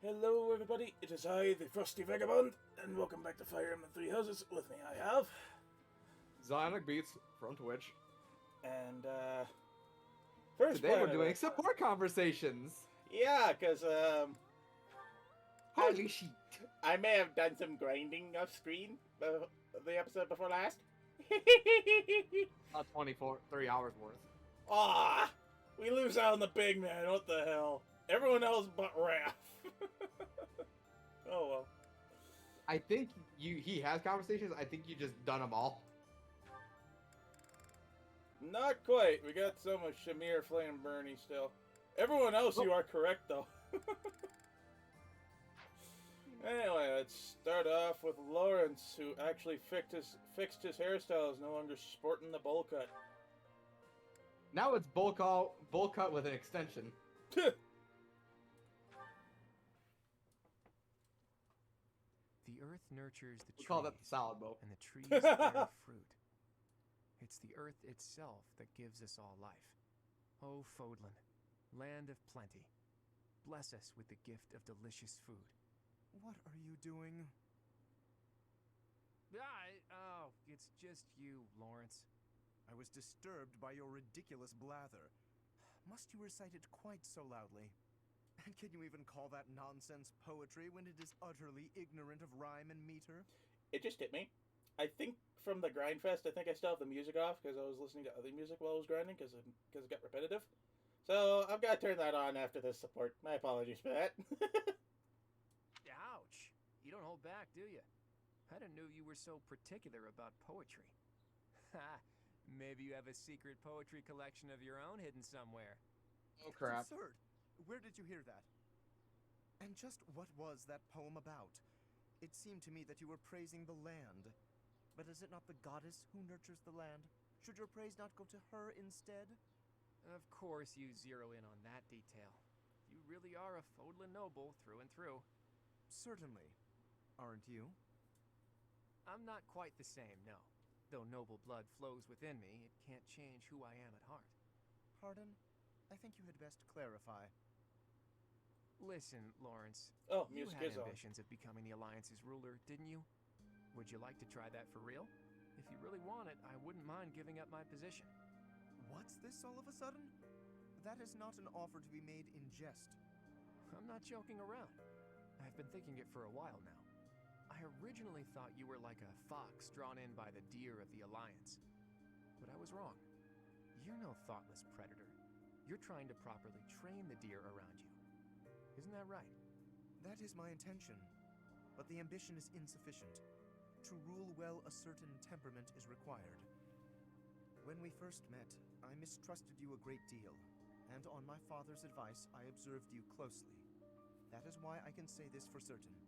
Hello everybody, it is I, the Frosty Vagabond, and welcome back to Fire Emblem Three Houses. With me I have... Zionic Beats from Twitch. And, first Today we're part of doing it. support conversations. Yeah, because, Holy shit. I may have done some grinding off screen the episode before last. Not 3 hours worth. Ah, we lose out on the big man, what the hell. Everyone else but Raph. Oh well. I think he has conversations. I think you just done them all. Not quite. We got some of Shamir, Flame, and Bernie still. Everyone else, you are correct, though. Anyway, let's start off with Lawrence, who actually fixed his hairstyle. Is no longer sporting the bowl cut. Now it's bowl cut with an extension. The earth nurtures the trees, We call that the salad bowl. and the trees bear fruit. It's the earth itself that gives us all life. O Fodlan, land of plenty, bless us with the gift of delicious food. What are you doing? Oh, it's just you, Lawrence. I was disturbed by your ridiculous blather. Must you recite it quite so loudly? And can you even call that nonsense poetry when it is utterly ignorant of rhyme and meter? It just hit me. I think from the Grindfest, I think I still have the music off because I was listening to other music while I was grinding because it got repetitive. So I've got to turn that on after this support. My apologies for that. Ouch. You don't hold back, do you? I didn't know you were so particular about poetry. Ha! Maybe you have a secret poetry collection of your own hidden somewhere. Oh crap. It's absurd. Where did you hear that? And just what was that poem about? It seemed to me that you were praising the land. But is it not the goddess who nurtures the land? Should your praise not go to her instead? Of course you zero in on that detail. You really are a Fodlan noble through and through. Certainly. Aren't you? I'm not quite the same, no. Though noble blood flows within me, it can't change who I am at heart. Pardon? I think you had best clarify. Listen, Lawrence. Oh, You music had is on. ambitions of becoming the Alliance's ruler, didn't you? Would you like to try that for real? If you really want it, I wouldn't mind giving up my position. What's this all of a sudden? That is not an offer to be made in jest. I'm not joking around. I've been thinking it for a while now. I originally thought you were like a fox drawn in by the deer of the Alliance. But I was wrong. You're no thoughtless predator. You're trying to properly train the deer around you. Isn't that right? That is my intention, but the ambition is insufficient. To rule well, a certain temperament is required. When we first met, I mistrusted you a great deal, and on my father's advice, I observed you closely. That is why I can say this for certain.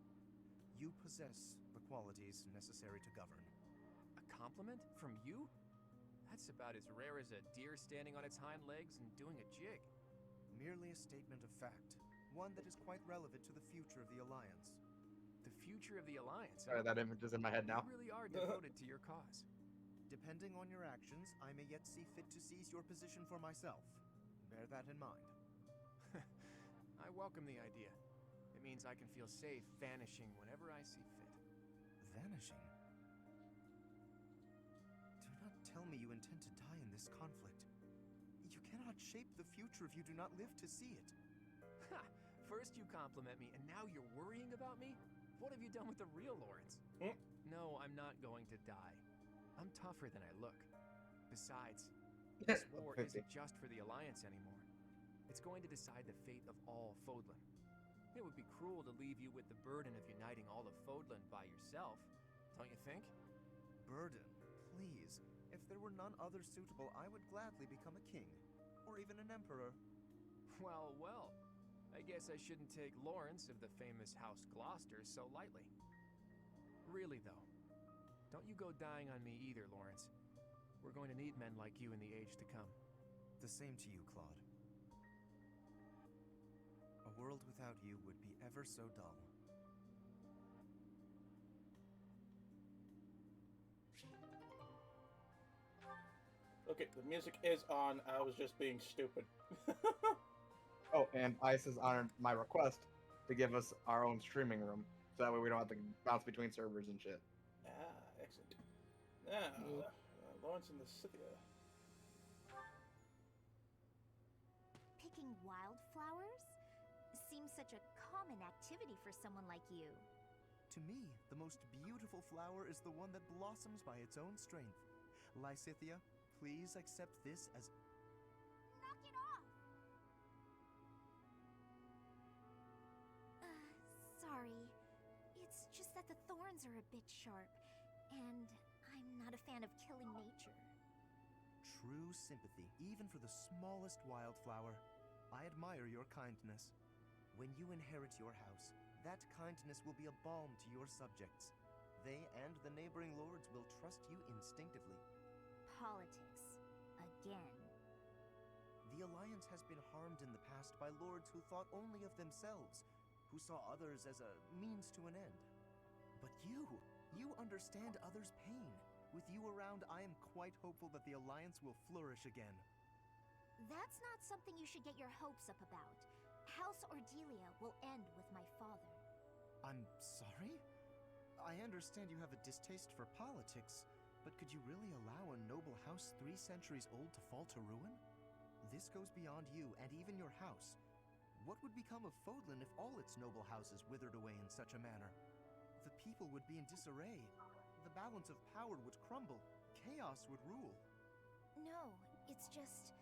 You possess the qualities necessary to govern. A compliment from you? That's about as rare as a deer standing on its hind legs and doing a jig. Merely a statement of fact, one that is quite relevant to the future of the Alliance. The future of the Alliance. Sorry, that image is in my head now. You really are devoted to your cause. Depending on your actions, I may yet see fit to seize your position for myself. Bear that in mind. I welcome the idea. It means I can feel safe vanishing whenever I see fit. Vanishing? Do not tell me you intend to die in this conflict. You cannot shape the future if you do not live to see it. Ha! First you compliment me, and now you're worrying about me? What have you done with the real Lawrence? No, I'm not going to die. I'm tougher than I look. Besides, this war isn't just for the Alliance anymore. It's going to decide the fate of all Fodlan. It would be cruel to leave you with the burden of uniting all of Fodlan by yourself, don't you think? Burden, please. If there were none other suitable, I would gladly become a king, or even an emperor. Well, well. I guess I shouldn't take Lawrence of the famous House Gloucester so lightly. Really, though, don't you go dying on me either, Lawrence. We're going to need men like you in the age to come. The same to you, Claude. A world without you would be ever so dull. Okay, the music is on. I was just being stupid. Oh, and Ice has honored my request to give us our own streaming room, so that way we don't have to bounce between servers and shit. Excellent. Now, Lawrence and the Scythia. Picking wildflowers? Seems such a common activity for someone like you. To me, the most beautiful flower is the one that blossoms by its own strength. Lysithia, please accept this as... Knock it off! Sorry. It's just that the thorns are a bit sharp, and I'm not a fan of killing nature. True sympathy, even for the smallest wildflower. I admire your kindness. When you inherit your house, that kindness will be a balm to your subjects. They and the neighboring lords will trust you instinctively. Politics. Again. The Alliance has been harmed in the past by lords who thought only of themselves, who saw others as a means to an end. But you understand others' pain. With you around, I am quite hopeful that the Alliance will flourish again. That's not something you should get your hopes up about. House Ordelia will end with my father. I'm sorry? I understand you have a distaste for politics, but could you really allow a noble house 3 centuries old to fall to ruin? This goes beyond you and even your house. What would become of Fodlan if all its noble houses withered away in such a manner? The people would be in disarray. The balance of power would crumble. Chaos would rule. No, it's just...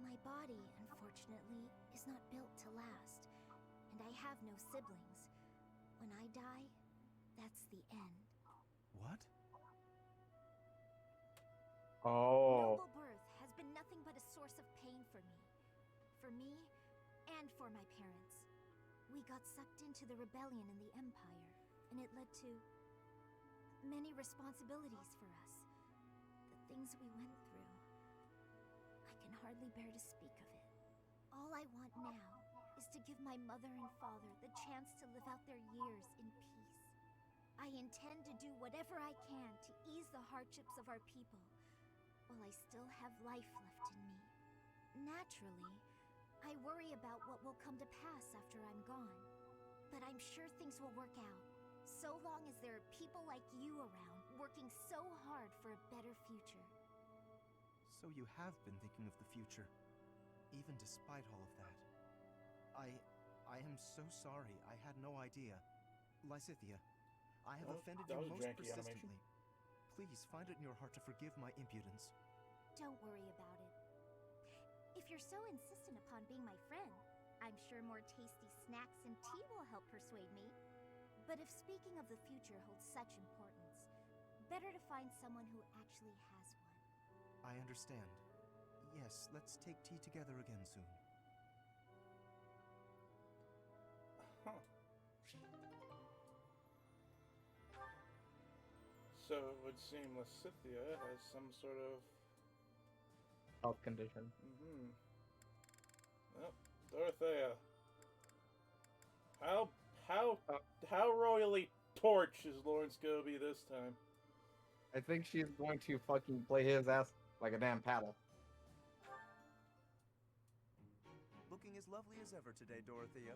my body, unfortunately, is not built to last. And I have no siblings. When I die, that's the end. What? Oh. Noble birth has been nothing but a source of pain for me. For me, and for my parents. We got sucked into the rebellion in the Empire, and it led to many responsibilities for us. The things we went through. I can hardly bear to speak of it. All I want now is to give my mother and father the chance to live out their years in peace. I intend to do whatever I can to ease the hardships of our people, while I still have life left in me. Naturally, I worry about what will come to pass after I'm gone. But I'm sure things will work out, so long as there are people like you around, working so hard for a better future. So you have been thinking of the future, even despite all of that. I am so sorry. I had no idea. Lysithia, I have offended that you was most janky animation. persistently. Please find it in your heart to forgive my impudence. Don't worry about it. If you're so insistent upon being my friend, I'm sure more tasty snacks and tea will help persuade me. But if speaking of the future holds such importance, better to find someone who actually has one. I understand. Yes, let's take tea together again soon. Huh. So it would seem Lysithia has some sort of... Health condition. Mm-hmm. Well, Dorothea. How royally torch is Lawrence gonna be this time? I think she's going to fucking play his ass like a damn paddle. Looking as lovely as ever today, Dorothea.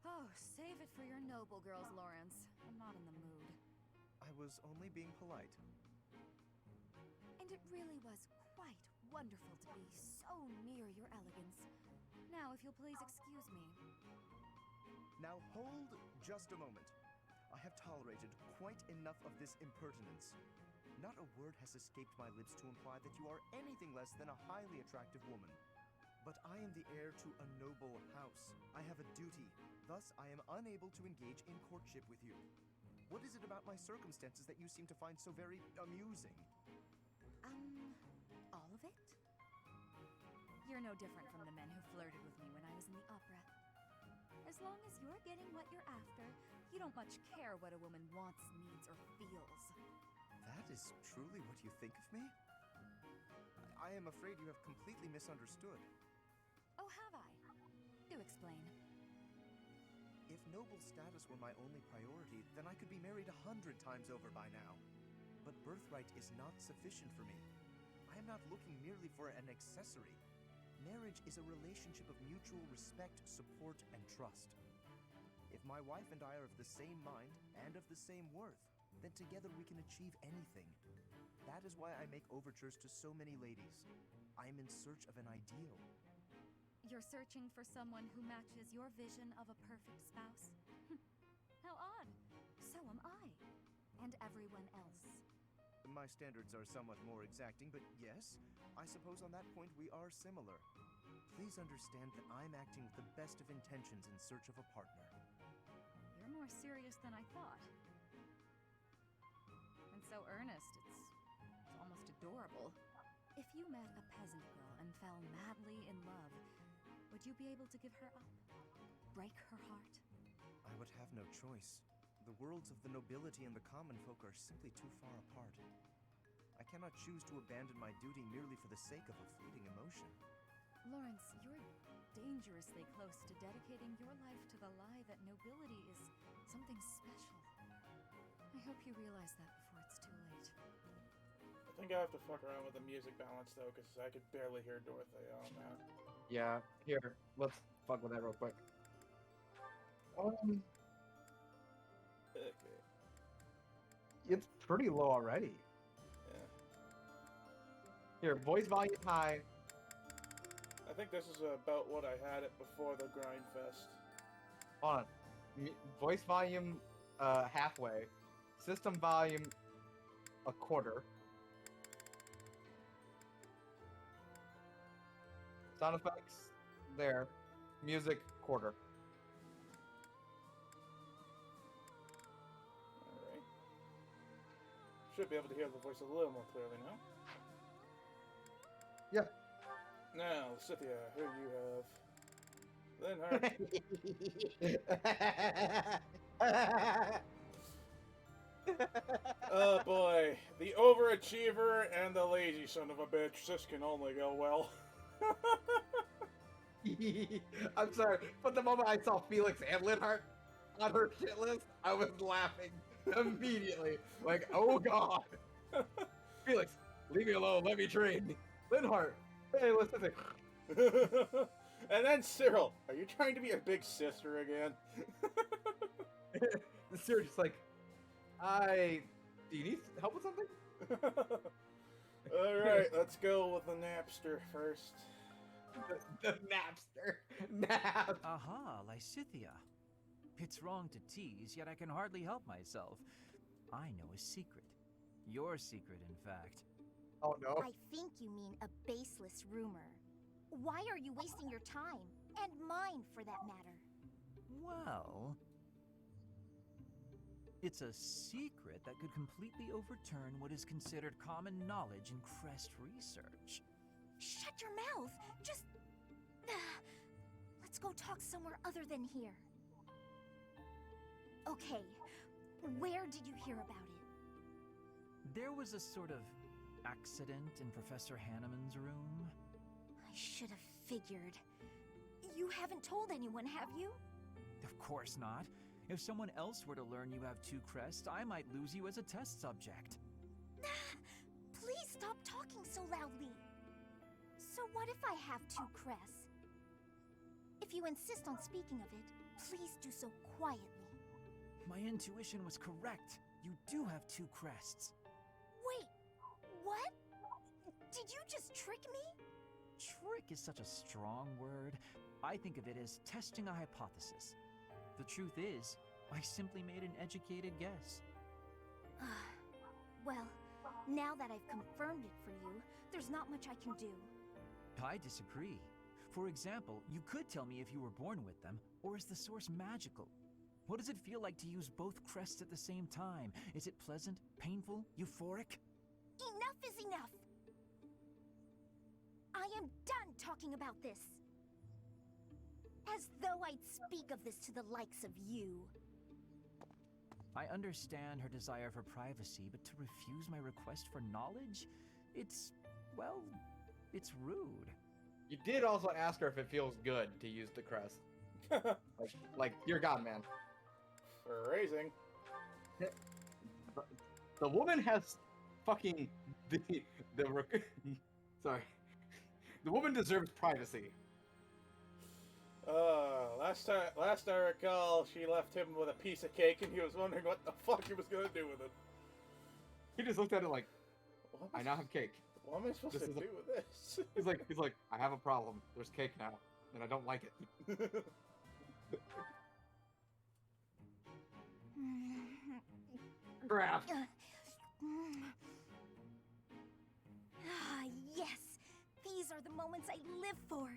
Oh, save it for your noble girls, Lawrence. I'm not in the mood. I was only being polite. And it really was quite wonderful to be so near your elegance. Now, if you'll please excuse me. Now hold just a moment. I have tolerated quite enough of this impertinence. Not a word has escaped my lips to imply that you are anything less than a highly attractive woman. But I am the heir to a noble house. I have a duty. Thus, I am unable to engage in courtship with you. What is it about my circumstances that you seem to find so very amusing? All of it? You're no different from the men who flirted with me when I was in the opera. As long as you're getting what you're after, you don't much care what a woman wants, needs, or feels. That is truly what you think of me? I am afraid you have completely misunderstood. Oh, have I? Do explain. If noble status were my only priority, then I could be married 100 times over by now. But birthright is not sufficient for me. I am not looking merely for an accessory. Marriage is a relationship of mutual respect, support, and trust. If my wife and I are of the same mind and of the same worth, then together we can achieve anything. That is why I make overtures to so many ladies. I am in search of an ideal. You're searching for someone who matches your vision of a perfect spouse? How odd. So am I. And everyone else. My standards are somewhat more exacting, but yes, I suppose on that point we are similar. Please understand that I'm acting with the best of intentions in search of a partner. You're more serious than I thought. And so earnest, it's almost adorable. If you met a peasant girl and fell madly in love, would you be able to give her up? Break her heart? I would have no choice. The worlds of the nobility and the common folk are simply too far apart. I cannot choose to abandon my duty merely for the sake of a fleeting emotion. Lawrence, you're dangerously close to dedicating your life to the lie that nobility is something special. I hope you realize that before it's too late. I think I have to fuck around with the music balance though, because I could barely hear Dorothea on that. Yeah, here, let's fuck with that real quick. Okay. It's pretty low already. Yeah. Here, voice volume high. I think this is about what I had it before the grind fest. Hold on. Voice volume halfway. System volume a quarter. Sound effects there. Music quarter. Alright. Should be able to hear the voice a little more clearly now. Yeah. Now, Scythia, here you have Linhardt. Oh boy, the overachiever and the lazy son of a bitch. This can only go well. I'm sorry, but the moment I saw Felix and Linhardt on her shit list, I was laughing immediately. Like, oh god. Felix, leave me alone, let me train. Linhardt, hey, listen. And then Cyril, are you trying to be a big sister again? Cyril's just like, do you need help with something? Alright, let's go with the Napster first. The Napster. Nap. Aha, Lysithia. It's wrong to tease, yet I can hardly help myself. I know a secret. Your secret, in fact. Oh no. I think you mean a baseless rumor. Why are you wasting your time? And mine, for that matter. Well, it's a secret that could completely overturn what is considered common knowledge in Crest research. Shut your mouth! Just... Let's go talk somewhere other than here. Okay, where did you hear about it? There was a sort of accident in Professor Hanneman's room. I should have figured. You haven't told anyone, have you? Of course not. If someone else were to learn you have 2 crests, I might lose you as a test subject. Please stop talking so loudly. So what if I have 2 crests? If you insist on speaking of it, please do so quietly. My intuition was correct. You do have 2 crests. Wait, what? Did you just trick me? Trick is such a strong word. I think of it as testing a hypothesis. The truth is, I simply made an educated guess. Well, now that I've confirmed it for you, there's not much I can do. I disagree. For example, you could tell me if you were born with them, or is the source magical? What does it feel like to use both crests at the same time? Is it pleasant, painful, euphoric? Enough is enough! I am done talking about this. As though I'd speak of this to the likes of you. I understand her desire for privacy, but to refuse my request for knowledge? It's, well, it's rude. You did also ask her if it feels good to use the crest. like, dear God, man. Phrasing. The woman has fucking sorry. The woman deserves privacy. Last I recall, she left him with a piece of cake, and he was wondering what the fuck he was gonna do with it. He just looked at it like, What I now have cake. What am I supposed This to is do a- with this? He's like, I have a problem. There's cake now, and I don't like it. Crap. Ah, yes! These are the moments I live for!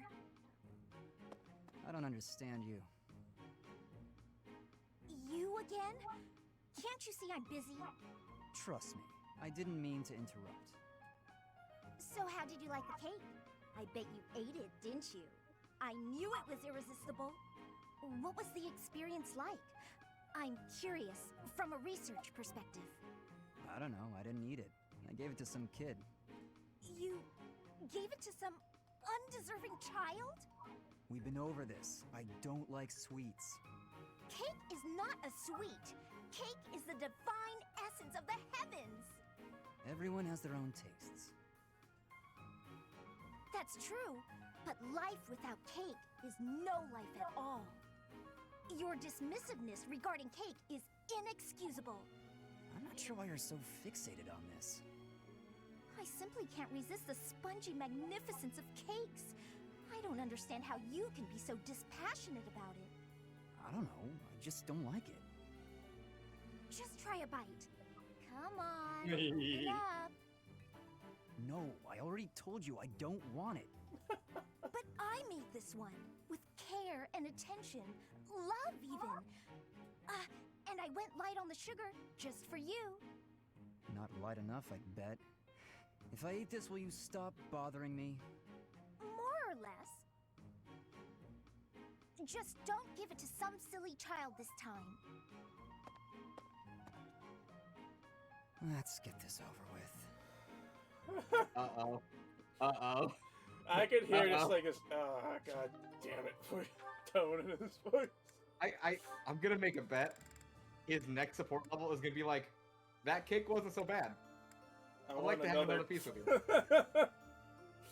I don't understand you. You again? Can't you see I'm busy? Trust me, I didn't mean to interrupt. So how did you like the cake? I bet you ate it, didn't you? I knew it was irresistible. What was the experience like? I'm curious, from a research perspective. I don't know, I didn't eat it. I gave it to some kid. You gave it to some undeserving child? We've been over this. I don't like sweets. Cake is not a sweet. Cake is the divine essence of the heavens. Everyone has their own tastes. That's true, but life without cake is no life at all. Your dismissiveness regarding cake is inexcusable. I'm not sure why you're so fixated on this. I simply can't resist the spongy magnificence of cakes. I don't understand how you can be so dispassionate about it. I don't know, I just don't like it. Just try a bite. Come on, open it up. No, I already told you I don't want it. But I made this one with care and attention, love even. And I went light on the sugar just for you. Not light enough, I bet. If I eat this, will you stop bothering me? More or less. Just don't give it to some silly child this time. Let's get this over with. Uh-oh. Uh-oh. I could hear Uh-oh. just like his, oh god damn it, tone in his voice. I'm gonna make a bet. His next support level is gonna be like, that cake wasn't so bad. I'd like to have another piece with you.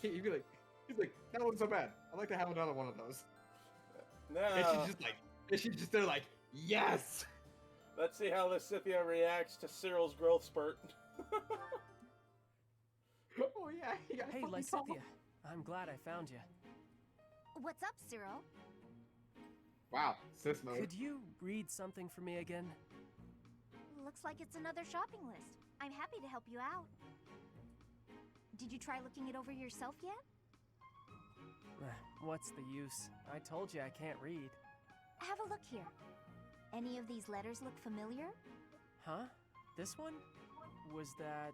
He'd be like, he's like, that wasn't so bad. I'd like to have another one of those. No. And she's just there like, yes! Let's see how Lysithia reacts to Cyril's growth spurt. Oh yeah, he got Hey, fucking Lysithia. tall. I'm glad I found you. What's up, Cyril? Wow, sis mode. Could you read something for me again? Looks like it's another shopping list. I'm happy to help you out. Did you try looking it over yourself yet? What's the use? I told you I can't read. Have a look here. Any of these letters look familiar? Huh? This one? Was that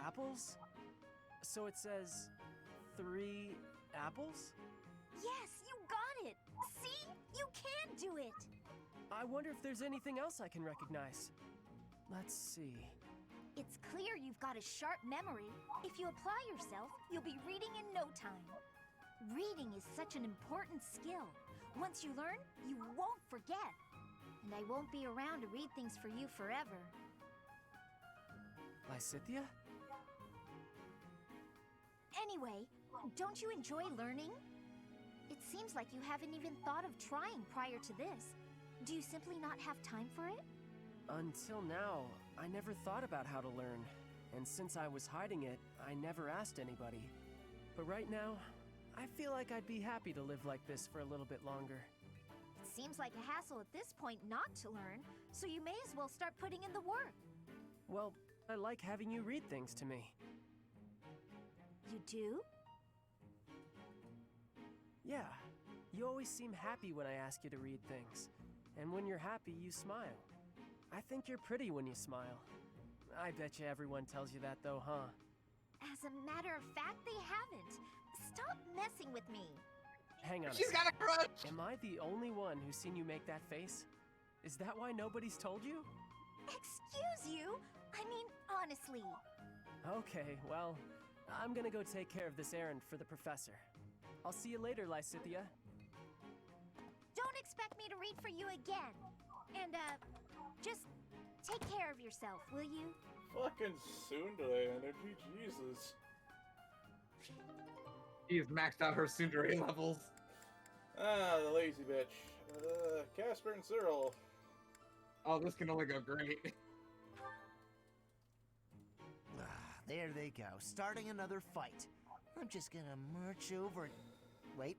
apples? So it says 3 apples? Yes, you got it! See? You can do it! I wonder if there's anything else I can recognize. Let's see. It's clear you've got a sharp memory. If you apply yourself, you'll be reading in no time. Reading is such an important skill. Once you learn, you won't forget. And I won't be around to read things for you forever. Lysithia? Anyway, don't you enjoy learning? It seems like you haven't even thought of trying prior to this. Do you simply not have time for it? Until now, I never thought about how to learn. And since I was hiding it, I never asked anybody. But right now, I feel like I'd be happy to live like this for a little bit longer. It seems like a hassle at this point not to learn, so you may as well start putting in the work. Well, I like having you read things to me. You do? Yeah, you always seem happy when I ask you to read things. And when you're happy, you smile. I think you're pretty when you smile. I bet you everyone tells you that though, huh? As a matter of fact, they haven't. Stop messing with me. Hang on a She's sec. got a crush! Am I the only one who's seen you make that face? Is that why nobody's told you? Excuse you? I mean, honestly. Okay, well, I'm gonna go take care of this errand for the professor. I'll see you later, Lysithia. Don't expect me to read for you again. And, just take care of yourself, will you? Fucking tsundere energy, Jesus. She's maxed out her tsundere levels. Ah, the lazy bitch. Casper and Cyril. Oh, this can only go great. There they go, starting another fight. I'm just gonna march over and... Wait,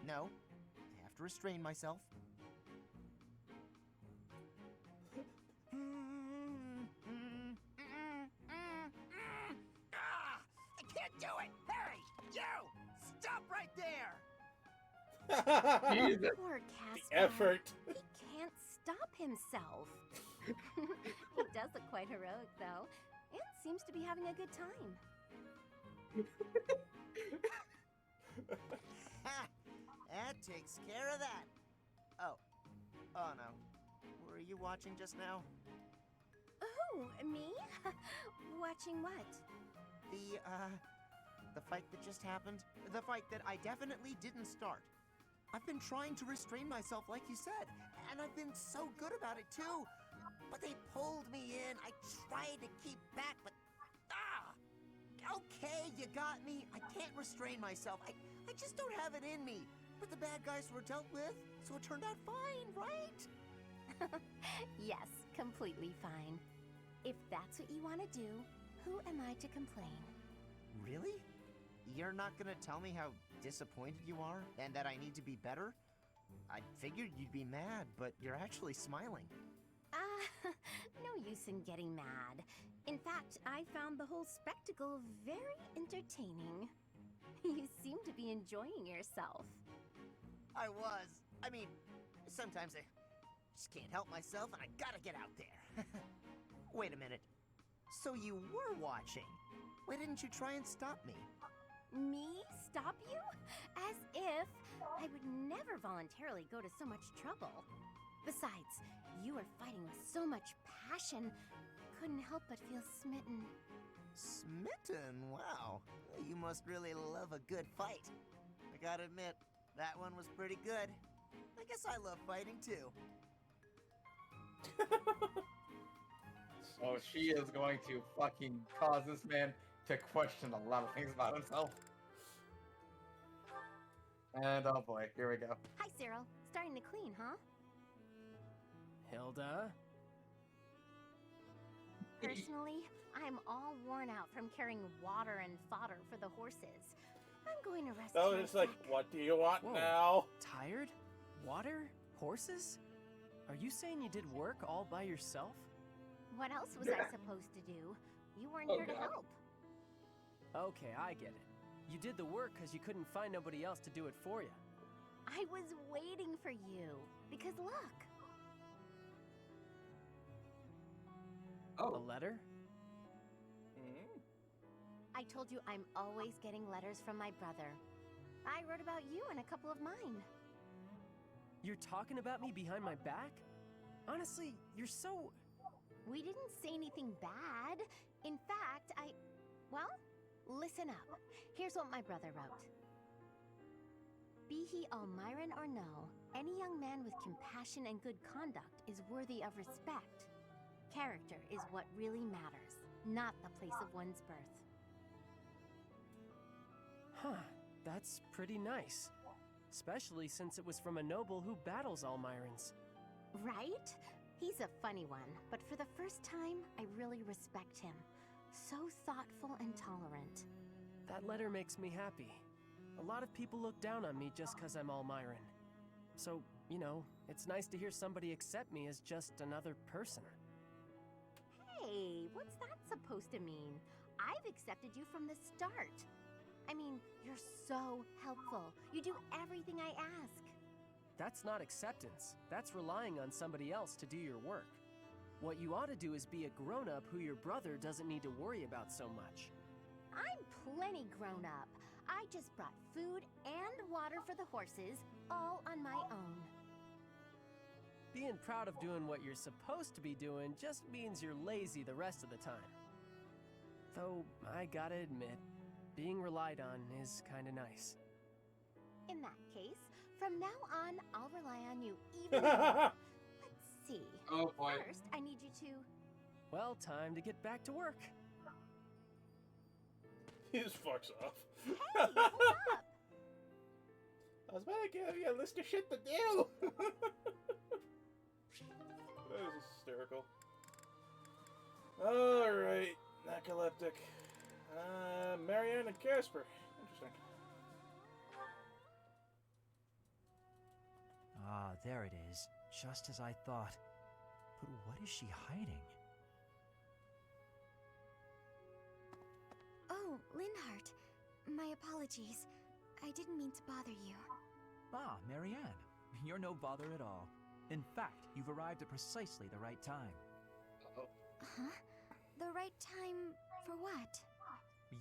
no. I have to restrain myself. I can't do it! Harry! You! Stop right there! Jesus. Poor The Casper. effort. He can't stop himself. He does look quite heroic, though, and seems to be having a good time. That takes care of that. Oh. Oh no. Were you watching just now? Who? Me? Watching what? The fight that just happened? The fight that I definitely didn't start. I've been trying to restrain myself like you said, and I've been so good about it too. But they pulled me in. I tried to keep back, but... Okay, you got me. I can't restrain myself. I just don't have it in me. But the bad guys were dealt with, so it turned out fine, right? Yes, completely fine. If that's what you want to do, who am I to complain? Really? You're not gonna tell me how disappointed you are and that I need to be better? I figured you'd be mad, but you're actually smiling. No use in getting mad. In fact, I found the whole spectacle very entertaining. You seem to be enjoying yourself. I was. I mean, sometimes I just can't help myself and I gotta get out there. Wait a minute. So you were watching? Why didn't you try and stop me? Me stop you? As if I would never voluntarily go to so much trouble. Besides, you were fighting with so much passion, couldn't help but feel smitten. Smitten? Wow. You must really love a good fight. I gotta admit, that one was pretty good. I guess I love fighting too. Oh, she is going to fucking cause this man to question a lot of things about himself. And oh boy, here we go. Hi, Cyril. Starting to clean, huh? Hilda? Personally, I'm all worn out from carrying water and fodder for the horses. I'm going to rest. So my it's like, back. what do you want Whoa. now? Tired? Water? Horses? Are you saying you did work all by yourself? What else was I supposed to do? You weren't here to God. help. Okay, I get it. You did the work because you couldn't find nobody else to do it for you. I was waiting for you. Because look. A Oh, letter? Hmm? I told you I'm always getting letters from my brother. I wrote about you in a couple of mine. You're talking about me behind my back? Honestly, you're so... We didn't say anything bad. In fact, well, listen up. Here's what my brother wrote. Be he Almiran or no, any young man with compassion and good conduct is worthy of respect. Character is what really matters, not the place of one's birth. Huh, that's pretty nice. Especially since it was from a noble who battles Almirans. Right? He's a funny one, but for the first time, I really respect him. So thoughtful and tolerant. That letter makes me happy. A lot of people look down on me just because I'm Almiran. So, you know, it's nice to hear somebody accept me as just another person. Hey, what's that supposed to mean? I've accepted you from the start. I mean, you're so helpful. You do everything I ask. That's not acceptance. That's relying on somebody else to do your work. What you ought to do is be a grown-up who your brother doesn't need to worry about so much. I'm plenty grown up. I just brought food and water for the horses, all on my own. Being proud of doing what you're supposed to be doing just means you're lazy the rest of the time. Though, I gotta admit, being relied on is kinda nice. In that case, from now on, I'll rely on you even more. Let's see. oh boy. First, I need you to... Well, time to get back to work. He just fucks off. Hey, hold up! I was about to give you a list of shit to do! That is hysterical. Alright, Narcoleptic. Marianne and Casper. Interesting. Ah, there it is. Just as I thought. But what is she hiding? Oh, Linhart. My apologies. I didn't mean to bother you. Ah, Marianne. You're no bother at all. In fact, you've arrived at precisely the right time. Uh-oh. Huh? The right time for what?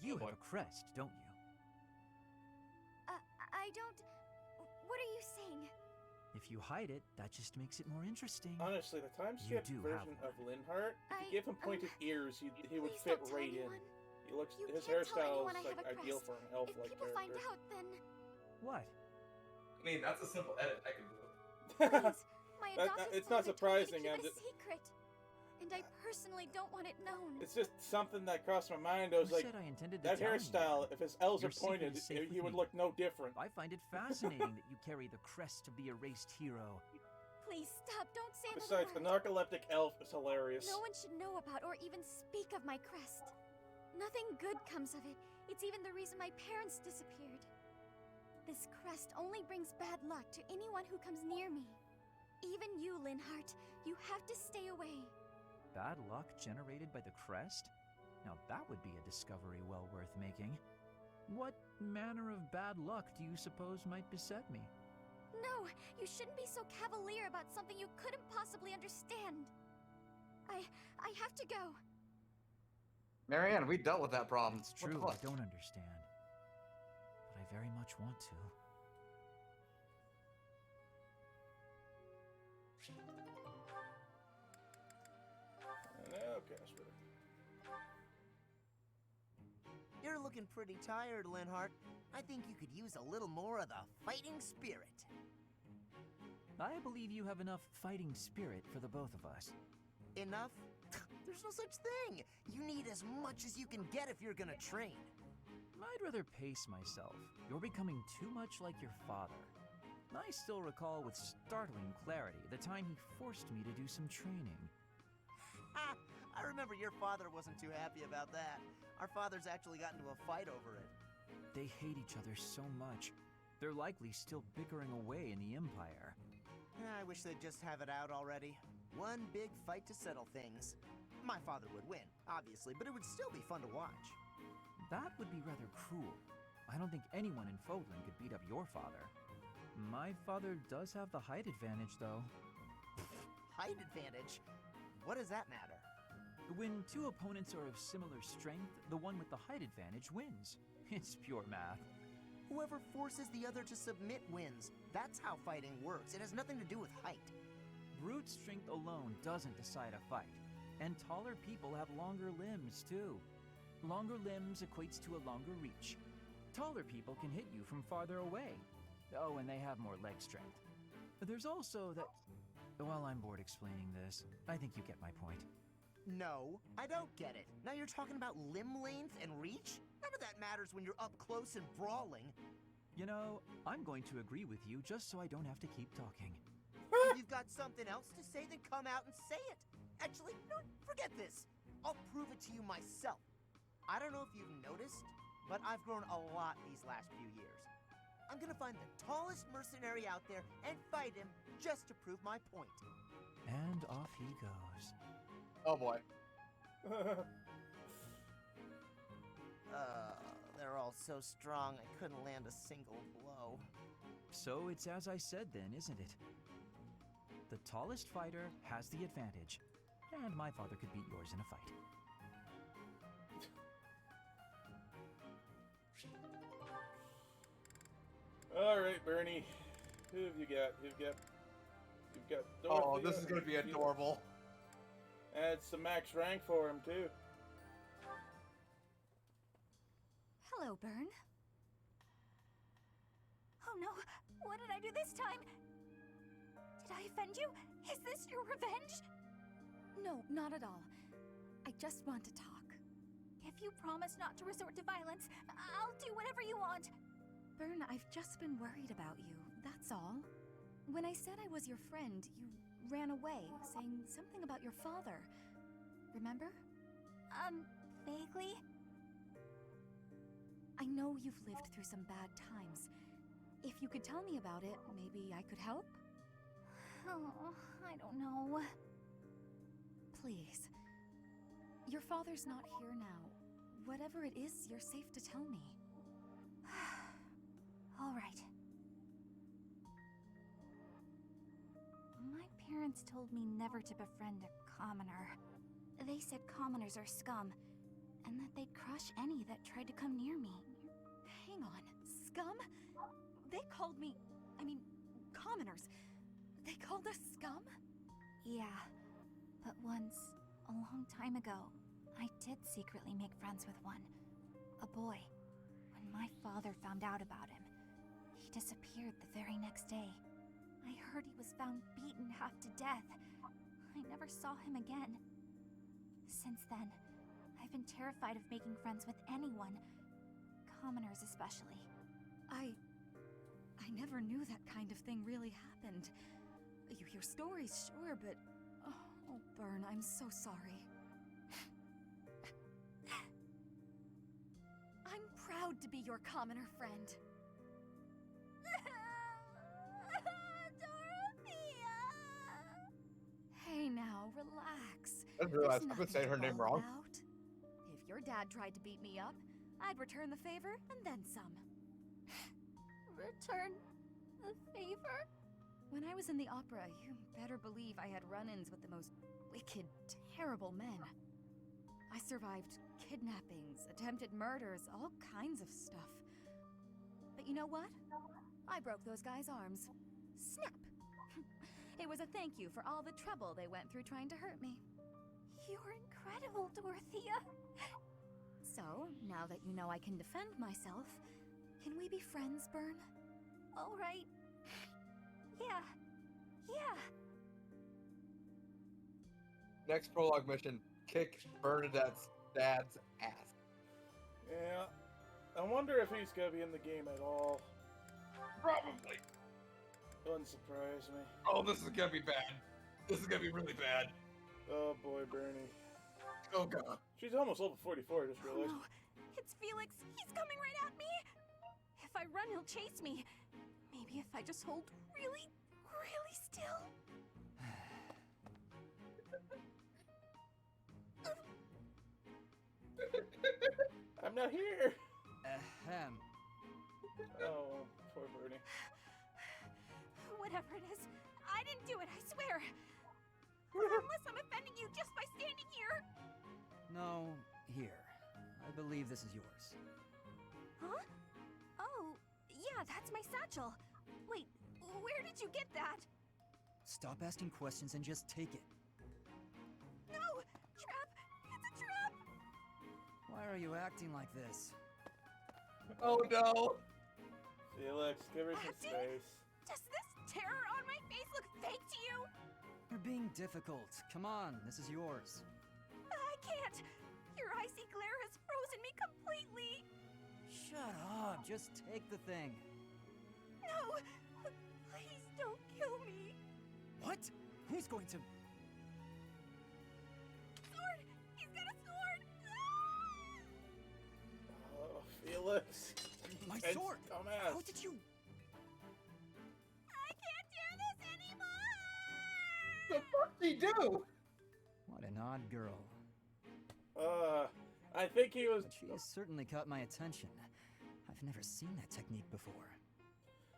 You have a crest, don't you? I don't... What are you saying? If you hide it, that just makes it more interesting. Honestly, the time skip do version have of Linhart, if you give him pointed ears, he would please fit don't tell right in. anyone. He looks, You his can't tell hairstyle anyone is I have like a ideal crest. for an If elf-like people character. find out, then... What? I mean, that's a simple edit. I can do it. Please, my adopted it's not father told me to surprising, keep I'm it a just- secret. And I personally don't want it known. It's just something that crossed my mind. I was Who like, said I intended to that tell hairstyle, anyone? if his L's Your are secret pointed, is safe he with would me. look no different. I find it fascinating that you carry the crest of the erased hero. Please stop, don't say Besides, the another word. narcoleptic elf is hilarious. No one should know about or even speak of my crest. Nothing good comes of it. It's even the reason my parents disappeared. This crest only brings bad luck to anyone who comes near me. Even you, Linhart, you have to stay away. Bad luck generated by the crest? Now that would be a discovery well worth making. What manner of bad luck do you suppose might beset me? No, you shouldn't be so cavalier about something you couldn't possibly understand. I have to go. Marianne, we dealt with that problem. It's What the true, I fuck? don't understand. But I very much want to. Now, Casper. You're looking pretty tired, Linhart. I think you could use a little more of the fighting spirit. I believe you have enough fighting spirit for the both of us. Enough? There's no such thing. You need as much as you can get if you're gonna train. I'd rather pace myself. You're becoming too much like your father. I still recall with startling clarity the time he forced me to do some training. Ha! I remember your father wasn't too happy about that. Our fathers actually got into a fight over it. They hate each other so much. They're likely still bickering away in the Empire. I wish they'd just have it out already. One big fight to settle things. My father would win, obviously, but it would still be fun to watch. That would be rather cruel. I don't think anyone in Fodlan could beat up your father. My father does have the height advantage, though. Height advantage? What does that matter? When two opponents are of similar strength, the one with the height advantage wins. It's pure math. Whoever forces the other to submit wins. That's how fighting works. It has nothing to do with height. Brute strength alone doesn't decide a fight. And taller people have longer limbs, too. Longer limbs equates to a longer reach. Taller people can hit you from farther away. Oh, and they have more leg strength. There's also that... Well, I'm bored explaining this. I think you get my point. No, I don't get it. Now you're talking about limb length and reach? None of that matters when you're up close and brawling. You know, I'm going to agree with you just so I don't have to keep talking. If you've got something else to say, then come out and say it. Actually, no, forget this. I'll prove it to you myself. I don't know if you've noticed, but I've grown a lot these last few years. I'm gonna find the tallest mercenary out there and fight him just to prove my point. And off he goes. Oh boy. They're all so strong I couldn't land a single blow. So it's as I said then, isn't it? The tallest fighter has the advantage, and my father could beat yours in a fight. All right, Bernie. Who have you got? You've got Oh, Dorothea this is gonna and be Felix. adorable. Add some max rank for him too. Hello, Bern. Oh no, what did I do this time? Did I offend you? Is this your revenge? No, not at all. I just want to talk. If you promise not to resort to violence, I'll do whatever you want. Bern, I've just been worried about you, that's all. When I said I was your friend, you ran away, saying something about your father. Remember? Vaguely? I know you've lived through some bad times. If you could tell me about it, maybe I could help? Oh, I don't know. Please. Your father's not here now. Whatever it is, you're safe to tell me. All right. My parents told me never to befriend a commoner. They said commoners are scum, and that they'd crush any that tried to come near me. Hang on. Scum? They called me... commoners. They called us scum? Yeah, but once, a long time ago, I did secretly make friends with one. A boy. When my father found out about him, he disappeared the very next day. I heard he was found beaten half to death. I never saw him again. Since then, I've been terrified of making friends with anyone. Commoners especially. I never knew that kind of thing really happened. You hear stories, sure, but... Oh, Bern, I'm so sorry. I'm proud to be your commoner friend. Dorothea! Hey now, relax. I didn't realize There's I've been nothing saying to her name bawl wrong. about. If your dad tried to beat me up, I'd return the favor and then some. Return the favor? When I was in the opera, you better believe I had run-ins with the most wicked, terrible men. I survived kidnappings, attempted murders, all kinds of stuff. But you know what? I broke those guys' arms. Snap! It was a thank you for all the trouble they went through trying to hurt me. You're incredible, Dorothea. So, now that you know I can defend myself, can we be friends, Bern? All right. Yeah. Next prologue mission: kick Bernadette's dad's ass. Yeah. I wonder if he's gonna be in the game at all. Probably. Wouldn't surprise me. Oh, this is gonna be bad. This is gonna be really bad. Oh boy, Bernie. Oh god. She's almost level 44, I just Oh realized. no! It's Felix! He's coming right at me! If I run, he'll chase me. Maybe if I just hold really, really still. I'm not here! Ahem. Oh, poor Bernie. Whatever it is, I didn't do it, I swear. Unless I'm offending you just by standing here. No, here. I believe this is yours. Huh? Oh, yeah, that's my satchel. Wait, where did you get that? Stop asking questions and just take it. No! Trap! It's a trap! Why are you acting like this? Oh no. Felix, give her some Dude. space. Does this terror on my face look fake to you? You're being difficult. Come on, this is yours. I can't! Your icy glare has frozen me completely! Shut up, just take the thing. No! Please don't kill me! What? Who's going to... Sword! He's got a sword! Oh, Felix. My And sword! dumbass. How did you... I can't do this anymore! The fuck did he do? What an odd girl. I think he was... But she has certainly caught my attention. I've never seen that technique before.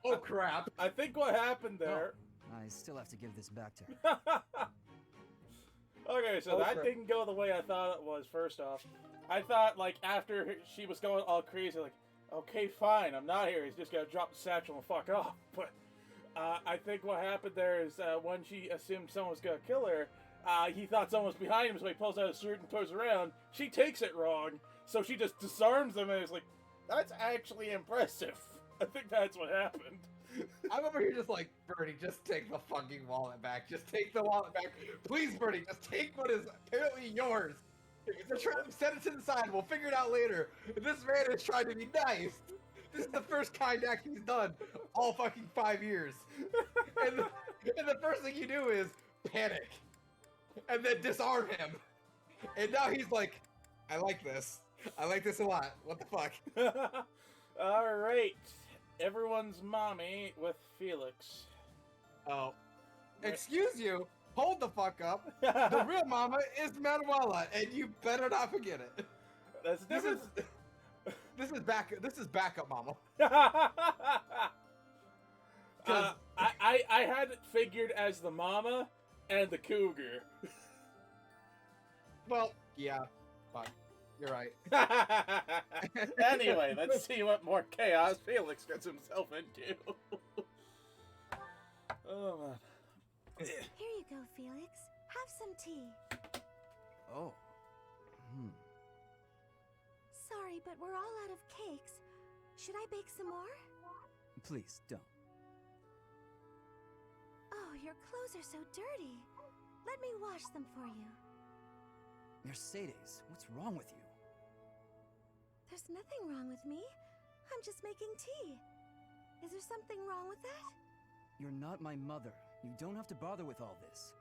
Oh crap. I think what happened there... I still have to give this back to her. Okay, so Oh, that crap. didn't go the way I thought it was, first off. I thought, like, after she was going all crazy, like, okay, fine, I'm not here. He's just gonna drop the satchel and fuck off. But I think what happened there is when she assumed someone was gonna kill her, he thought someone was behind him, so he pulls out his sword and throws around. She takes it wrong, so she just disarms him and is like, that's actually impressive. I think that's what happened. I'm over here just like, Bernie, just take the fucking wallet back. Just take the wallet back. Please, Bernie, just take what is apparently yours. If it's a trap, set it to the side. We'll figure it out later. This man is trying to be nice. This is the first kind act he's done all fucking 5 years. And the first thing you do is panic. And then disarm him. And now he's like, I like this. I like this a lot. What the fuck? Alright. Everyone's mommy with Felix. Oh. Excuse you. Hold the fuck up. The real mama is Manuela, and you better not forget it. This is backup mama. I had it figured as the mama and the cougar. Well, yeah. Fine. You're right. Anyway, let's see what more chaos Felix gets himself into. Oh, man. Here you go, Felix. Have some tea. Oh. Sorry, but we're all out of cakes. Should I bake some more? Please, don't. Oh, your clothes are so dirty. Let me wash them for you. Mercedes, what's wrong with you? There's nothing wrong with me. I'm just making tea. Is there something wrong with that? You're not my mother. You don't have to bother with all this.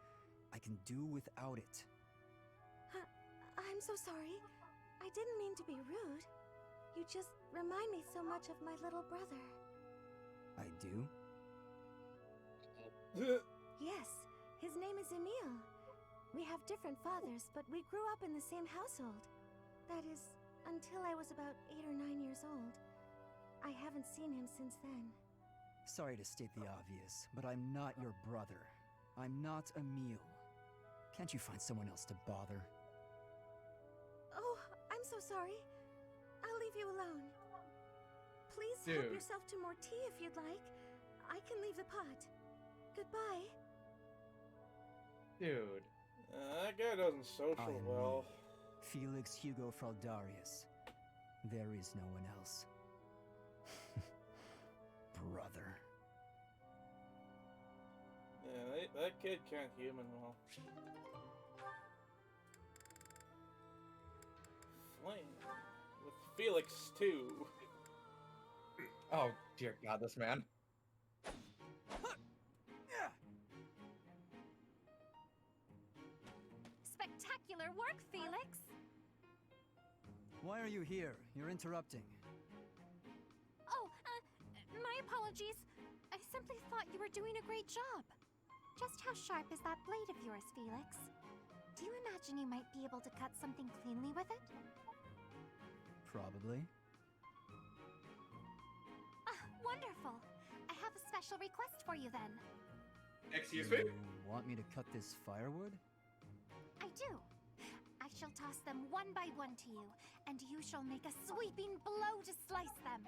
I can do without it. I'm so sorry. I didn't mean to be rude. You just remind me so much of my little brother. I do? Yes, his name is Emile. We have different fathers, but we grew up in the same household. That is, until I was about 8 or 9 years old. I haven't seen him since then. Sorry to state the obvious, but I'm not your brother. I'm not Emile. Can't you find someone else to bother? Oh, I'm so sorry. I'll leave you alone. Please help yourself to more tea if you'd like. I can leave the pot. Goodbye. Dude. That guy doesn't social well. Felix Hugo Fraldarius. There is no one else. Brother. Yeah, that kid can't human well. Flame. With Felix, too. Oh, dear God, this man. Spectacular work, Felix! Why are you here? You're interrupting. Oh, my apologies. I simply thought you were doing a great job. Just how sharp is that blade of yours, Felix? Do you imagine you might be able to cut something cleanly with it? Probably. Wonderful. I have a special request for you then. Excuse me? You want me to cut this firewood? I do. I shall toss them one by one to you, and you shall make a sweeping blow to slice them.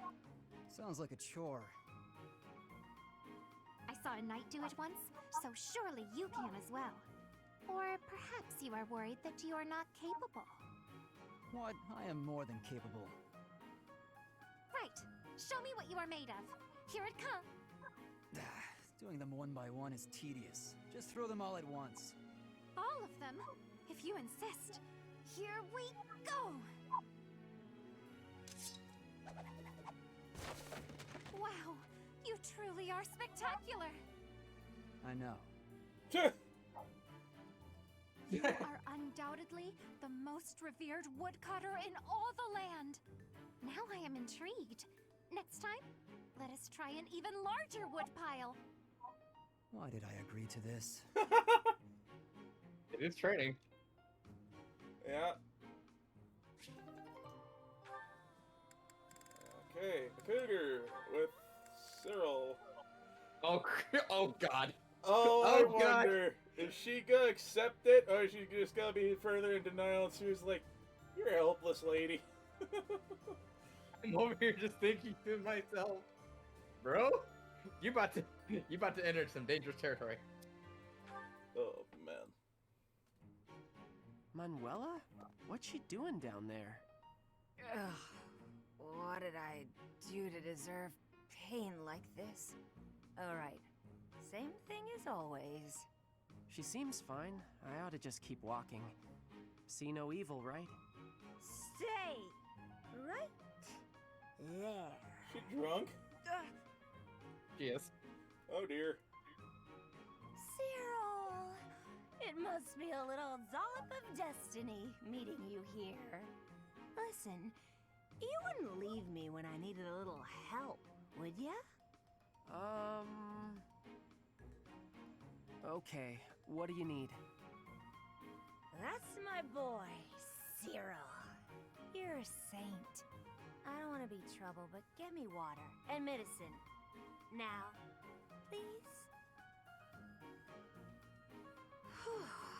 Sounds like a chore. I saw a knight do it once, so surely you can as well. Or perhaps you are worried that you are not capable. What? I am more than capable. Right. Show me what you are made of. Here it comes. Doing them one by one is tedious. Just throw them all at once. All of them? If you insist. Here we go! Wow, you truly are spectacular! I know. You are undoubtedly the most revered woodcutter in all the land. Now I am intrigued. Next time, let us try an even larger woodpile. Why did I agree to this? It is training. Yeah. Okay, the cougar with Cyril. Oh, oh God. Oh, Oh, I wonder, is she gonna accept it, or is she just gonna be further in denial? And she was like, "You're a helpless lady." I'm over here just thinking to myself, bro, you about to enter some dangerous territory. Oh man. Manuela? What's she doing down there? Ugh. What did I do to deserve pain like this? Alright. Same thing as always. She seems fine. I ought to just keep walking. See no evil, right? Stay right there. She drunk? She is. Oh dear. Cyril! It must be a little dollop of destiny meeting you here. Listen, you wouldn't leave me when I needed a little help, would ya? Okay, what do you need? That's my boy, Cyril. You're a saint. I don't want to be trouble, but get me water and medicine. Now, please?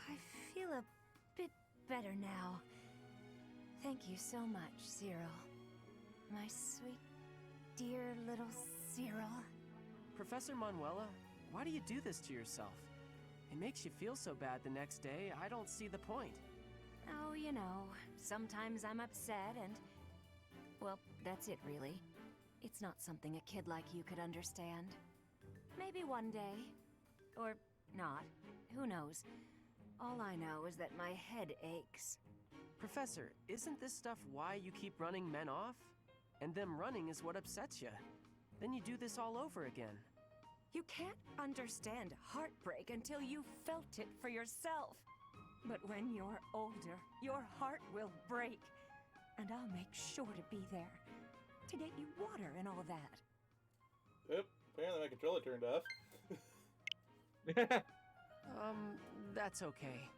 I feel a bit better now. Thank you so much, Cyril. My sweet, dear little Cyril. Professor Manuela, why do you do this to yourself? It makes you feel so bad the next day, I don't see the point. Oh, you know, sometimes I'm upset and... well, that's it really. It's not something a kid like you could understand. Maybe one day. Or not. Who knows? All I know is that my head aches. Professor, isn't this stuff why you keep running men off? And them running is what upsets you. Then you do this all over again. You can't understand heartbreak until you've felt it for yourself. But when you're older, your heart will break. And I'll make sure to be there. To get you water and all that. Yep, apparently my controller turned off. That's okay.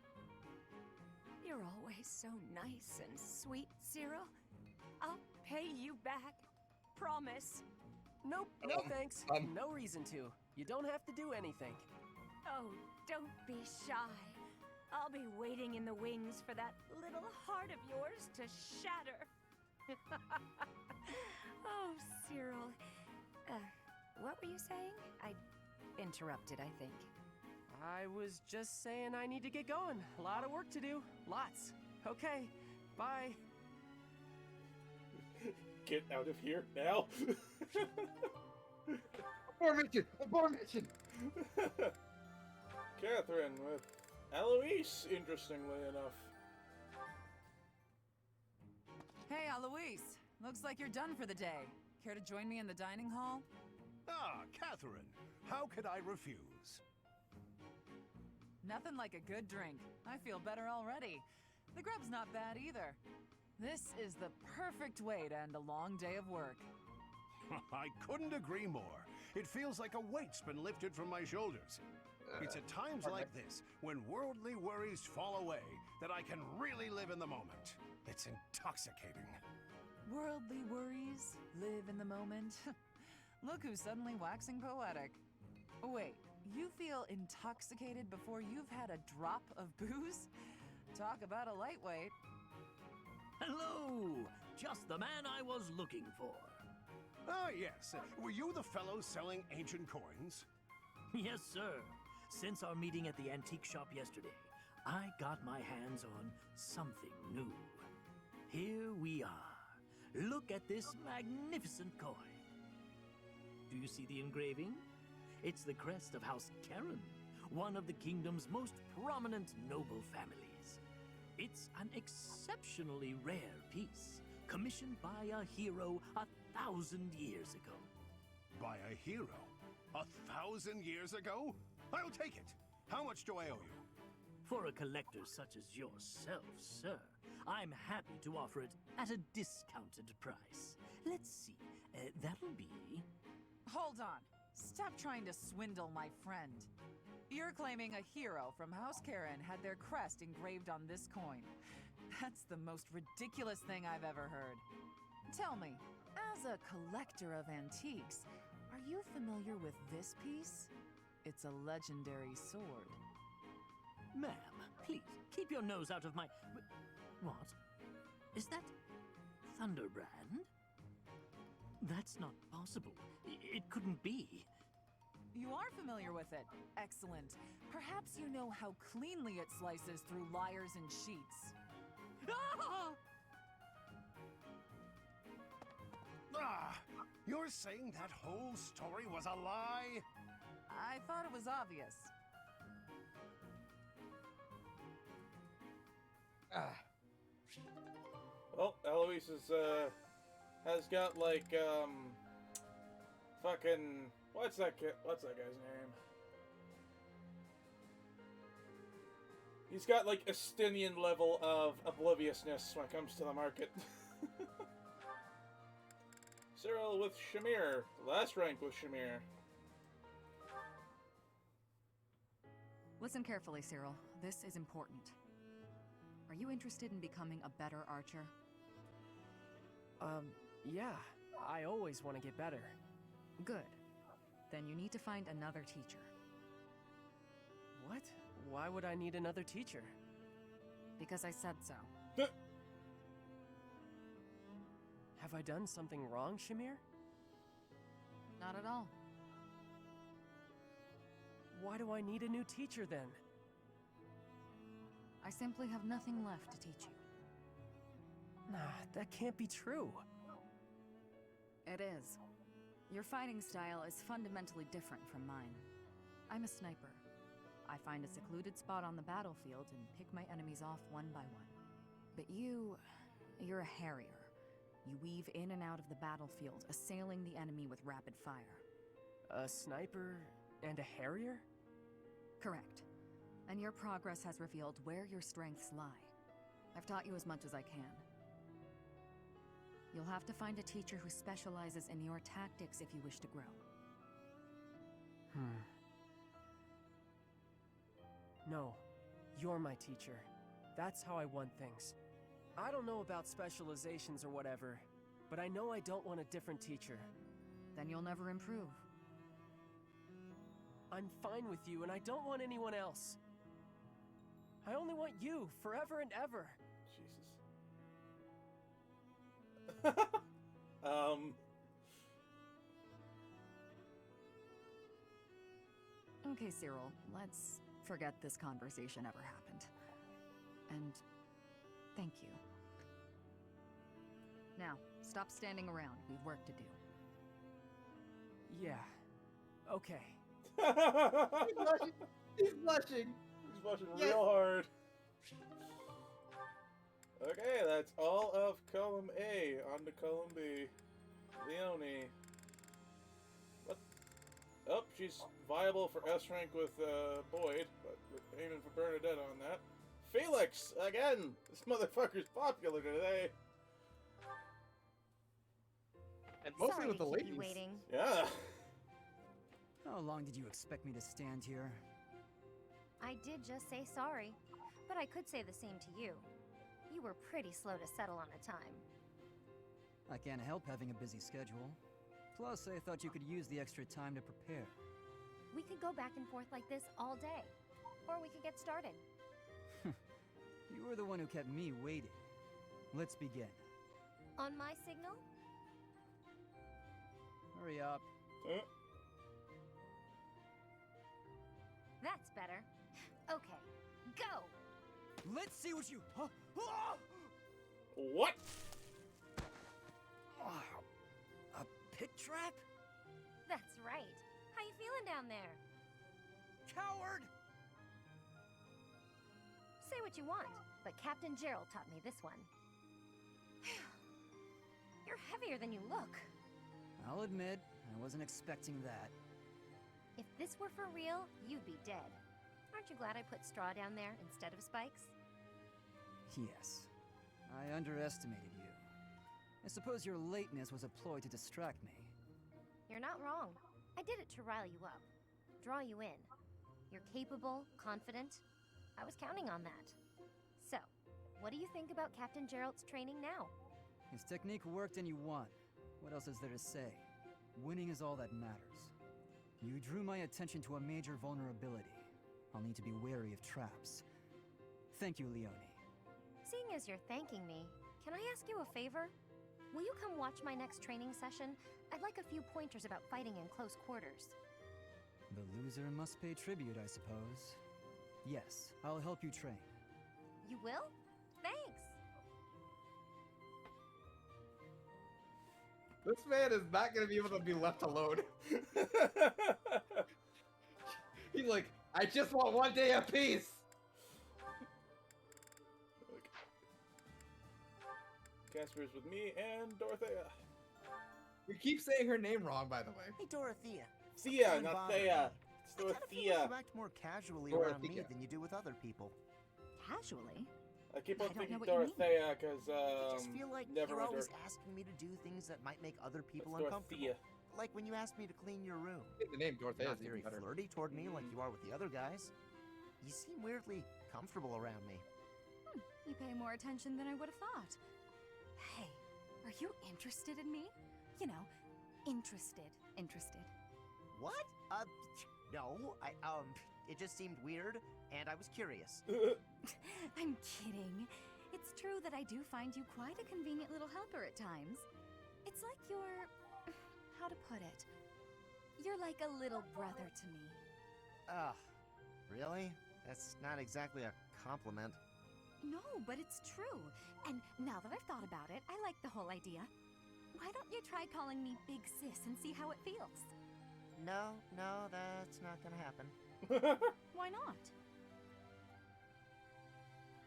You're always so nice and sweet, Cyril. I'll pay you back. Promise. Nope, no thanks. No reason to. You don't have to do anything. Oh, don't be shy. I'll be waiting in the wings for that little heart of yours to shatter. Oh, Cyril. What were you saying? I interrupted, I think. I was just saying I need to get going. A lot of work to do. Lots. Okay, bye. Get out of here now. Abort mission! Catherine with Eloise, interestingly enough. Hey, Eloise. Looks like you're done for the day. Care to join me in the dining hall? Ah, Catherine. How could I refuse? Nothing like a good drink. I feel better already. The grub's not bad either. This is the perfect way to end a long day of work. I couldn't agree more. It feels like a weight's been lifted from my shoulders. It's at times like this, when worldly worries fall away, that I can really live in the moment. It's intoxicating. Worldly worries, live in the moment. Look who's suddenly waxing poetic. Wait, you feel intoxicated before you've had a drop of booze? Talk about a lightweight. Hello! Just the man I was looking for. Ah, yes. Were you the fellow selling ancient coins? Yes, sir. Since our meeting at the antique shop yesterday, I got my hands on something new. Here we are. Look at this magnificent coin. Do you see the engraving? It's the crest of House Karen, one of the kingdom's most prominent noble families. It's an exceptionally rare piece, commissioned by a hero 1,000 years ago. By a hero? 1,000 years ago? I'll take it. How much do I owe you? For a collector such as yourself, sir, I'm happy to offer it at a discounted price. Let's see, that'll be... Hold on. Stop trying to swindle my friend. You're claiming a hero from House Karen had their crest engraved on this coin. That's the most ridiculous thing I've ever heard. Tell me, as a collector of antiques, are you familiar with this piece? It's a legendary sword. Ma'am, please, keep your nose out of my... What? Is that Thunderbrand? That's not possible. It couldn't be. You are familiar with it. Excellent. Perhaps you know how cleanly it slices through lyres and sheets. Ah! Ah! You're saying that whole story was a lie? I thought it was obvious. Well, Eloise is, has got, like, Fucking what's that guy's name? He's got like a Stinian level of obliviousness when it comes to the market. Cyril with Shamir. Last rank with Shamir. Listen carefully, Cyril. This is important. Are you interested in becoming a better archer? Yeah. I always want to get better. Good. Then you need to find another teacher. What? Why would I need another teacher? Because I said so. Have I done something wrong, Shamir? Not at all. Why do I need a new teacher then? I simply have nothing left to teach you. Nah, that can't be true. It is. Your fighting style is fundamentally different from mine. I'm a sniper. I find a secluded spot on the battlefield and pick my enemies off one by one. But you're a harrier. You weave in and out of the battlefield, assailing the enemy with rapid fire. A sniper and a harrier? Correct. And your progress has revealed where your strengths lie. I've taught you as much as I can. You'll have to find a teacher who specializes in your tactics if you wish to grow. No, you're my teacher. That's how I want things. I don't know about specializations or whatever, but I know I don't want a different teacher. Then you'll never improve. I'm fine with you, and I don't want anyone else. I only want you, forever and ever. Jesus. Okay, Cyril, let's forget this conversation ever happened. And thank you. Now, stop standing around. We've work to do. Yeah. Okay. He's blushing. He's blushing real hard. Okay, that's all of column A. On to column B. Leonie. What? Oh, she's viable for S rank with Boyd, but we're aiming for Bernadette on that. Felix! Again! This motherfucker's popular today. And mostly Sorry with the to keep ladies. you waiting. Yeah. How long did you expect me to stand here? I did just say sorry, but I could say the same to you. You were pretty slow to settle on a time. I can't help having a busy schedule. Plus, I thought you could use the extra time to prepare. We could go back and forth like this all day. Or we could get started. You were the one who kept me waiting. Let's begin. On my signal? Hurry up. That's better. Okay, go! Let's see what you... What? A pit trap? That's right. How you feeling down there? Coward! Say what you want, but Captain Gerald taught me this one. You're heavier than you look. I'll admit, I wasn't expecting that. If this were for real, you'd be dead. Aren't you glad I put straw down there instead of spikes? Yes. I underestimated you. I suppose your lateness was a ploy to distract me. You're not wrong. I did it to rile you up. Draw you in. You're capable, confident. I was counting on that. So, what do you think about Captain Gerald's training now? His technique worked and you won. What else is there to say? Winning is all that matters. You drew my attention to a major vulnerability. I'll need to be wary of traps. Thank you, Leonie. Seeing as you're thanking me, can I ask you a favor? Will you come watch my next training session? I'd like a few pointers about fighting in close quarters. The loser must pay tribute, I suppose. Yes, I'll help you train. You will? Thanks! This man is not going to be able to be left alone. He's like, I just want one day of peace. Casper's with me and Dorothea. We keep saying her name wrong, by the way. Hey, Dorothea. Thea, Don't not bother Thea. me. It's I kind of feel like Dorothea. you act more casually Dorothea. around me than you do with other people. Casually? I keep on I don't know thinking what you mean. Dorothea because I just feel like never you're went always to asking me to do things that might make other people It's uncomfortable. Dorothea. Like when you asked me to clean your room. The name Dorothea Not is very even better. flirty toward me like you are with the other guys. You seem weirdly comfortable around me. You pay more attention than I would have thought. Hey, are you interested in me? You know, interested. What? No. It just seemed weird, and I was curious. I'm kidding. It's true that I do find you quite a convenient little helper at times. It's like you're... how to put it? You're like a little brother to me. Ugh. Really? That's not exactly a compliment. No, but it's true. And now that I've thought about it, I like the whole idea. Why don't you try calling me Big Sis and see how it feels? No, that's not gonna happen. Why not?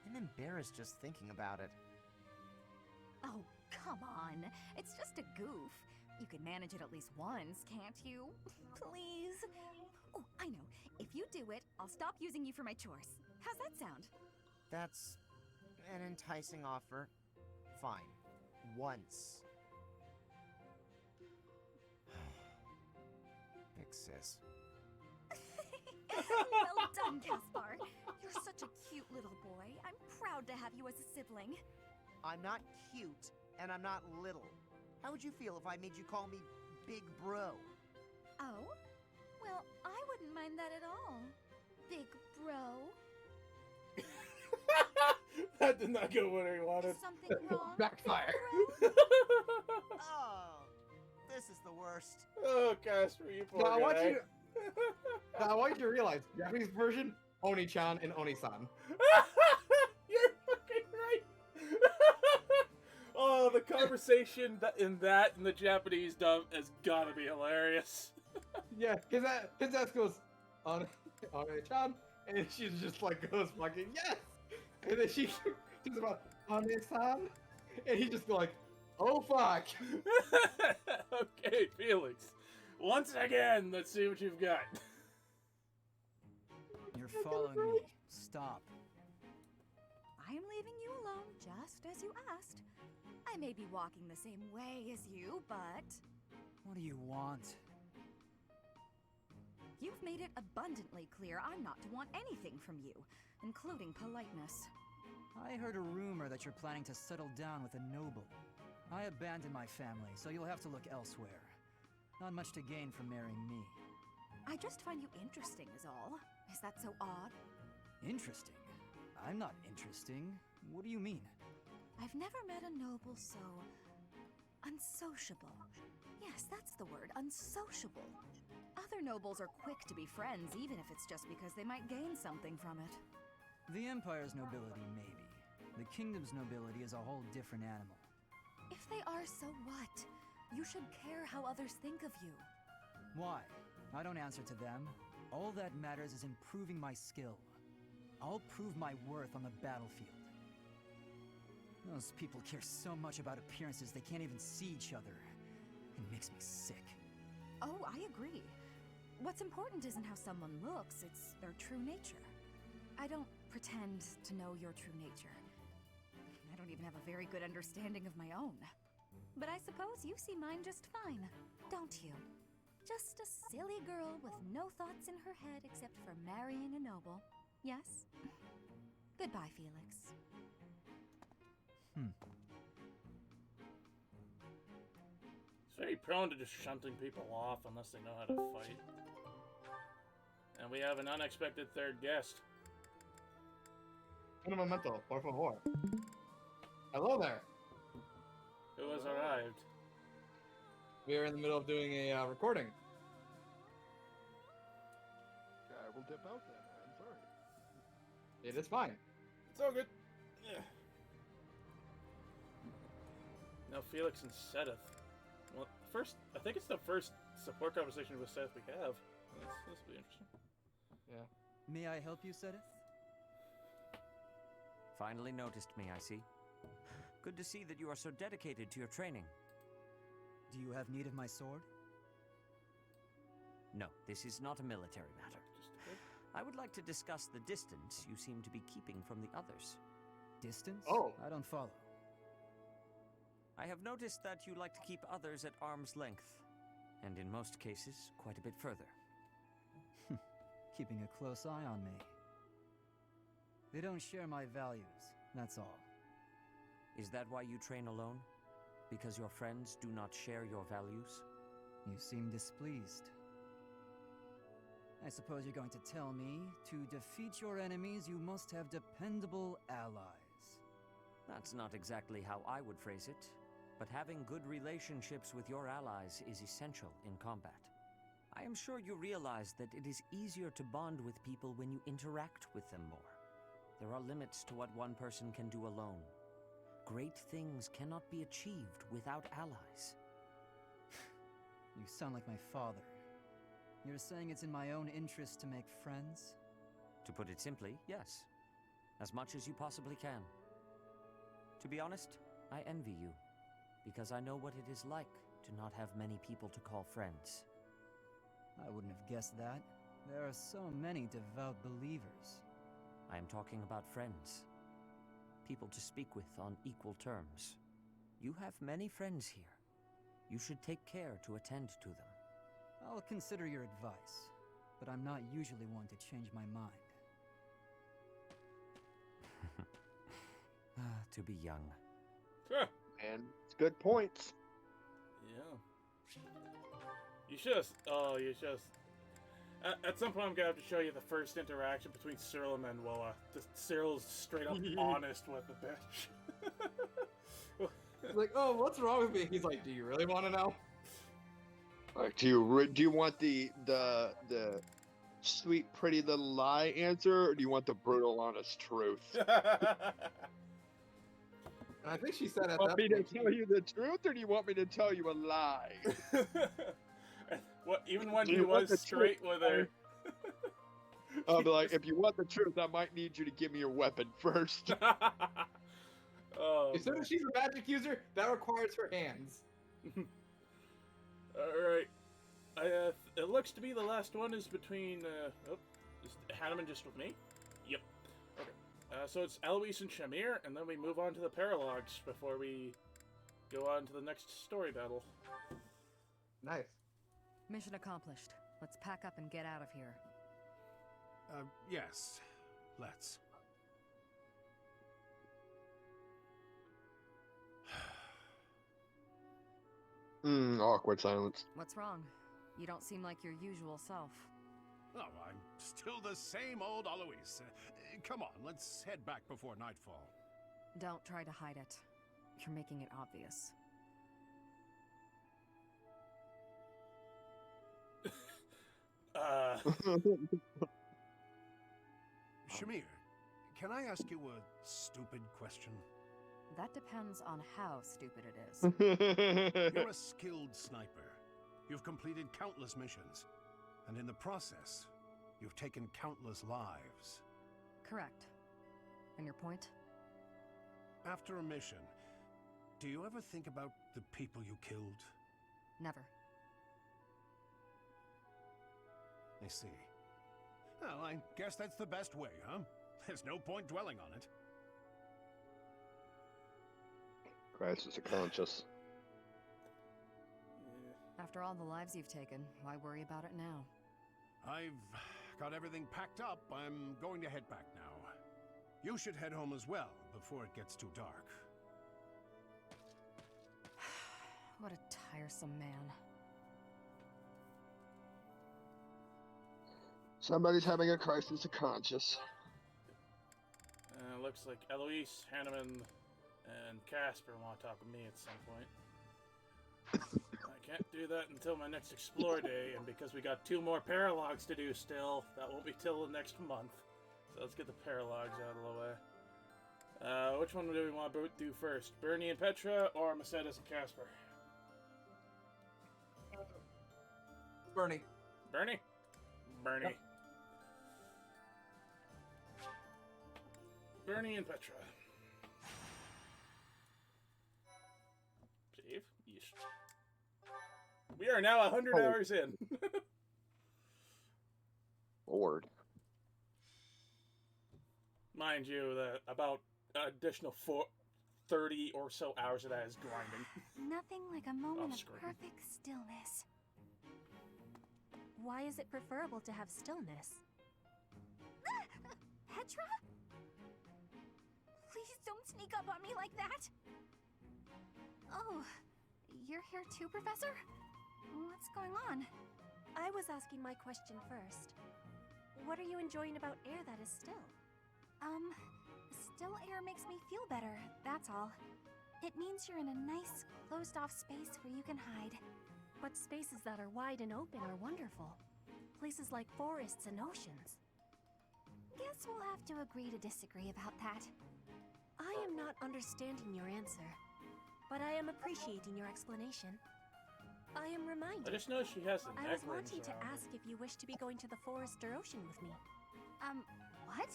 I'm embarrassed just thinking about it. Oh, come on. It's just a goof. You can manage it at least once, can't you? Please? Oh, I know. If you do it, I'll stop using you for my chores. How's that sound? That's an enticing offer. Fine. Once. Big sis. Well done, Caspar. You're such a cute little boy. I'm proud to have you as a sibling. I'm not cute, and I'm not little. How would you feel if I made you call me Big Bro? Oh? Well, I wouldn't mind that at all. Big bro. That did not go where he wanted. Is something wrong? Backfire. Bro? Oh, this is the worst. Oh, Casper, you poor Now I want guy. you. Now I want you to realize Japanese version Oni-chan and Oni-san. You're fucking right. Oh, the conversation in the Japanese dub has gotta be hilarious. Yeah, his ass goes Oni-chan, and she just like goes fucking yes, and then she's about Oni-san, and he just go like, oh fuck. Okay, Felix. Once again, let's see what you've got. You're following me. Stop. I am leaving you alone, just as you asked. I may be walking the same way as you, but What do you want? you've made it abundantly clear I'm not to want anything from you, including politeness. I heard a rumor that you're planning to settle down with a noble. I abandoned my family, so you'll have to look elsewhere. Not much to gain from marrying me. I just find you interesting is all. Is that so odd? Interesting? I'm not interesting. What do you mean? I've never met a noble so unsociable. Yes, that's the word, unsociable. Other nobles are quick to be friends, even if it's just because they might gain something from it. The Empire's nobility, maybe. The Kingdom's nobility is a whole different animal. If they are, so what? You should care how others think of you. Why? I don't answer to them. All that matters is improving my skill. I'll prove my worth on the battlefield. Those people care so much about appearances they can't even see each other. It makes me sick. Oh, I agree. What's important isn't how someone looks, it's their true nature. I don't pretend to know your true nature. I don't even have a very good understanding of my own. But I suppose you see mine just fine, don't you? Just a silly girl with no thoughts in her head except for marrying a noble. Yes? Goodbye, Felix. He's very prone to just shunting people off unless they know how to fight. And we have an unexpected third guest. Un momento, por favor. Hello there. Who has arrived? We are in the middle of doing a recording. I will dip out then. I'm sorry. It is fine. It's all good. Yeah. Now Felix and Seth. Well, first, I think it's the first support conversation with Seth we have. This will be interesting. Yeah. May I help you, Sedith? Finally noticed me, I see. Good to see that you are so dedicated to your training. Do you have need of my sword? No, this is not a military matter. Just a bit. I would like to discuss the distance you seem to be keeping from the others. Distance? Oh. I don't follow. I have noticed that you like to keep others at arm's length, and in most cases, quite a bit further. Keeping a close eye on me. They don't share my values, that's all. Is that why you train alone? Because your friends do not share your values? You seem displeased. I suppose you're going to tell me, to defeat your enemies, you must have dependable allies. That's not exactly how I would phrase it, but having good relationships with your allies is essential in combat. I am sure you realize that it is easier to bond with people when you interact with them more. There are limits to what one person can do alone. Great things cannot be achieved without allies. You sound like my father. You're saying it's in my own interest to make friends? To put it simply, yes. As much as you possibly can. To be honest, I envy you, because I know what it is like to not have many people to call friends. I wouldn't have guessed that. There are so many devout believers. I am talking about friends. People to speak with on equal terms. You have many friends here. You should take care to attend to them. I'll consider your advice, but I'm not usually one to change my mind. To be young. And it's good points. Yeah. You should. Oh, you should. At some point, I'm gonna have to show you the first interaction between Cyril and Manuela. Cyril's straight up honest with the bitch. He's like, oh, what's wrong with me? He's like, do you really want to know? Like, do you want the sweet, pretty little lie answer, or do you want the brutal, honest truth? And I think she said at Want that me to tell you the truth, or do you want me to tell you a lie? What? Even when he was straight with her. I'll be like, if you want the truth, I might need you to give me your weapon first. Oh, as soon as she's a magic user, that requires her hands. Alright. It looks to be the last one is between, is Hanneman just with me? Yep. Okay. So it's Eloise and Shamir, and then we move on to the Paralogues before we go on to the next story battle. Nice. Mission accomplished. Let's pack up and get out of here. Yes. Let's. Awkward silence. What's wrong? You don't seem like your usual self. Oh, I'm still the same old Alois. Come on, let's head back before nightfall. Don't try to hide it. You're making it obvious. Shamir, can I ask you a stupid question? That depends on how stupid it is. You're a skilled sniper. You've completed countless missions. And in the process, you've taken countless lives. Correct. And your point? After a mission, do you ever think about the people you killed? Never. I see. Well, I guess that's the best way, huh? There's no point dwelling on it. Crisis of conscience. After all the lives you've taken, why worry about it now? I've got everything packed up. I'm going to head back now. You should head home as well, before it gets too dark. What a tiresome man. Somebody's having a crisis of conscience. Looks like Eloise, Hanneman, and Casper want to talk with me at some point. I can't do that until my next Explore Day, and because we got 2 more Paralogues to do still, that won't be till the next month. So let's get the Paralogues out of the way. Which one do we want to do first? Bernie and Petra, or Mercedes and Casper? Bernie. Bernie? Bernie. Yep. Bernie and Petra. Save? Yes. We are now 100 hours in. Lord. Mind you, about additional 30 or so hours of that is grinding. Nothing like a moment of Off-screen. perfect stillness. Why is it preferable to have stillness? Petra? Please don't sneak up on me like that! Oh, you're here too, Professor? What's going on? I was asking my question first. What are you enjoying about air that is still? Still air makes me feel better, that's all. It means you're in a nice, closed-off space where you can hide. But spaces that are wide and open are wonderful. Places like forests and oceans. Guess we'll have to agree to disagree about that. I am not understanding your answer, but I am appreciating your explanation. I am reminded. I just noticed she has the I neck was rings wanting to around her. ask if you wish to be going to the forest or ocean with me. What?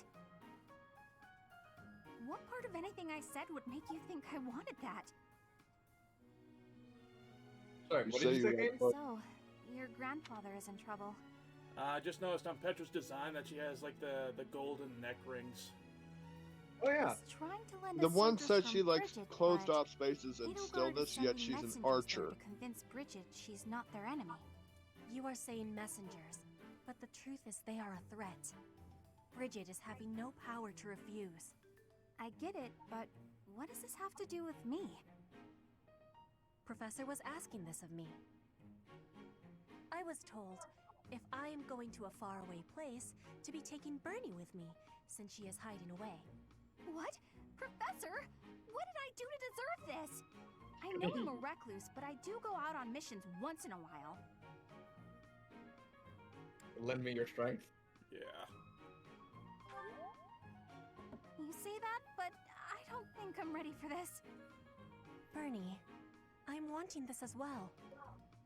What part of anything I said would make you think I wanted that? Sorry, You what say did you you say, Kane? want- So, your grandfather is in trouble. I just noticed on Petra's design that she has like the golden neck rings. Oh yeah. Was trying to lend The us one soldiers said she from likes Bridget, closed but off spaces and Edelgard is stillness, yet sending she's an messengers there archer. to convince Bridget she's not their enemy. You are saying messengers, but the truth is they are a threat. Bridget is having no power to refuse. I get it, but what does this have to do with me? Professor was asking this of me. I was told, if I am going to a faraway place, to be taking Bernie with me, since she is hiding away. What? Professor? What did I do to deserve this? I know I'm a recluse, but I do go out on missions once in a while. Lend me your strength. Yeah. You say that, but I don't think I'm ready for this. Bernie, I'm wanting this as well.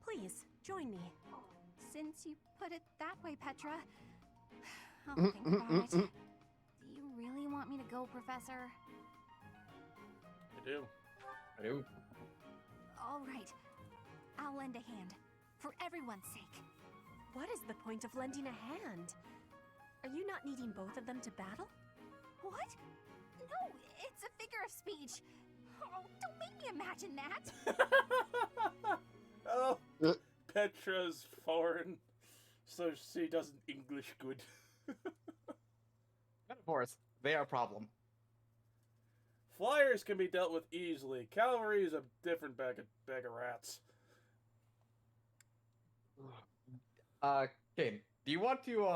Please, join me. Since you put it that way, Petra, I'll think about it. Do you really want me to go, Professor? I do. I do. All right. I'll lend a hand. For everyone's sake. What is the point of lending a hand? Are you not needing both of them to battle? What? No, it's a figure of speech. Oh, don't make me imagine that. Oh, Petra's foreign, so she doesn't English good. Metaphors, they are a problem. Flyers can be dealt with easily. Cavalry is a different bag of rats. Kane, do you want to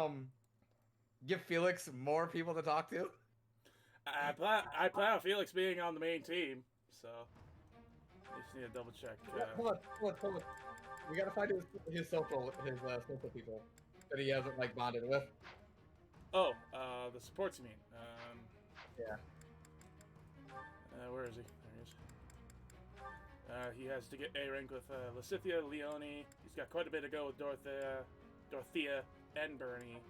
give Felix more people to talk to? I plan on Felix being on the main team, so I just need to double check. Hold on. We gotta find his social people that he hasn't like bonded with. Oh, the supports you mean? Yeah. Where is he? There he is. He has to get A rank with Lysithea, Leone. He's got quite a bit to go with Dorothea, and Bernie,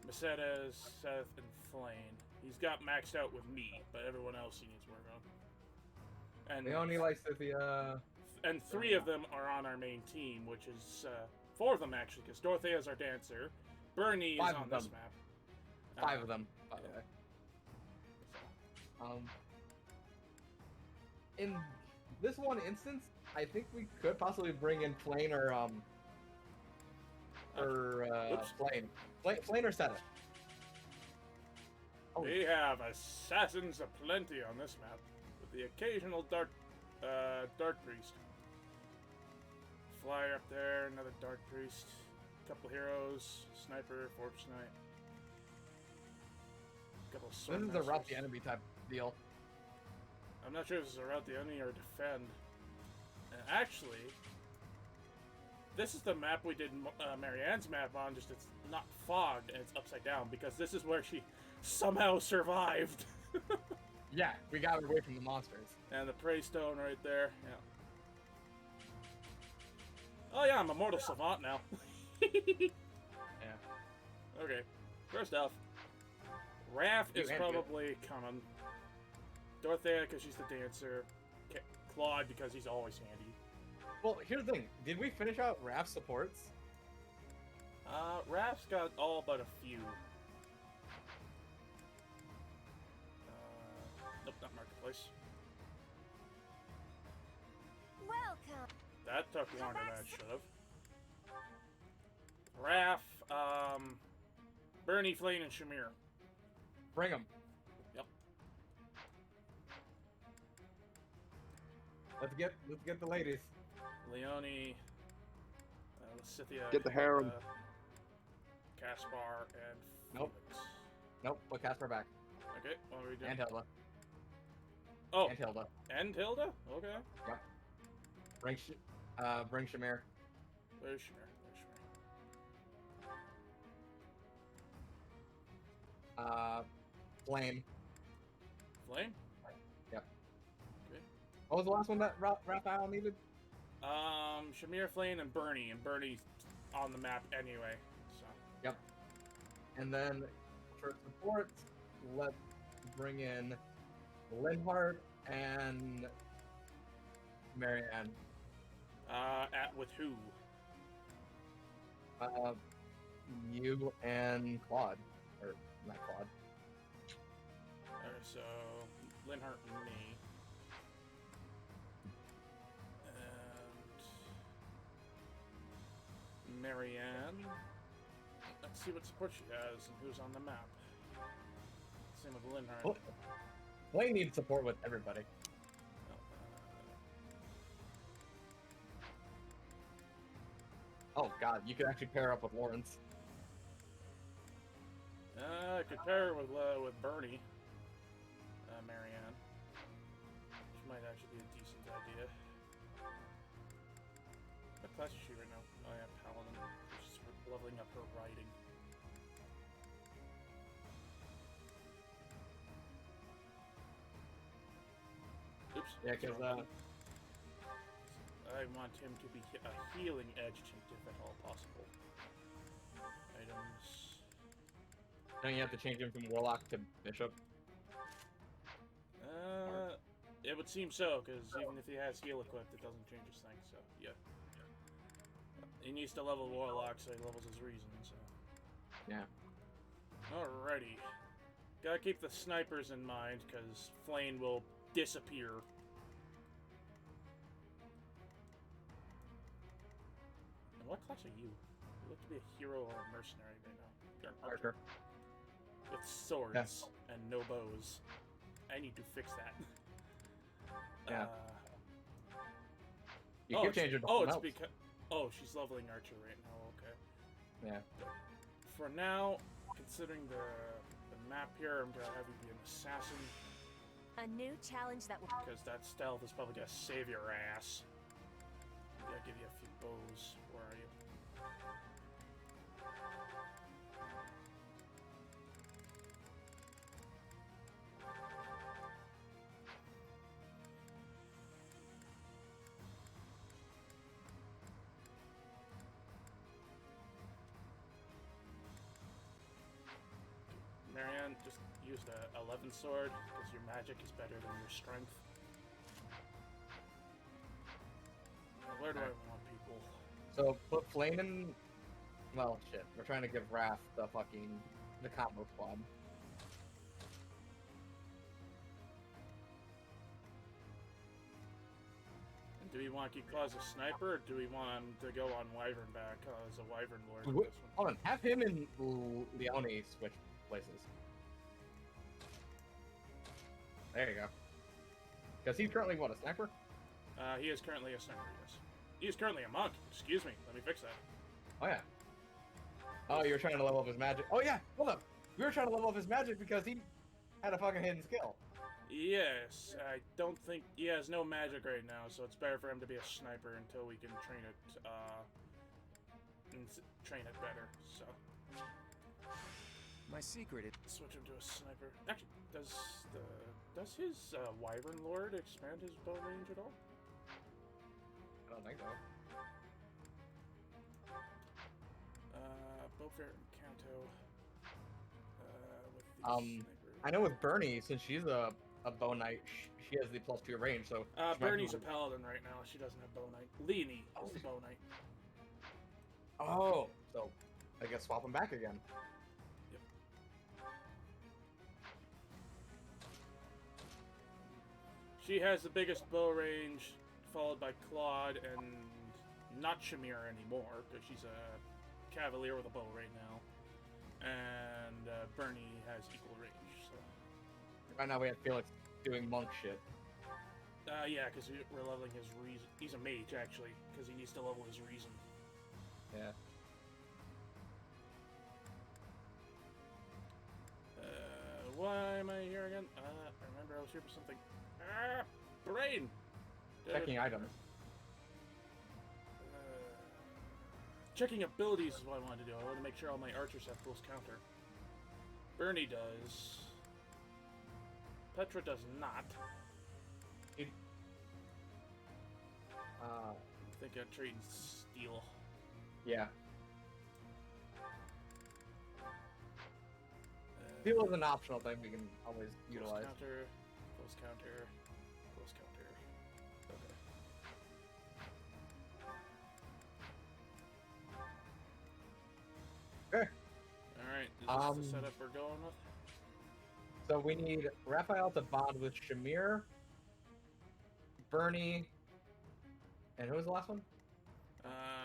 Mercedes, Seth, and Flane. He's got maxed out with me, but everyone else he needs to work on. And Leone, Lysithea. And 3 of them are on our main team, which is 4 of them actually, because Dorothea is our dancer. Bernie is 5 on of this them. map. 5 of them, by the way. In this one instance, I think we could possibly bring in Flane or Flane or Seta. Oh. We have assassins aplenty on this map, with the occasional dark priest. Flyer up there, another dark priest, couple heroes, sniper, fortress knight. Couple of sword This is a route masters. the enemy type deal. I'm not sure if this is a route the enemy or defend. And actually, this is the map we did Marianne's map on, just it's not fogged and it's upside down because this is where she somehow survived. Yeah, we got away from the monsters. And the prey stone right there, yeah. Oh yeah, I'm a mortal savant now. Yeah. Okay, first off, Raph You is and probably coming. Dorothea because she's the dancer. Claude because he's always handy. Well, here's the thing. Did we finish out Raph's supports? Raph's got all but a few. Nope, not Marketplace. Welcome. That took longer than it should have. Raph, Bernie, Flane, and Shamir. Bring them. Yep. Let's get the ladies. Leone, Lysithia, Get the harem. Caspar, and Nope. Felix. Nope. Put Casper back. Okay, what are we doing? And Hilda. Oh. And Hilda. And Hilda? Okay. Yep. Bring Shamir. Where's Shamir? Flame. Flame? Yep. Okay. What was the last one that Raphael needed? Shamir, Flame, and Bernie's on the map anyway, so. Yep. And then for support, let's bring in Linhart and Marianne. With who? You and Claude. Or, not Claude. Alright, so Linhart and me. And Marianne. Let's see what support she has and who's on the map. Same with Linhart. Blaine needs support with everybody. Oh god, you could actually pair up with Lawrence. I could pair her with Bernie. Marianne. Which might actually be a decent idea. What class is she right now? Oh yeah, Paladin. She's leveling up her riding. Oops. Yeah, because I want him to be a healing edge chief if at all possible. Items. Don't you have to change him from Warlock to Bishop? It would seem so, because even if he has heal equipped, it doesn't change his thing, so, yeah. He needs to level Warlock, so he levels his reason, so. Yeah. Alrighty. Gotta keep the snipers in mind, because Flame will disappear. And what class are you? You look to be a hero or a mercenary right now. You're an archer. With swords Yes. and no bows. I need to fix that. Yeah. You can change it to it's else. because she's leveling archer right now. Okay. Yeah. For now, considering the map here, I'm gonna have you be an assassin. A new challenge that will. Because that stealth is probably gonna save your ass. I'm gonna give you a few bows. Where are you? Marianne, just use the 11 sword, because your magic is better than your strength. Now, where do I want people? So put Flame in. Well, shit. We're trying to give Raph the combo squad. And do we want to keep Claus a sniper, or do we want him to go on Wyvern back as a Wyvern Lord? in this one? Hold on. Have him and Leone switch places. There you go. Because he's currently, what, a sniper? He is currently a sniper, yes. He is currently a monk. Excuse me. Let me fix that. Oh, yeah. Oh, you're trying to level up his magic. Oh, yeah. Hold up. We were trying to level up his magic because he had a fucking hidden skill. Yes, I don't think he has no magic right now, so it's better for him to be a sniper until we can train it, train it better. So My secret is switch him to a sniper. Actually, does his Wyvern Lord expand his bow range at all? I don't think so. Beaufort and Kanto. With the I know with Bernie, since she's a a bow knight, she has the +2 range, so... she might be Bernie's a able paladin right now. She doesn't have bow knight. Leanie is the bow knight. Oh, so I guess swap them back again. Yep. She has the biggest bow range, followed by Claude, and not Shamir anymore, because she's a cavalier with a bow right now. And Bernie has equal range. So. Right now we have Felix doing monk shit. Yeah, because we're leveling his reason. He's a mage, actually, because he needs to level his reason. Yeah. Why am I here again? I remember I was here for something. Brain! Checking items. Checking abilities is what I wanted to do. I want to make sure all my archers have close counter. Bernie does. Petra does not. I think I'm trading steel. Yeah. Steel is an optional thing we can always utilize. Close counter, close counter. Okay. Okay. Alright, is this the setup we're going with? So we need Raphael to bond with Shamir, Bernie, and who was the last one?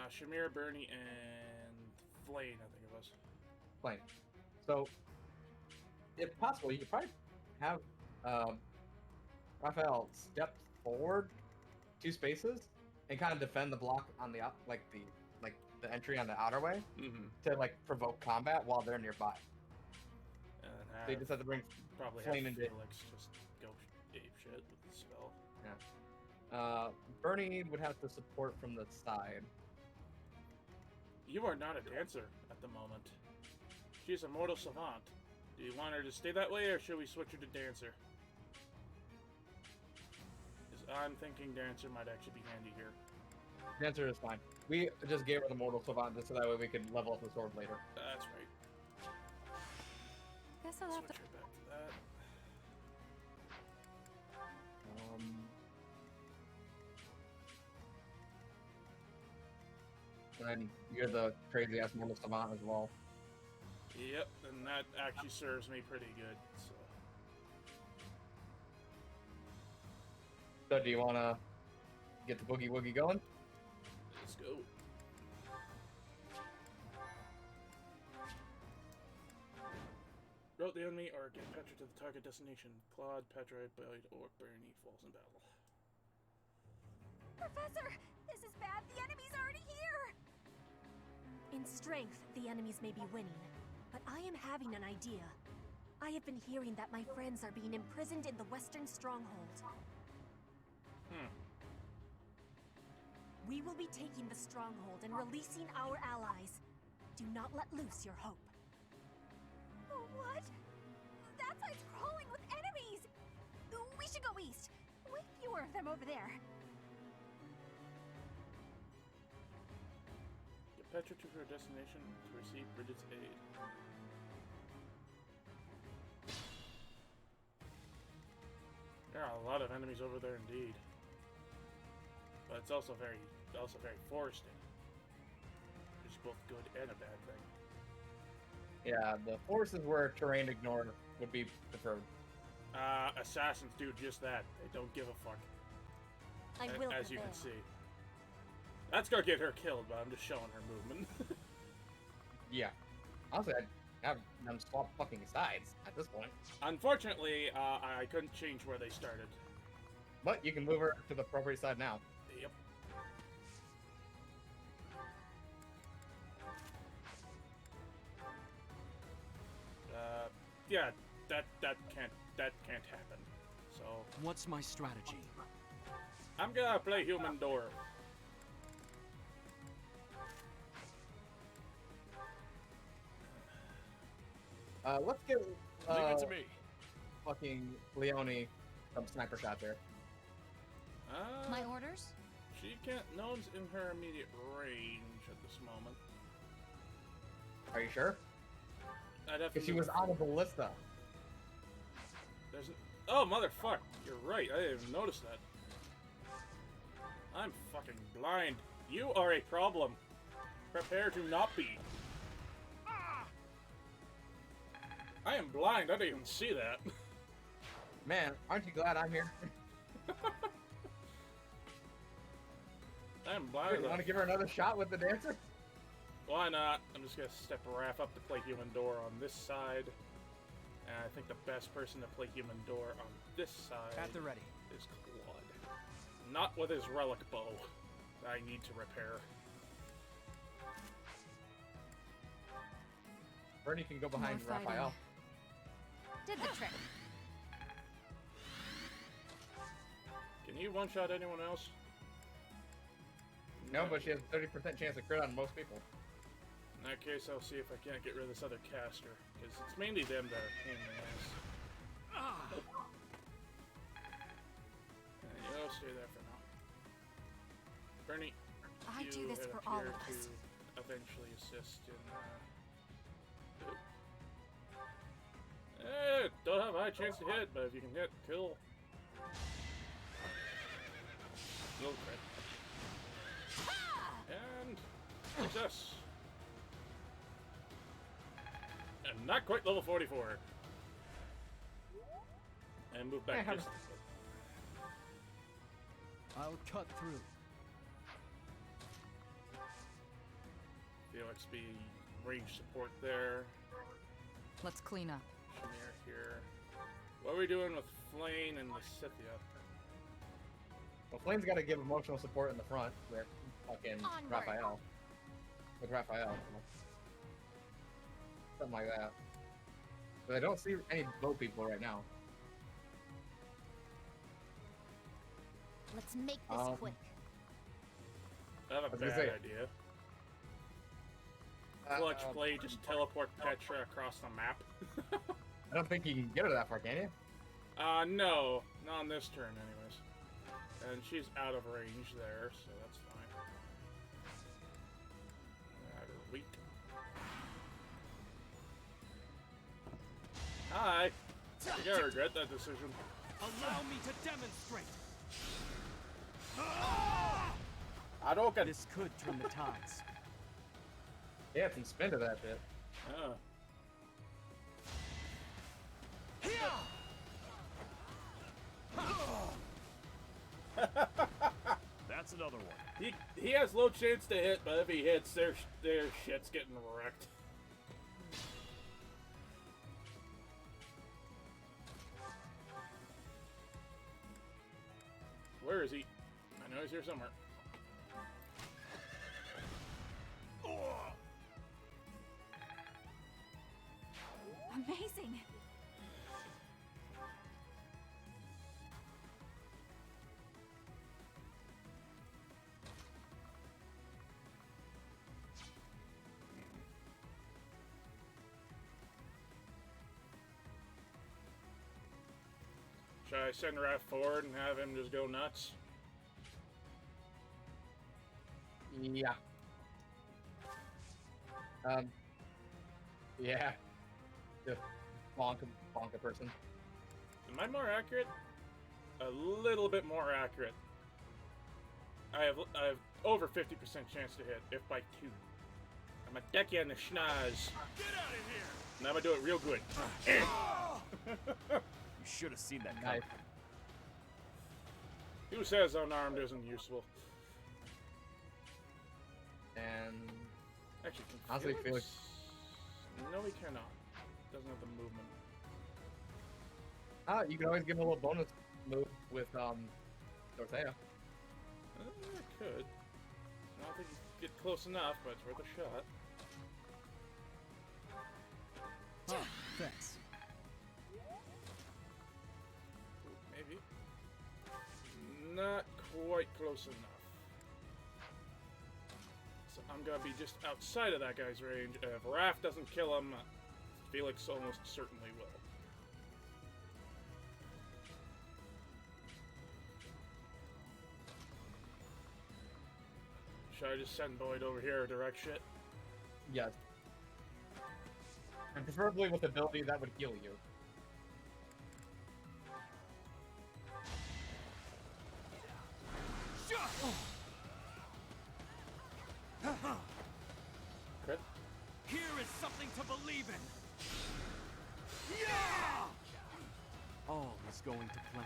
Shamir, Bernie, and Flane, I think it was. Flame. So, if possible, you could probably have Raphael step forward 2 spaces and kind of defend the block on the the entry on the outer way to provoke combat while they're nearby. And So you just have to bring probably Flame have into Felix just go ape shit with the spell. Yeah. Bernie would have to support from the side. You are not a dancer at the moment. She's a mortal savant. Do you want her to stay that way, or should we switch her to dancer? Because I'm thinking dancer might actually be handy here. Dancer is fine. We just gave her the mortal savant just so that way we could level up the sword later. That's right. Guess I'll have to. Switch her back to that. And you're the crazy ass mortal savant as well. Yep, and that actually serves me pretty good. So do you want to get the boogie woogie going? Let's go. Route the enemy or get Petra to the target destination. Claude, Petra, Boyd, or Bernie falls in battle. Professor, this is bad. The enemy's already here. In strength, the enemies may be winning, but I am having an idea. I have been hearing that my friends are being imprisoned in the Western Stronghold. We will be taking the Stronghold and releasing our allies. Do not let loose your hope. What? That side's crawling with enemies! We should go east. Way fewer of them over there. Get Petra to her destination to receive Bridget's aid. There are a lot of enemies over there indeed. But it's also very forested. Which is both good and a bad thing. Yeah, the forces where terrain ignore would be preferred. Assassins do just that. They don't give a fuck. As you can see. That's gonna get her killed, but I'm just showing her movement. Yeah. Honestly, I'd have them swap fucking sides at this point. Unfortunately, I couldn't change where they started. But you can move her to the appropriate side now. Yep. Yeah, that can't happen. So what's my strategy? I'm gonna play human door. Let's get leave it to me. Fucking Leone some sniper shot there. My orders? She can't. No one's in her immediate range at this moment. Are you sure? I'd have to. Because she was on the ballista. Oh, motherfuck. You're right. I didn't even notice that. I'm fucking blind. You are a problem. Prepare to not be. I am blind. I didn't even see that. Man, aren't you glad I'm here? I am blind. You want to give her another shot with the dancer? Why not? I'm just gonna step Raph up to play Human Door on this side. And I think the best person to play Human Door on this side At the ready. is Claude. Not with his relic bow that I need to repair. Bernie can go behind More fighting. Raphael. Did the trick. Can you one-shot anyone else? No, but she has a 30% chance of crit on most people. In that case, I'll see if I can't get rid of this other caster, because it's mainly them that are pain in the ass. And you'll stay there for now. Bernie, I you do this head for up all here of us. to eventually assist in. Don't have a high chance to hit, but if you can hit, kill. No crit. And success. And not quite level 44. And move back just a bit. I'll cut through. Felix be range support there. Let's clean up. Shamir here. What are we doing with Flane and Lysithia? Well, Flame's got to give emotional support in the front with fucking Onward. Raphael. With Raphael. Something like that. But I don't see any boat people right now. Let's make this quick. I have a was bad gonna say- idea. Clutch play, just teleport Petra across the map. I don't think you can get her that far, can you? No. Not on this turn, anyways. And she's out of range there, so that's fine. Weak. Hi. You're gonna regret that decision. Allow me to demonstrate. Hadouken. This could turn the tides. Yeah, some spin to that bit. Oh. That's another one. He has low chance to hit, but if he hits, their shit's getting wrecked. Where is he? I know he's here somewhere. Amazing. Should I send Raph forward and have him just go nuts? Yeah. Yeah. Just bonk a person. Am I more accurate? A little bit more accurate. I have over 50% chance to hit, if by 2. I'm gonna deck you in the schnoz. Get out of here! And I'm gonna do it real good. You should have seen that coming. Who says unarmed isn't useful? And Actually, can honestly, Felix. No, he cannot. Doesn't have the movement. You can always give him a little bonus move with Dorothea. I could. I don't think you could get close enough, but it's worth a shot. Oh, thanks. Maybe. Not quite close enough. So I'm gonna be just outside of that guy's range. If Raph doesn't kill him, Felix almost certainly will. Should I just send Boyd over here to direct shit? Yes. And preferably with ability that would heal you. even! Yeah! All is going to plan.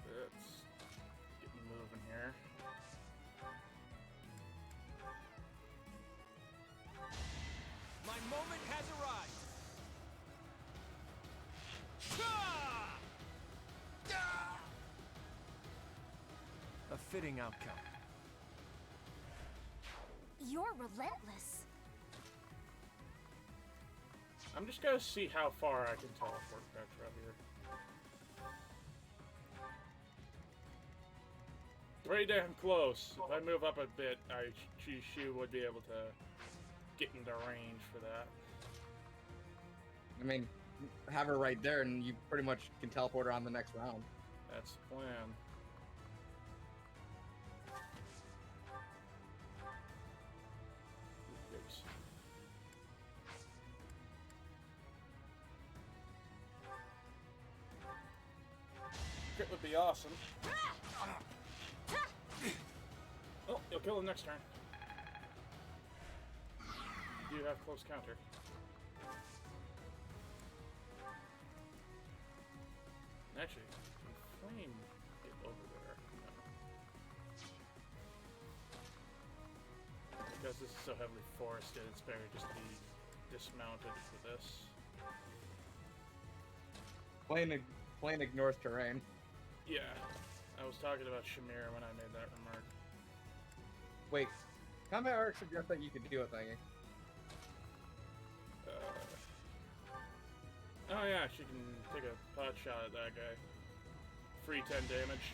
Let's get me moving here. My moment has arrived! A fitting outcome. You're relentless. I'm just gonna see how far I can teleport back from here. Pretty damn close. If I move up a bit, she would be able to get into range for that. I mean, have her right there, and you pretty much can teleport her on the next round. That's the plan. Oops. Crit would be awesome. Oh, you'll kill him next turn. You do have close counter. Actually, can Flame get over there? No. Because this is so heavily forested, it's better just to be dismounted for this. Plane ignores terrain. Yeah, I was talking about Shamir when I made that remark. Wait, Combat Arc suggests that you could do a thingy. Oh yeah, she can take a pot shot at that guy. Free 10 damage.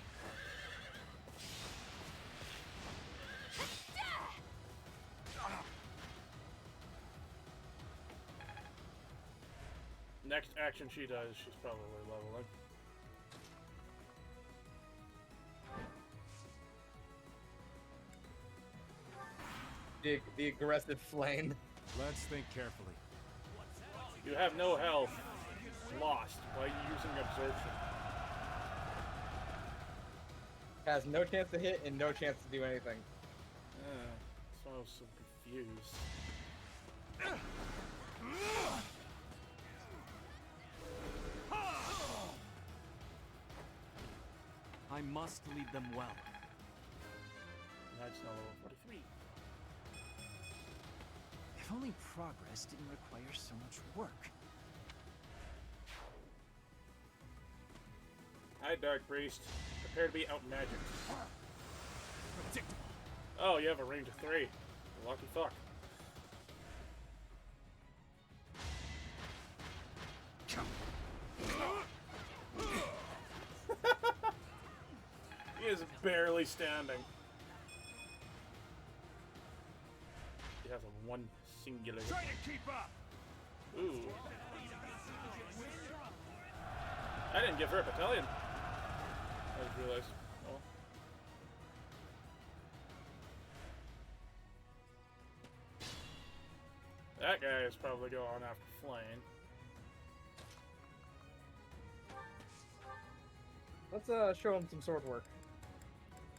Next action she does, she's probably leveling. The aggressive flame. Let's think carefully. You have no health. Lost. Why are you using absorption? Has no chance to hit and no chance to do anything. So I was so confused. I must lead them well. That's now level 43. If only progress didn't require so much work. Hi, Dark Priest. Prepare to be outmagicked. Predictable. Oh, you have a range of 3. Lucky fuck. He is barely standing. He has a one singular. Try to keep up. Ooh. I didn't give her a battalion. I just realized. Oh. That guy is probably going after Flame. Let's show him some sword work.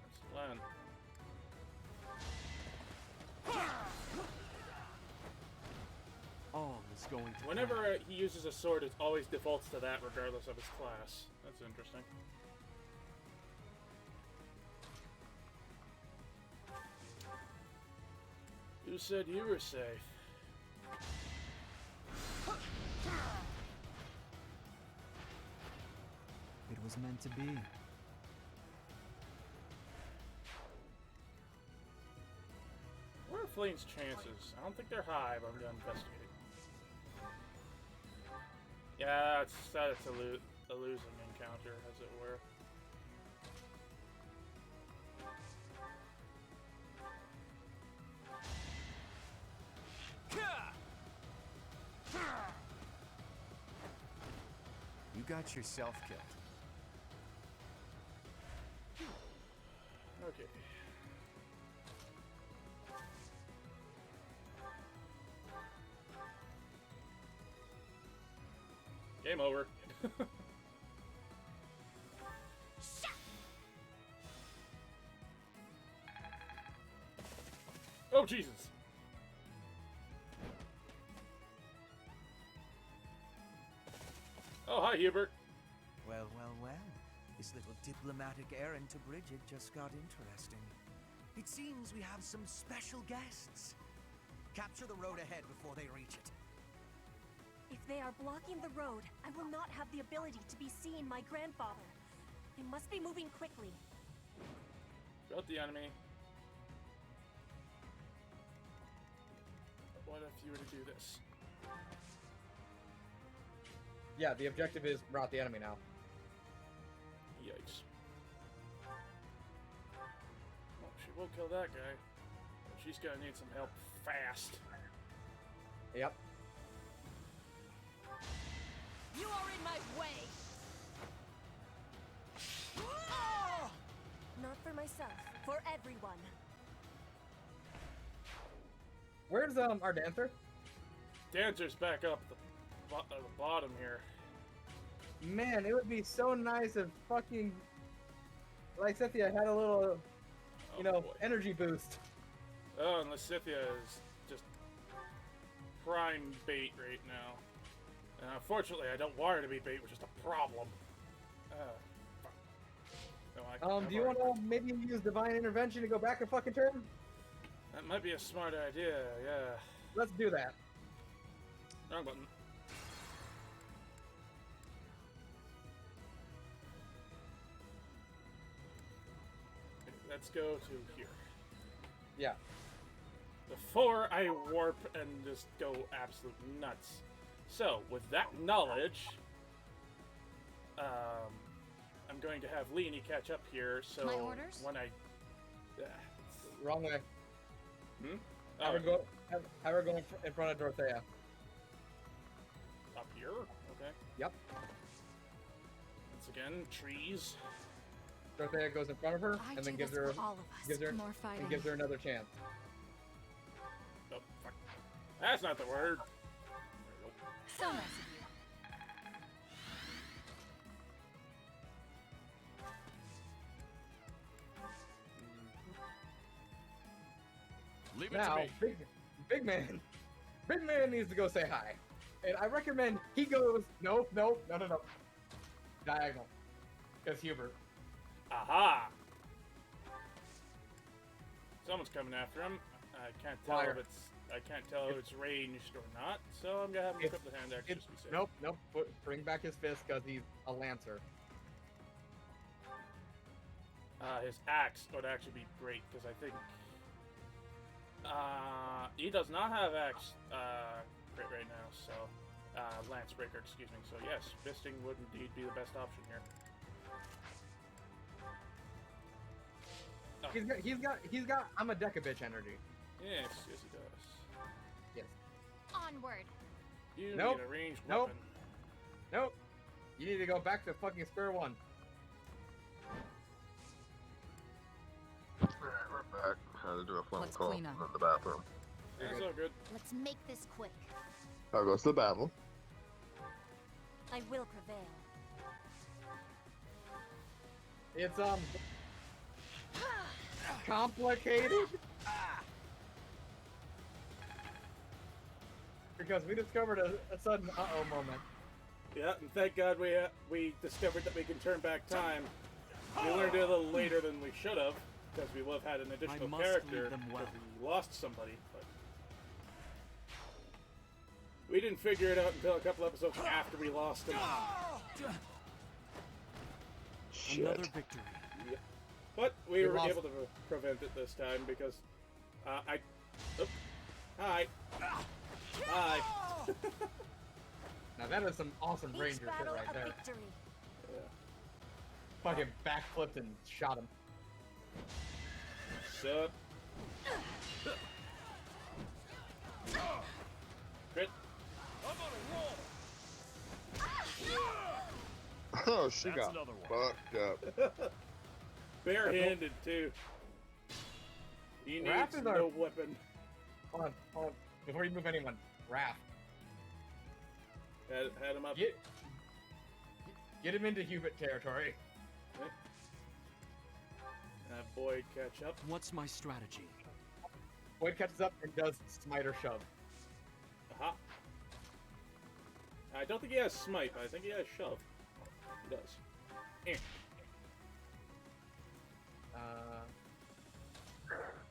That's the plan. All is going to Whenever he uses a sword, it always defaults to that regardless of his class. That's interesting. Who said you were safe? It was meant to be. What are Flame's chances? I don't think they're high, but I'm gonna investigate. Yeah, it's a losing encounter, as it were. You got yourself killed. Okay. Game over. Oh, Jesus. Oh, hi, Hubert. Well, well, well. This little diplomatic errand to Bridget just got interesting. It seems we have some special guests. Capture the road ahead before they reach it. If they are blocking the road, I will not have the ability to be seeing my grandfather. They must be moving quickly. Got the enemy. What if you were to do this? Yeah, the objective is rout the enemy now. Yikes. Well, she will kill that guy. But she's gonna need some help fast. Yep. You are in my way! Not for myself, for everyone. Where's our dancer? Dancer's back up at the bottom here. Man, it would be so nice if fucking Lysithea had a little, you know, energy boost. Oh, and Lysithea is just prime bait right now. And unfortunately, I don't want her to be bait, which is a problem. No, do you want to maybe use divine intervention to go back a fucking turn? That might be a smart idea, yeah. Let's do that. Wrong button. Let's go to here. Yeah. Before I warp and just go absolute nuts. So, with that knowledge, I'm going to have Leanie catch up here, so My orders? when I... Wrong way. Hmm? Have her go in front of Dorothea. Up here? Okay. Yep. Once again, trees. Dorothea goes in front of her, I and then do gives this her, for all of us. More fighting. and gives her another chance. Oh, fuck. That's not the word. So nice of you. Leave it Now, to me. big man needs to go say hi. And I recommend he goes, no. Diagonal. Because Hubert. Aha! Someone's coming after him. I can't tell Fire. if it's ranged or not, so I'm gonna have him equip the hand axe just to be safe. Nope. Bring back his fist because he's a lancer. His axe would actually be great because I think he does not have axe crit right now, so lance breaker, excuse me. So yes, fisting would indeed be the best option here. Oh. He's got I'm a deca bitch energy. Yes, he does. Yes. Onward. You Nope. need a ranged Nope. weapon. Nope. You need to go back to fucking square one. Alright, we're back. Had to do a phone Let's call clean in up. the bathroom. That's all good. Let's make this quick. I'll go to the battle. I will prevail. It's complicated. Because we discovered a sudden uh-oh moment. Yeah, and thank God we discovered that we can turn back time. We learned it a little later than we should have, because we would have had an additional must character lead them well. because we lost somebody. But we didn't figure it out until a couple episodes after we lost him. Another victory. Yeah. But we We were lost- able to prevent it this time because Hi. Hi. Now that is some awesome Each ranger shit battle right a there. victory. Fucking backflipped and shot him. Sup? Crit. Oh, she That's got another one. fucked up. Barehanded too. He needs Raph is our- no weapon. Hold on. Before you move anyone, Raph. Had him up. Get him into Hubert territory. Have Boyd catch up. What's my strategy? Boyd catches up and does smite or shove. Aha. I don't think he has smite, but I think he has shove. He does.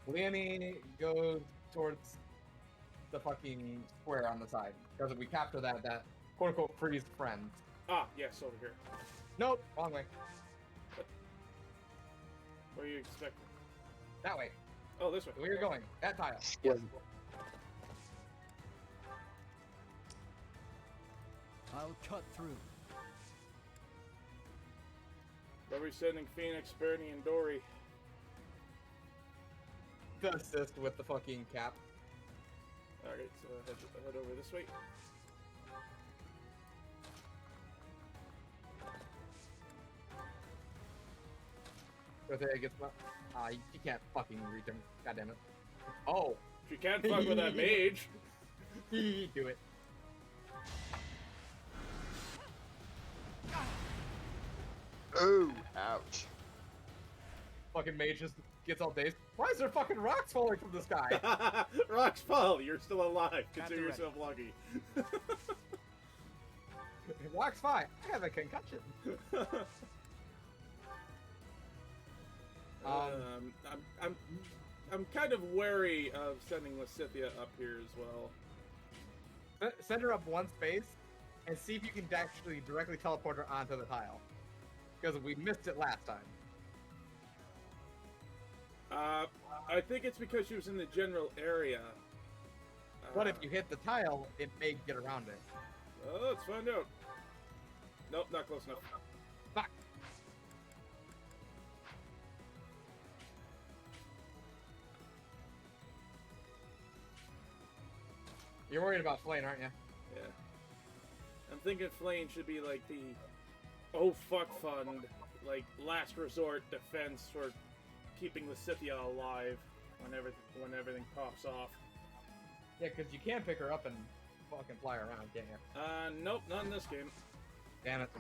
Leonie goes towards the fucking square on the side. Because if we capture that quote-unquote freeze friend. Ah, yes, over here. Nope, wrong way. Where are you expecting? That way. Oh, this way. Where you're going. That tile. Yeah. I'll cut through. Where are we sending Phoenix, Bernie, and Dory? To assist with the fucking cap. Alright, so head over this way. So there gets you can't fucking reach him. God damn it. Oh. You can't fuck with that mage. Do it. Oh, ouch. Fucking mage just gets all dazed. Why is there fucking rocks falling from the sky? Rocks fall. You're still alive. Got Consider the yourself lucky. Rocks fine. I have a concussion. I'm kind of wary of sending Lysithia up here as well. Send her up one space and see if you can actually directly teleport her onto the tile. Because we missed it last time. I think it's because she was in the general area. But if you hit the tile, it may get around it. Well, let's find out. Nope, not close enough. Fuck. You're worried about Flane, aren't you? Yeah. I'm thinking Flane should be like the oh fuck fund, like last resort defense for keeping Lysithia alive when everything pops off. Yeah, because you can pick her up and fucking fly her around, can't you? Nope, not in this game. Damn it.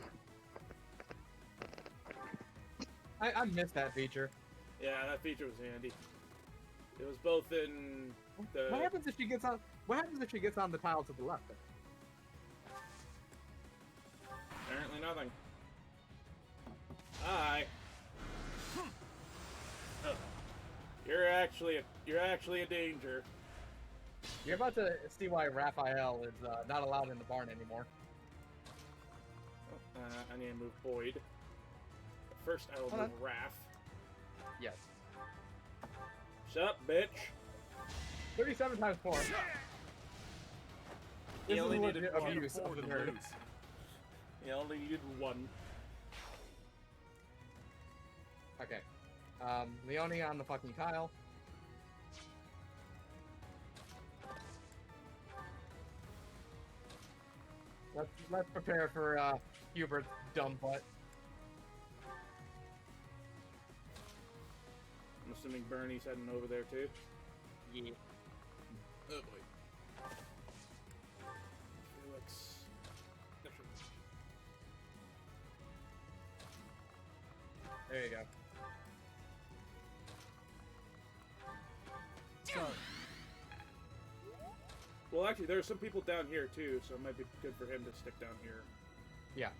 I missed that feature. Yeah, that feature was handy. It was both in the... What happens if she gets on? What happens if she gets on the tile to the left? Apparently nothing. Hi. You're actually a danger. You're about to see why Raphael is not allowed in the barn anymore. I need to move Boyd. First, I will move Raph. Yes. Shut up, bitch. 37 times 4. He only needed one. Abuse of the nerd. He only needed one. Okay. Leonie on the fucking tile. Let's prepare for Hubert's dumb butt. I'm assuming Bernie's heading over there too. Yeah. Oh boy. Felix. There you go. Sorry. Well, actually, there are some people down here too, so it might be good for him to stick down here. Yeah.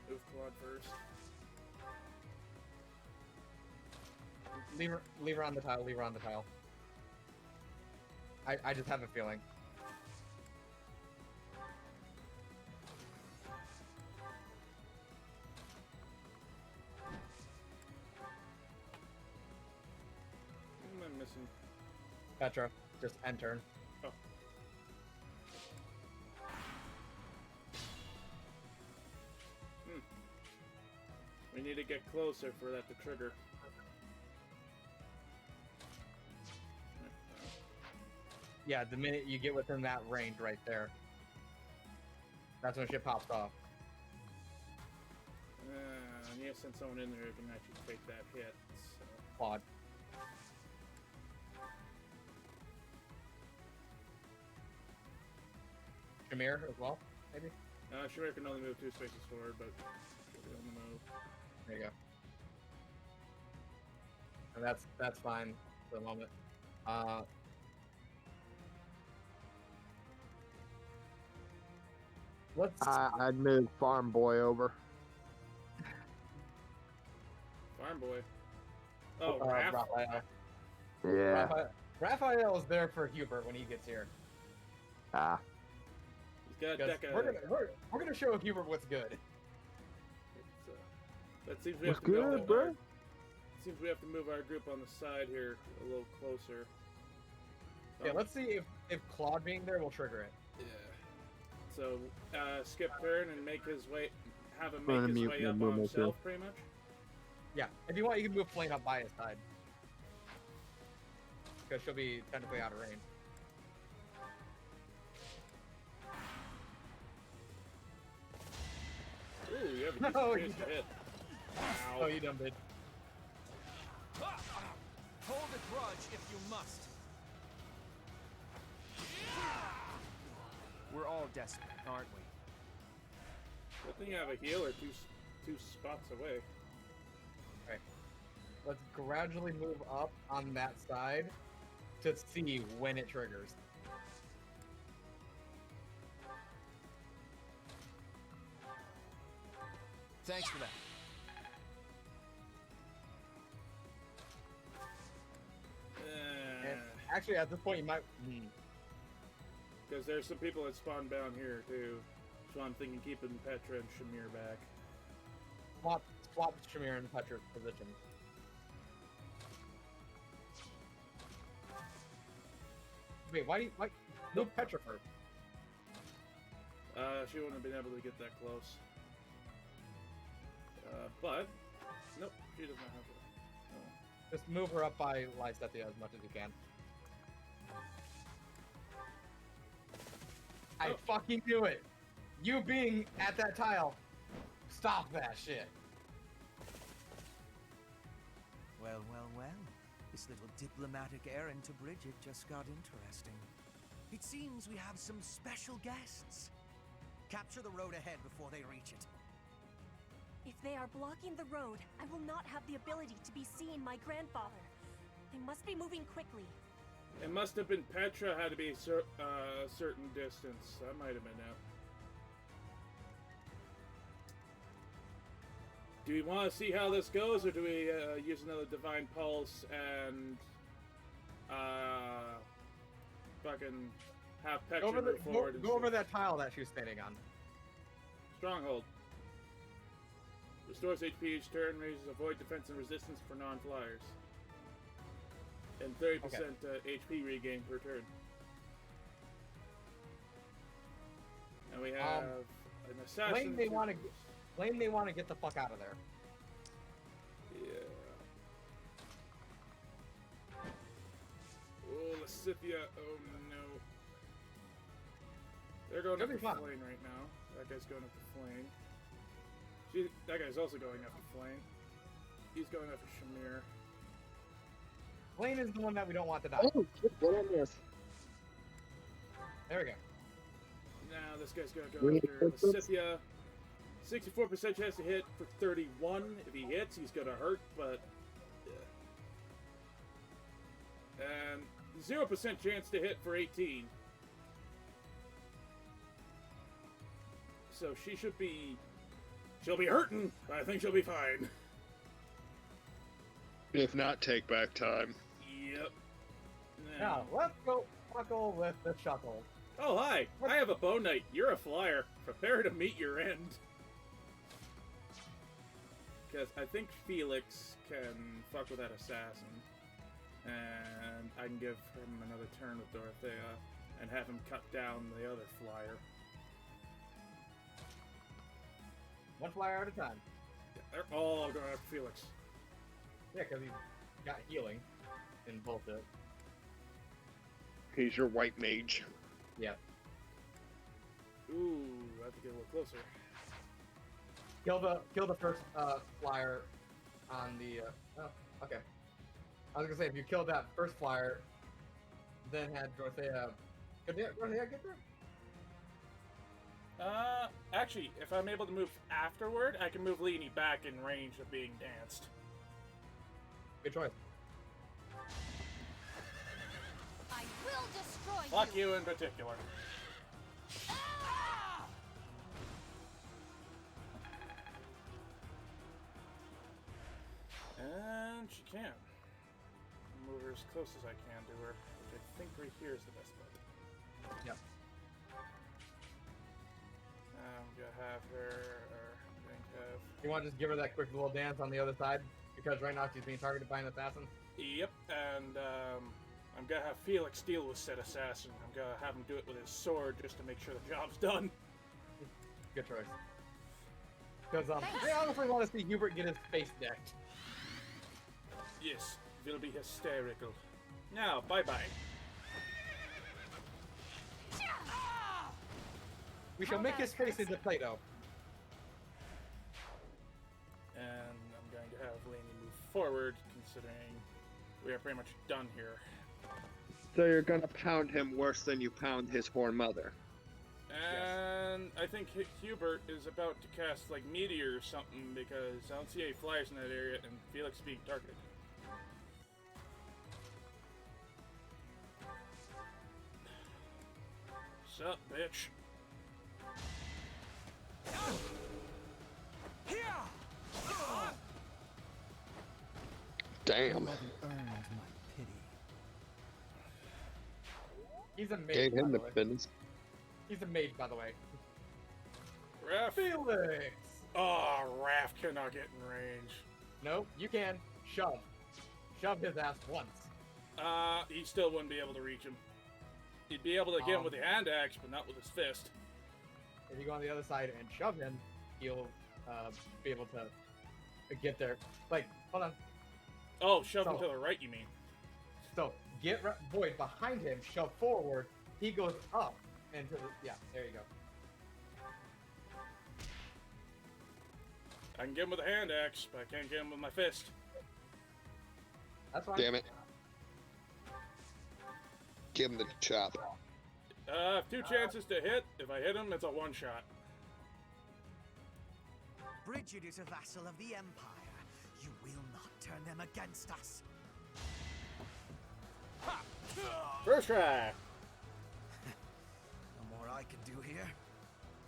Move Claude first. Leave her on the tile. Leave her on the tile. I just have a feeling. What am I missing? Petra, just end turn. Oh. We need to get closer for that to trigger. Yeah, the minute you get within that range right there, that's when shit pops off. I need to send someone in there who can actually take that hit. So. Claude. Shamir as well, maybe? Shamir can only move 2 spaces forward, but she'll be able to There you go. And that's fine for the moment. Let's. I'd move Farm Boy over. Farm Boy. Oh, Raph? Raphael. Yeah. Raphael is there for Hubert when he gets here. Ah. He's got Deca. We're gonna show Hubert what's good. That seems we What's have to good, bro? Seems we have to move our group on the side here a little closer. Yeah, let's see if Claude being there will trigger it. Yeah. So skip turn and make his way, have him I'm make his gonna way mute up my on movement himself, pretty much. Yeah, if you want, you can move Flame up by his side. Because she'll be technically out of range. Ooh, you have a decent No, chance to hit. Ow. Oh, you dumb bitch. Hold a grudge if you must. We're all desperate, aren't we? Good thing you have a healer two spots away. Alright. Let's gradually move up on that side to see when it triggers. Thanks for that. And actually, at this point, you might. Because there's some people that spawn down here too, so I'm thinking keeping Petra and Shamir back. Swap Shamir and Petra's position. Wait, why move Petra first? She wouldn't have been able to get that close. But nope, she does not have to. No. Just move her up by Lysethia as much as you can. I fucking knew it! You being at that tile, stop that shit. Well, well, well. This little diplomatic errand to Bridget just got interesting. It seems we have some special guests. Capture the road ahead before they reach it. If they are blocking the road, I will not have the ability to be seeing my grandfather. They must be moving quickly. It must have been Petra had to be a certain distance. That might have been it. Do we want to see how this goes, or do we use another Divine Pulse and fucking have Petra move forward? Go over that tile that she was standing on. Stronghold. Restores HP each turn, raises avoid defense and resistance for non-flyers. And 30% HP regain per turn. And we have an assassin. Blame they want to get the fuck out of there. Yeah. Oh, Lysithia. Oh no. They're going after Flame right now. That guy's going after Flame. That guy's also going after Flame. He's going after Shamir. Flame is the one that we don't want to die. Oh, shit, what on this? There we go. Now this guy's going to go after Lysithia. 64% chance to hit for 31. If he hits, he's going to hurt, but... And 0% chance to hit for 18. So she should be... She'll be hurting, but I think she'll be fine. If not, take back time. Yep. Now, let's go buckle with the shuckle. Oh, hi. I have a bow knight. You're a flyer. Prepare to meet your end. Because I think Felix can fuck with that assassin. And I can give him another turn with Dorothea and have him cut down the other flyer. One flyer at a time. Yeah, they're all going after Felix. Yeah, because he got healing in bullshit. He's your white mage. Yep. Ooh, I have to get a little closer. Kill the first flyer on the. Oh, okay. I was gonna say if you killed that first flyer, then had Dorothea. Could Dorothea get there? Actually, if I'm able to move afterward, I can move Leany back in range of being danced. Good choice. I will destroy Fuck you in particular. And she can. Move her as close as I can to her, which I think right here is the best bet. Yep. I'm gonna have her, or I'm going to have... You want to just give her that quick little dance on the other side? Because right now she's being targeted by an assassin? Yep, and I'm gonna have Felix deal with said assassin. I'm gonna have him do it with his sword just to make sure the job's done. Good choice. Because I honestly want to see Hubert get his face decked. Yes, will be hysterical. Now, bye-bye. We shall make his face into Play-Doh. And I'm going to have Lainey move forward, considering we are pretty much done here. So you're gonna pound him worse than you pound his poor mother. And I think Hubert is about to cast like Meteor or something because I don't see any flyers in that area and Felix is being targeted. Sup, bitch? Damn. He's a mage, Gave him by the the way. business. He's a mage, by the way. Raph? Felix! Oh, Raph cannot get in range. Nope, you can. Shove. Shove his ass once. He still wouldn't be able to reach him. He'd be able to get him with the hand axe, but not with his fist. If you go on the other side and shove him, he'll be able to get there. Like, hold on. Oh, shove him to the right, you mean? So, get Void behind him, shove forward, he goes up, and to the, yeah, there you go. I can get him with a hand axe, but I can't get him with my fist. That's fine. Damn it. Give him the chop. Two chances to hit. If I hit him, it's a one-shot. Bridget is a vassal of the Empire. You will not turn them against us. First try. No more I can do here.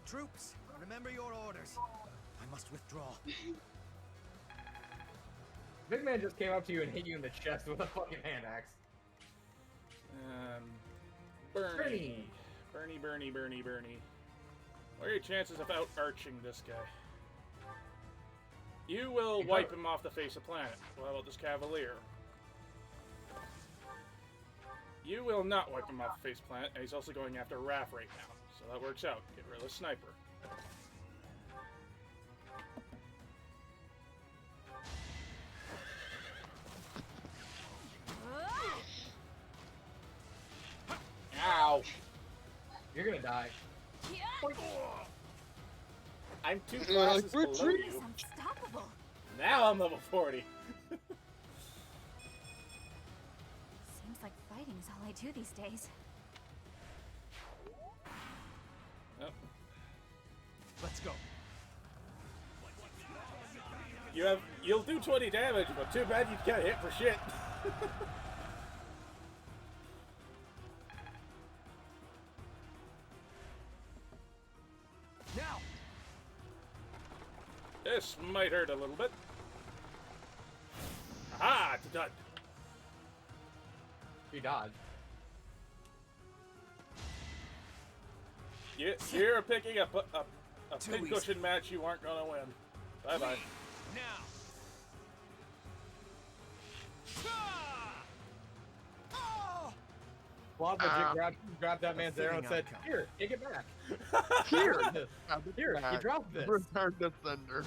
Troops, remember your orders. I must withdraw. Big man just came up to you and hit you in the chest with a fucking hand axe. Bernie. Bernie. What are your chances of out-arching this guy? You will wipe him off the face of planet. Well, how about this Cavalier? You will not wipe him off the face of planet, and he's also going after Raph right now. So that works out. Get rid of the sniper. Ow! You're gonna die. I'm 2 classes below you. Unstoppable. Now I'm level 40. Seems like fighting is all I do these days. Oh. Let's go. You'll do 20 damage, but too bad you got hit for shit. Now. This might hurt a little bit. Aha! It's done. He dodged. You're picking up a pincushion match you aren't gonna win. Bye bye. Now. Bob legit grabbed that man's arrow and said, "Here, take it back." Here, Here, he dropped this. Return to sender.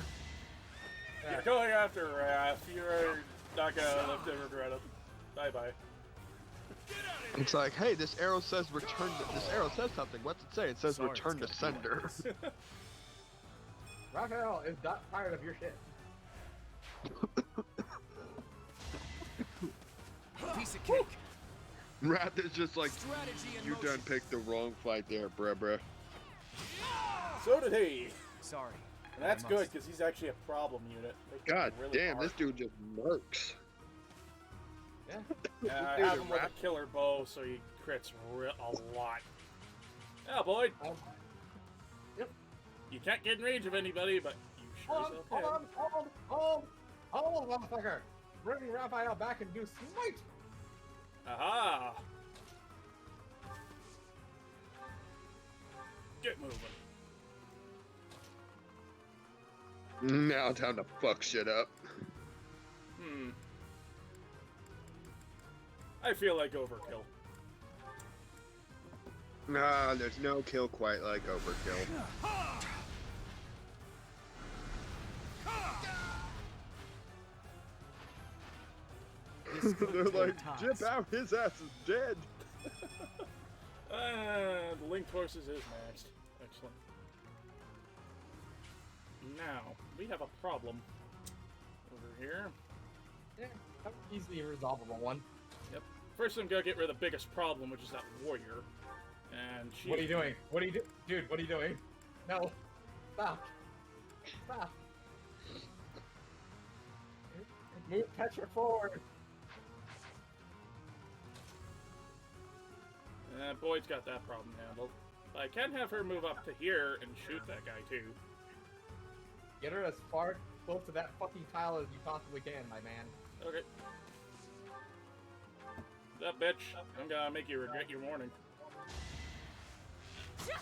You're going after Raph. You're not gonna live to regret it. Bye bye. It's like, hey, this arrow says return. This arrow says something. What's it say? It says Sorry, return to it's gonna be sender. Raphael is not tired of your shit. Piece of cake. Wrath is just like, Strategy in you motion. done picked the wrong fight there, bruh. So did he. Sorry. And that's I good, must. because he's actually a problem unit. They hit God him really damn, hard. this dude just murks. Yeah. Yeah, I Dude, have him with a rap- killer bow, so he crits a lot. Yeah, Boyd. Yep. You can't get in range of anybody, but you sure Hold as on, hell can. hold on, motherfucker! Bring Raphael back and do smite! Aha! Get moving. Now time to fuck shit up. I feel like overkill. Nah, there's no kill quite like overkill. They're like, jip out, his ass is dead. The linked horses is maxed. Excellent. Now, we have a problem over here. Yeah, easily resolvable one. Yep. First, I'm gonna get rid of the biggest problem, which is that warrior. And she. What are you doing? What are you dude? What are you doing? No, stop, stop. Move Petra forward. Boyd's got that problem handled. I can have her move up to here and shoot that guy too. Get her as far close to that fucking tile as you possibly can, my man. Okay. That bitch. I'm gonna make you regret your morning. To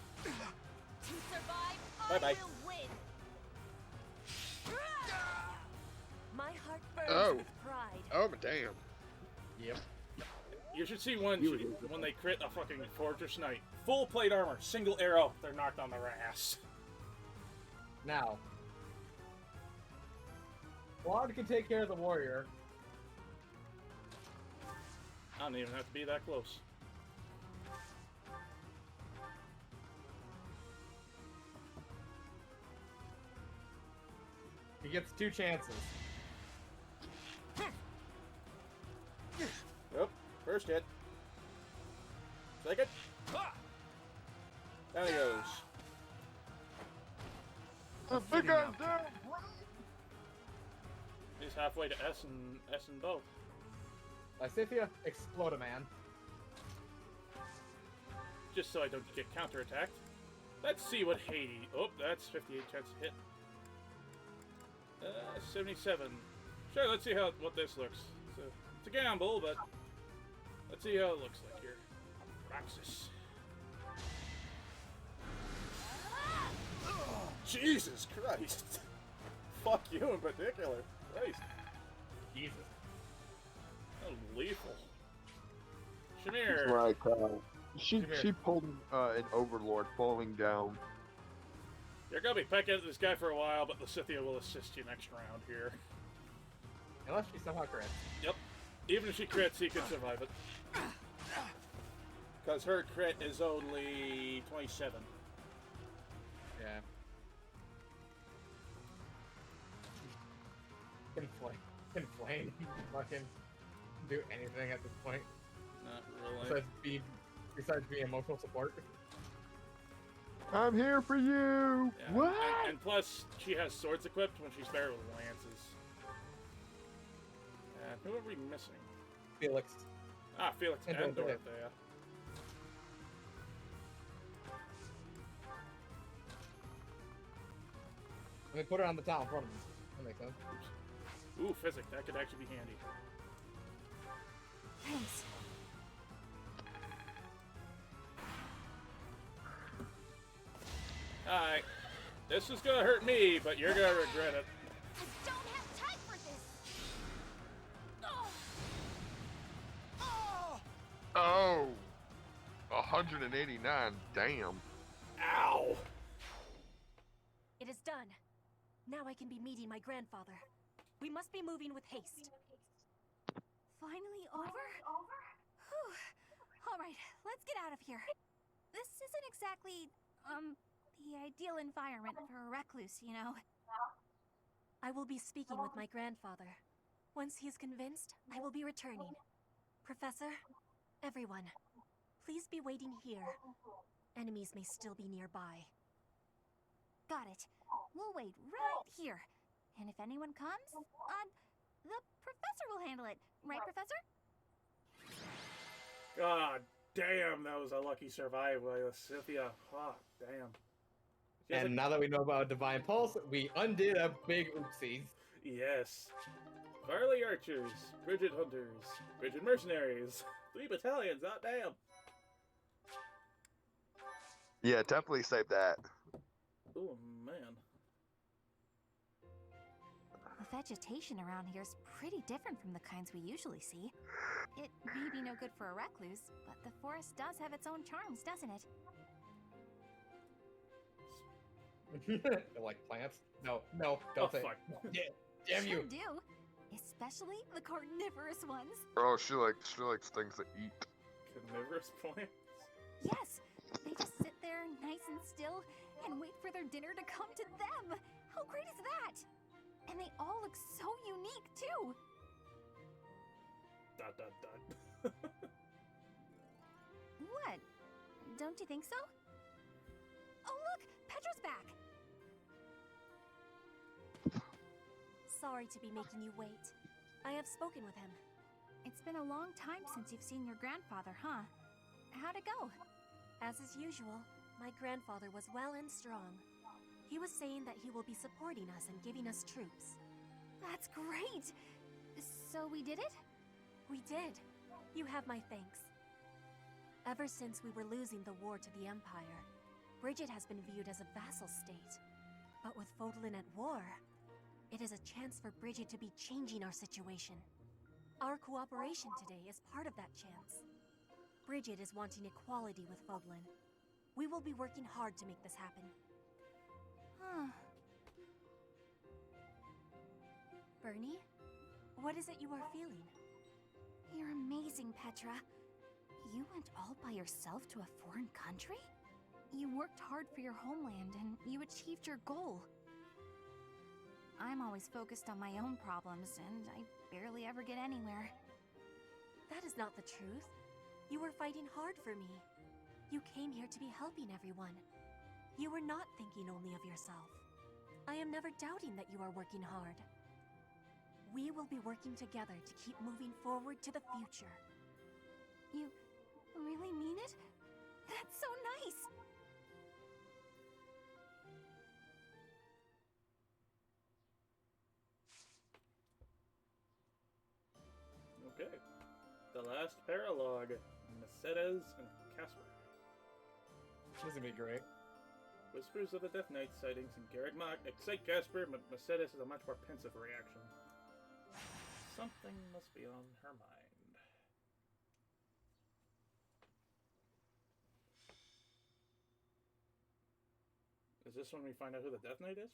survive, Bye-bye. I will win. My heart burns Oh. with pride. Oh, damn. Yep. You should see when they crit a fucking Fortress Knight. Full plate armor, single arrow, they're knocked on their ass. Now, Claude can take care of the warrior. I don't even have to be that close. He gets 2 chances. Yep, first hit. Second. Down he goes. The big guy's down. He's halfway to S and both. Lysithea, explode a man. Just so I don't get counterattacked. Let's see what Haiti. Oh, that's 58 chance to hit. 77. Sure, let's see what this looks. It's a gamble, but let's see how it looks like here. Roxas. Jesus Christ! Fuck you in particular. Christ. Jesus. That was lethal. Shamir. Right, she pulled an overlord falling down. You're gonna be pecking at this guy for a while, but the Scythia will assist you next round here. Unless she somehow crits. Yep. Even if she crits, he can survive it. Because her crit is only 27. Yeah. Can Flame fucking do anything at this point? Not really. Besides being emotional support? I'm here for you! Yeah. What? And plus, she has swords equipped when she's better with lances. And who are we missing? Felix. Ah, Felix And and Dorothea. Dorothea. Let me put her on the towel in front of me. That makes sense. Ooh, physic. That could actually be handy. Thanks. Alright. This is gonna hurt me, but you're gonna regret it. I don't have time for this. Oh! 189, damn. Ow! It is done. Now I can be meeting my grandfather. We must be moving with haste. Finally over? Whew. All right, let's get out of here. This isn't exactly, the ideal environment for a recluse, you know. I will be speaking with my grandfather. Once he is convinced, I will be returning. Professor, everyone, please be waiting here. Enemies may still be nearby. Got it. We'll wait right here. And if anyone comes, the professor will handle it. Right, Professor? God damn, that was a lucky survive by Cynthia. Oh, damn. And now that we know about Divine Pulse, we undid a big oopsies. Yes. Farley Archers, Bridget Hunters, Bridget Mercenaries, 3 battalions, oh damn. Yeah, definitely save that. Oh man. The vegetation around here is pretty different from the kinds we usually see. It may be no good for a recluse, but the forest does have its own charms, doesn't it? Like plants? No, don't say. Fuck. Yeah, damn you. Sure do. Especially the carnivorous ones. Oh, she likes things that eat. Carnivorous plants? Yes, they just sit there nice and still and wait for their dinner to come to them. How great is that? And they all look so unique, too. ... What? Don't you think so? Oh, look! Petro's back! Sorry to be making you wait. I have spoken with him. It's been a long time since you've seen your grandfather, huh? How'd it go? As is usual, my grandfather was well and strong. He was saying that he will be supporting us and giving us troops. That's great! So we did it? We did. You have my thanks. Ever since we were losing the war to the Empire, Bridget has been viewed as a vassal state. But with Fodlan at war, it is a chance for Bridget to be changing our situation. Our cooperation today is part of that chance. Bridget is wanting equality with Fodlan. We will be working hard to make this happen. Huh. Bernie, what is it you are feeling? You're amazing, Petra. You went all by yourself to a foreign country? You worked hard for your homeland and you achieved your goal. I'm always focused on my own problems and I barely ever get anywhere. That is not the truth. You were fighting hard for me. You came here to be helping everyone. You were not thinking only of yourself. I am never doubting that you are working hard. We will be working together to keep moving forward to the future. You really mean it? That's so nice! Okay. The last Paralogue. Mercedes and Casper. This is gonna be great. Whispers of the Death Knight sightings in Garreg Mach excite Casper, but Mercedes has a much more pensive reaction. Something must be on her mind. Is this when we find out who the Death Knight is?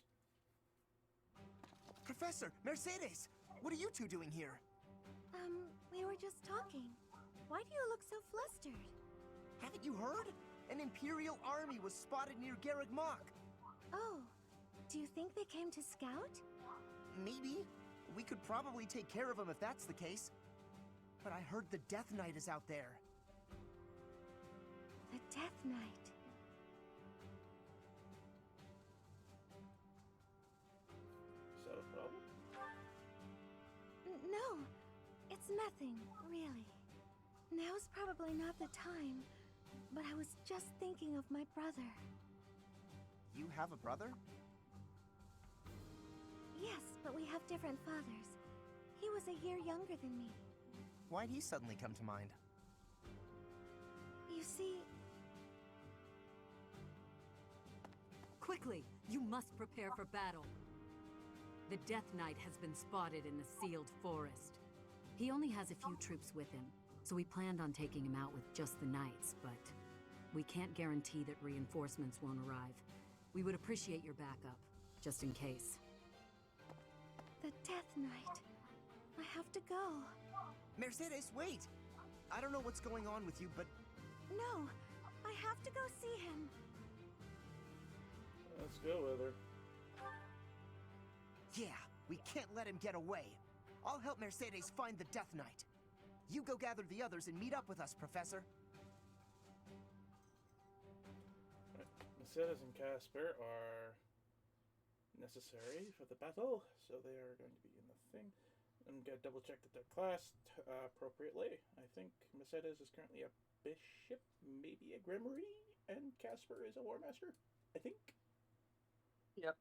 Professor, Mercedes! What are you two doing here? We were just talking. Why do you look so flustered? Haven't you heard? An Imperial army was spotted near Garreg Mach. Oh, do you think they came to scout? Maybe. We could probably take care of them if that's the case. But I heard the Death Knight is out there. The Death Knight. Is that a problem? No, it's nothing, really. Now's probably not the time, but I was just thinking of my brother. You have a brother? Yes, but we have different fathers. He was a year younger than me. Why'd he suddenly come to mind? You see... Quickly! You must prepare for battle. The Death Knight has been spotted in the sealed forest. He only has a few troops with him, so we planned on taking him out with just the knights, but we can't guarantee that reinforcements won't arrive. We would appreciate your backup, just in case. The Death Knight. I have to go. Mercedes, wait! I don't know what's going on with you, but... No, I have to go see him. Let's go with her. Yeah, we can't let him get away. I'll help Mercedes find the Death Knight. You go gather the others and meet up with us, Professor. Mercedes and Casper are necessary for the battle, so they are going to be in the thing. I'm going to double check that they're classed appropriately. I think Mercedes is currently a bishop, maybe a Grimoire, and Casper is a War Master, I think. Yep.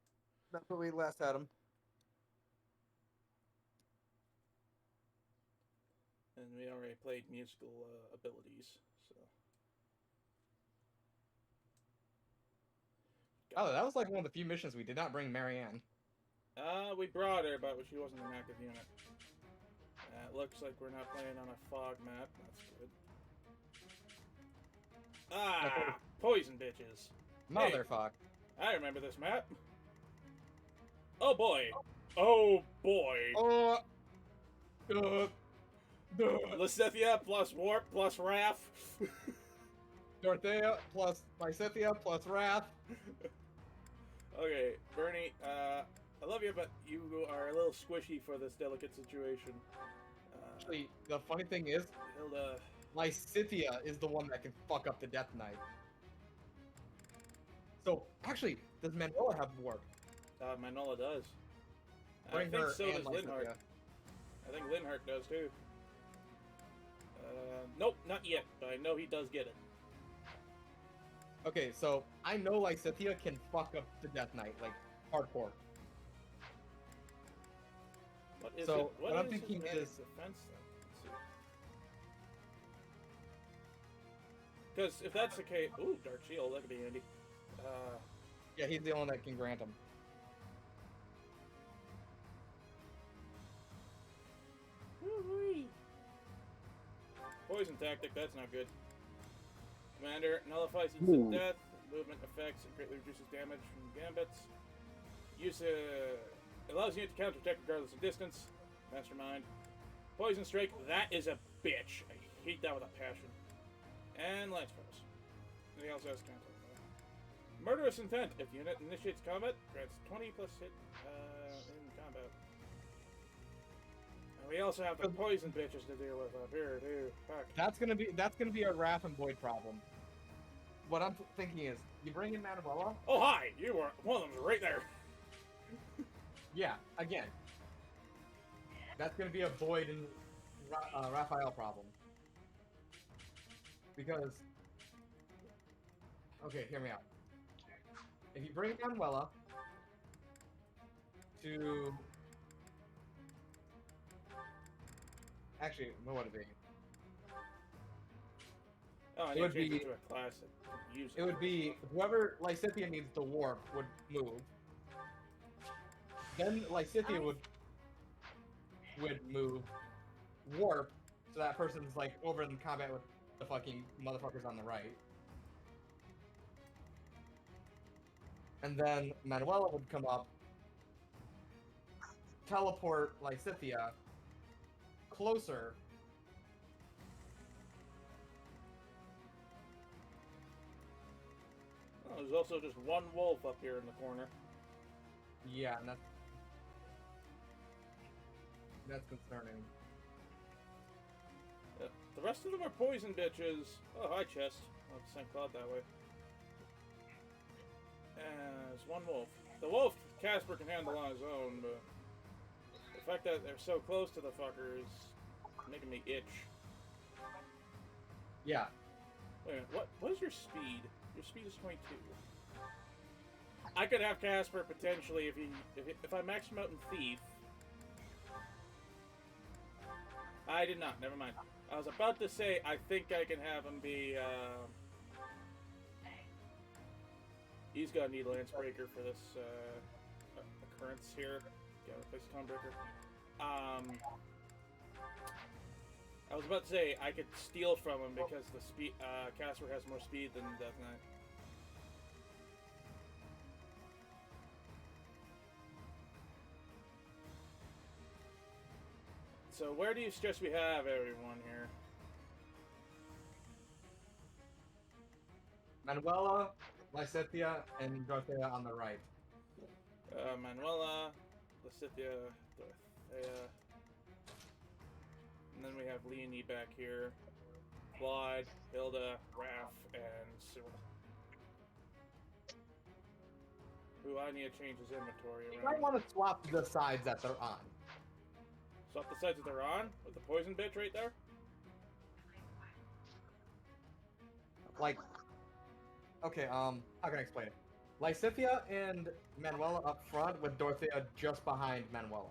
That's what we last had him. And we already played musical abilities, so. Oh, that was like one of the few missions we did not bring Marianne. We brought her, but she wasn't an active unit. It looks like we're not playing on a fog map. That's good. Ah, poison bitches. Motherfuck. Hey, I remember this map. Oh boy. Oh boy. Oh. Lysithia plus Warp plus Wrath. Dorothea plus Lysithia plus Wrath. Okay, Bernie, I love you, but you are a little squishy for this delicate situation. Actually, the funny thing is, Hilda... Lysithia is the one that can fuck up the Death Knight. So, actually, does Manola have warp? Manola does. Bring I think her so and does Linhardt. Lysithia. I think Linhardt does too. Nope, not yet, but I know he does get it. Okay, so I know Lysithia can fuck up the Death Knight, like, hardcore. What is so, it? What I'm is thinking his is... defense then? Because if that's the case... Ooh, Dark Shield, that could be handy. Yeah, he's the only one that can grant him. Woo-wee. Poison tactic, that's not good. Commander nullifies instant death, movement effects, and greatly reduces damage from gambits. Use allows you to counterattack regardless of distance. Mastermind. Poison strike, that is a bitch. I hate that with a passion. And lance press. And he also has counter. Murderous intent. If unit initiates combat, grants 20 plus hit in combat. And we also have the poison bitches to deal with up here too. Fuck. That's gonna be a Wrath and Void problem. What I'm thinking is, you bring in Manuela. Oh hi, you were one of them's right there. Yeah, again. That's gonna be a Void and Raphael problem. Because, okay, hear me out. If you bring Manuela to, actually, what would it be? Oh, I It need would to change be- it to a classic. Use It would be whoever Lysithia needs to warp would move. Then Lysithia would move, warp, so that person's like over in combat with the fucking motherfuckers on the right. And then Manuela would come up, teleport Lysithia closer. Oh, there's also just one wolf up here in the corner. Yeah, and that's concerning. The rest of them are poison bitches. Oh, hi, chest. Oh, it's St. Cloud that way. There's one wolf. The wolf, Casper can handle on his own, but the fact that they're so close to the fucker is making me itch. Yeah. Wait a minute, what is your speed? Your speed is 22. I could have Casper potentially if I max him out in Thief. I did not. Never mind. I was about to say I think I can have him be. He's gonna need Lancebreaker for this occurrence here. Gotta replace Tonebreaker. I was about to say I could steal from him because the speed Casper has more speed than Death Knight. So where do you suggest we have everyone here? Manuela, Lysithia, and Dorothea on the right. Manuela, Lysithia, Dorothea. And then we have Leonie back here. Clyde, Hilda, Raph, and Cyril. Ooh, I need to change his inventory You around. might want to swap the sides that they're on. Swap the sides that they're on? With the poison bitch right there? Like, okay, how can I explain it? Lysithea and Manuela up front, with Dorothea just behind Manuela.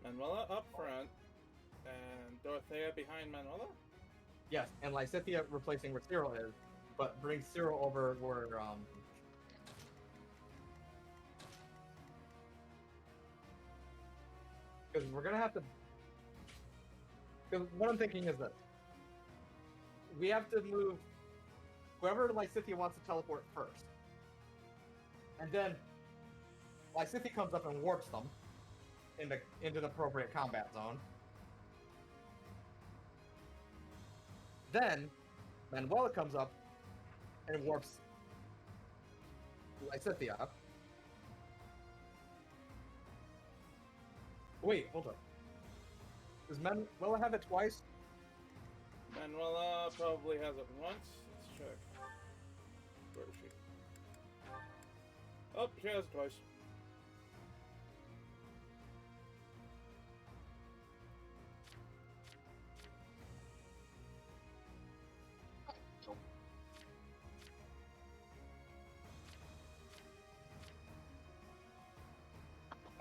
Manuela up front, and Dorothea behind Manuela? Yes, and Lysithea replacing where Cyril is, but bring Cyril over where, because we're gonna have to. Because what I'm thinking is this: we have to move whoever Lysithea wants to teleport first, and then Lysithea comes up and warps them into the appropriate combat zone. Then Manuela comes up and warps Lysithea. Wait, hold up. Does Manuela have it twice? Manuela probably has it once. Let's check. Where is she? Oh, she has it twice.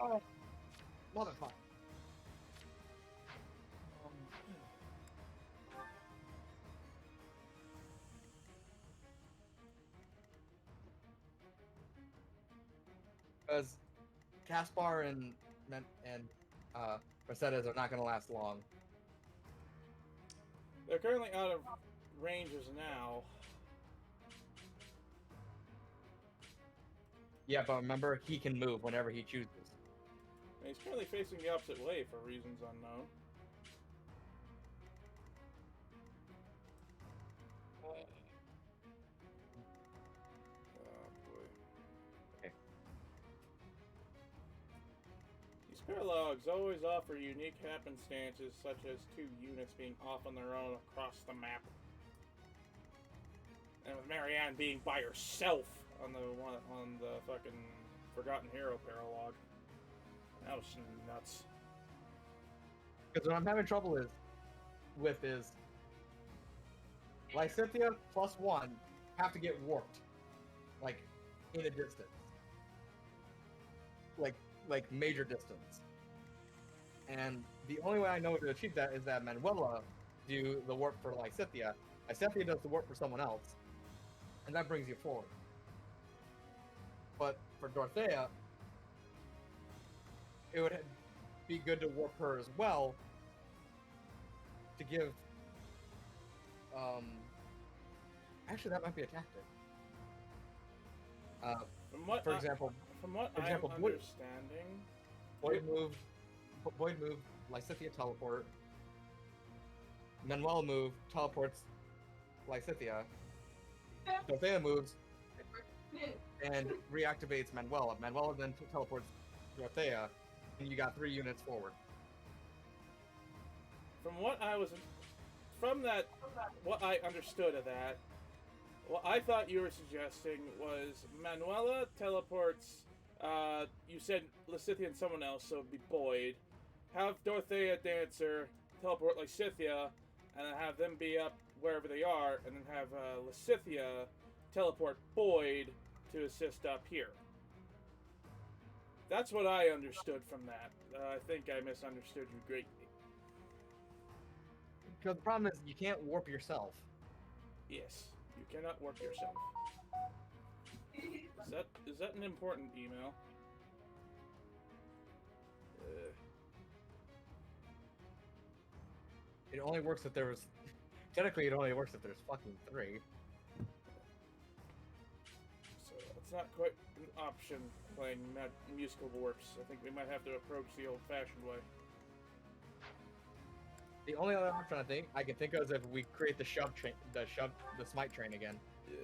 Oh, motherfucker. Because Caspar and Mercedes are not going to last long. They're currently out of ranges now. Yeah, but remember, he can move whenever he chooses. And he's currently facing the opposite way for reasons unknown. These paralogs always offer unique happenstances, such as two units being off on their own across the map. And with Marianne being by herself on the fucking Forgotten Hero paralogue. That was nuts. Because what I'm having trouble with is Lysithea +1 have to get warped, like in a distance, like major distance. And the only way I know to achieve that is that Manuela do the warp for Lysithea. Lysithea does the warp for someone else, and that brings you forward. But for Dorothea, it would be good to warp her as well to give. Actually, that might be a tactic. For example, I'm understanding, Boyd moved Lysithea teleport. Manuel moved, teleports Lysithea. Dorothea moves and reactivates Manuela. Manuela then teleports Dorothea, and you got 3 units forward. what I understood of that, what I thought you were suggesting was Manuela teleports, you said Lysithea and someone else, so it'd be Boyd. Have Dorothea Dancer teleport Lysithea, and then have them be up wherever they are, and then have Lysithea teleport Boyd to assist up here. That's what I understood from that. I think I misunderstood you greatly. Because the problem is you can't warp yourself. Yes, you cannot warp yourself. Is that an important email? It only works if there's. Technically, it only works if there's fucking 3. So it's not quite an option playing musical warps. I think we might have to approach the old-fashioned way. The only other option I can think of is if we create the smite train again. Yeah.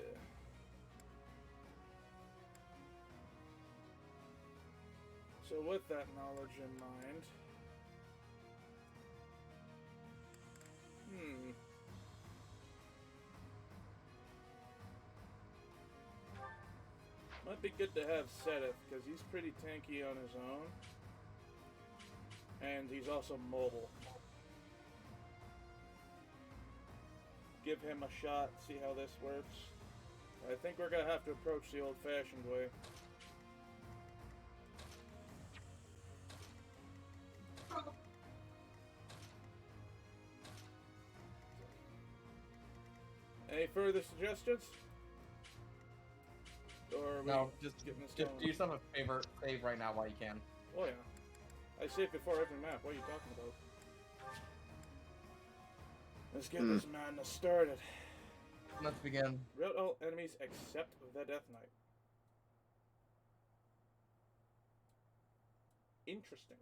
So with that knowledge in mind, Might be good to have Seth, because he's pretty tanky on his own. And he's also mobile. Give him a shot, see how this works. I think we're gonna have to approach the old-fashioned way. Any further suggestions? Or are we No, just getting this do going? yourself a favor, save right now while you can. Oh yeah. I save before every map. What are you talking about? Let's get this madness started. Let's begin. Rout all enemies except the Death Knight. Interesting.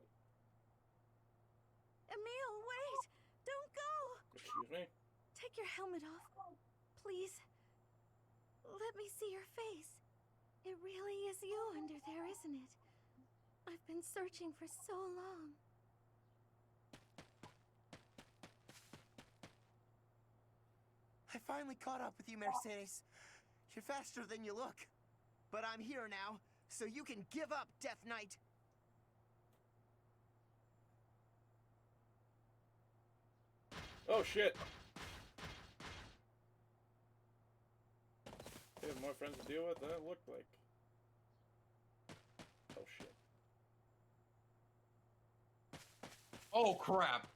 Emil, wait! Don't go! Excuse me? Take your helmet off, please. Let me see your face. It really is you under there, isn't it? I've been searching for so long. I finally caught up with you, Mercedes. You're faster than you look. But I'm here now, so you can give up, Death Knight. Oh shit! They have more friends to deal with than it looked like. Oh shit. Oh crap!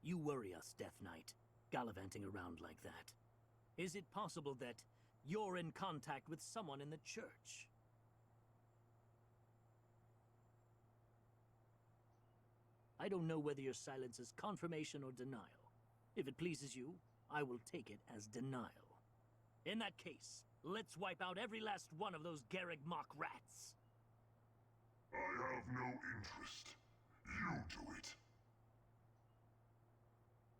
You worry us, Death Knight, gallivanting around like that. Is it possible that you're in contact with someone in the church? I don't know whether your silence is confirmation or denial. If it pleases you, I will take it as denial. In that case, let's wipe out every last one of those Garrig mock rats. I have no interest. You do it.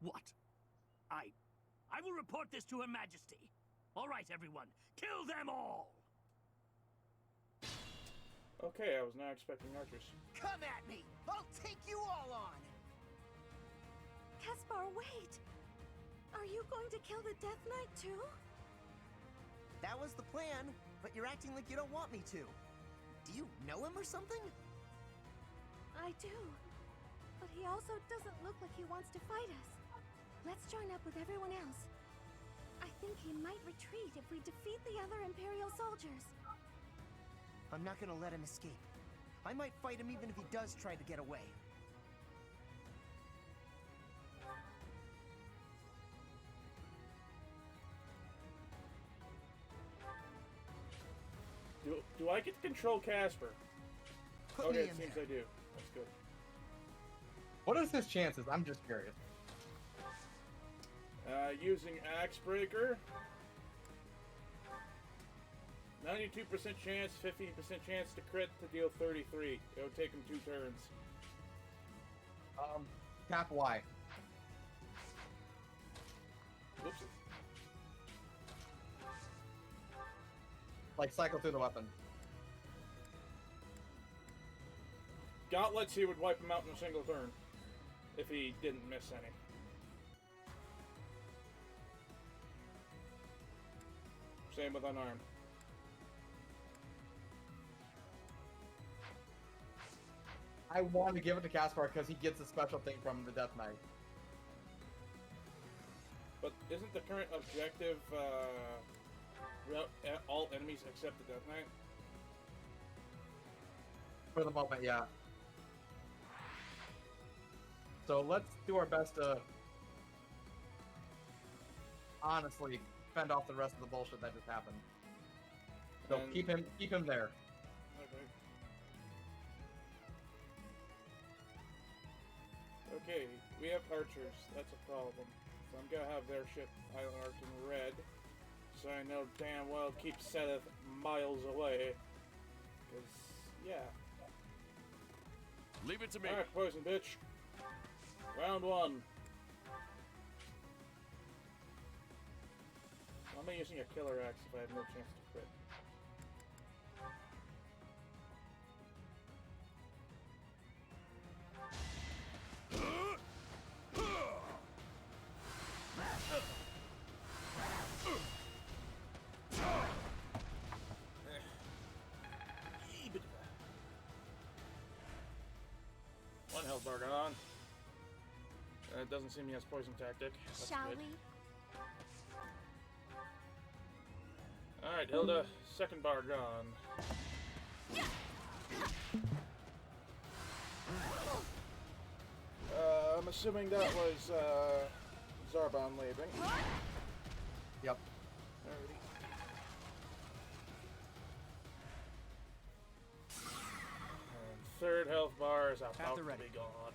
What? I will report this to Her Majesty. All right, everyone, kill them all! Okay, I was not expecting archers. Come at me! I'll take you all on! Caspar, wait! Are you going to kill the Death Knight too? That was the plan, but you're acting like you don't want me to. Do you know him or something? I do. But he also doesn't look like he wants to fight us. Let's join up with everyone else. I think he might retreat if we defeat the other Imperial soldiers. I'm not gonna let him escape. I might fight him even if he does try to get away. Do I get to control Casper? Put me Okay, it in seems there. I do. That's good. What is his chances? I'm just curious. Using Axe Breaker. 92% chance, 15% chance to crit to deal 33. It would take him 2 turns. Tap Y. Whoops. Like cycle through the weapon. Gauntlets, he would wipe him out in a single turn. If he didn't miss any. Same with unarmed. I want to give it to Caspar because he gets a special thing from the Death Knight. But isn't the current objective all enemies except the Death Knight? For the moment, yeah. So let's do our best to honestly fend off the rest of the bullshit that just happened. So And- keep him there. Okay. Okay, we have archers. That's a problem. So I'm gonna have their ship marked in red, so I know damn well keep Seth miles away. Cause yeah. Leave it to me. Alright, poison bitch. Round 1. I'm using a killer axe if I have no chance to crit. bar gone. It doesn't seem he has poison tactic. That's Shall good. we? Alright, Hilda, second bar gone. I'm assuming that was Zarbon leaving. Yep. Alrighty. And third health bar is about to be gone.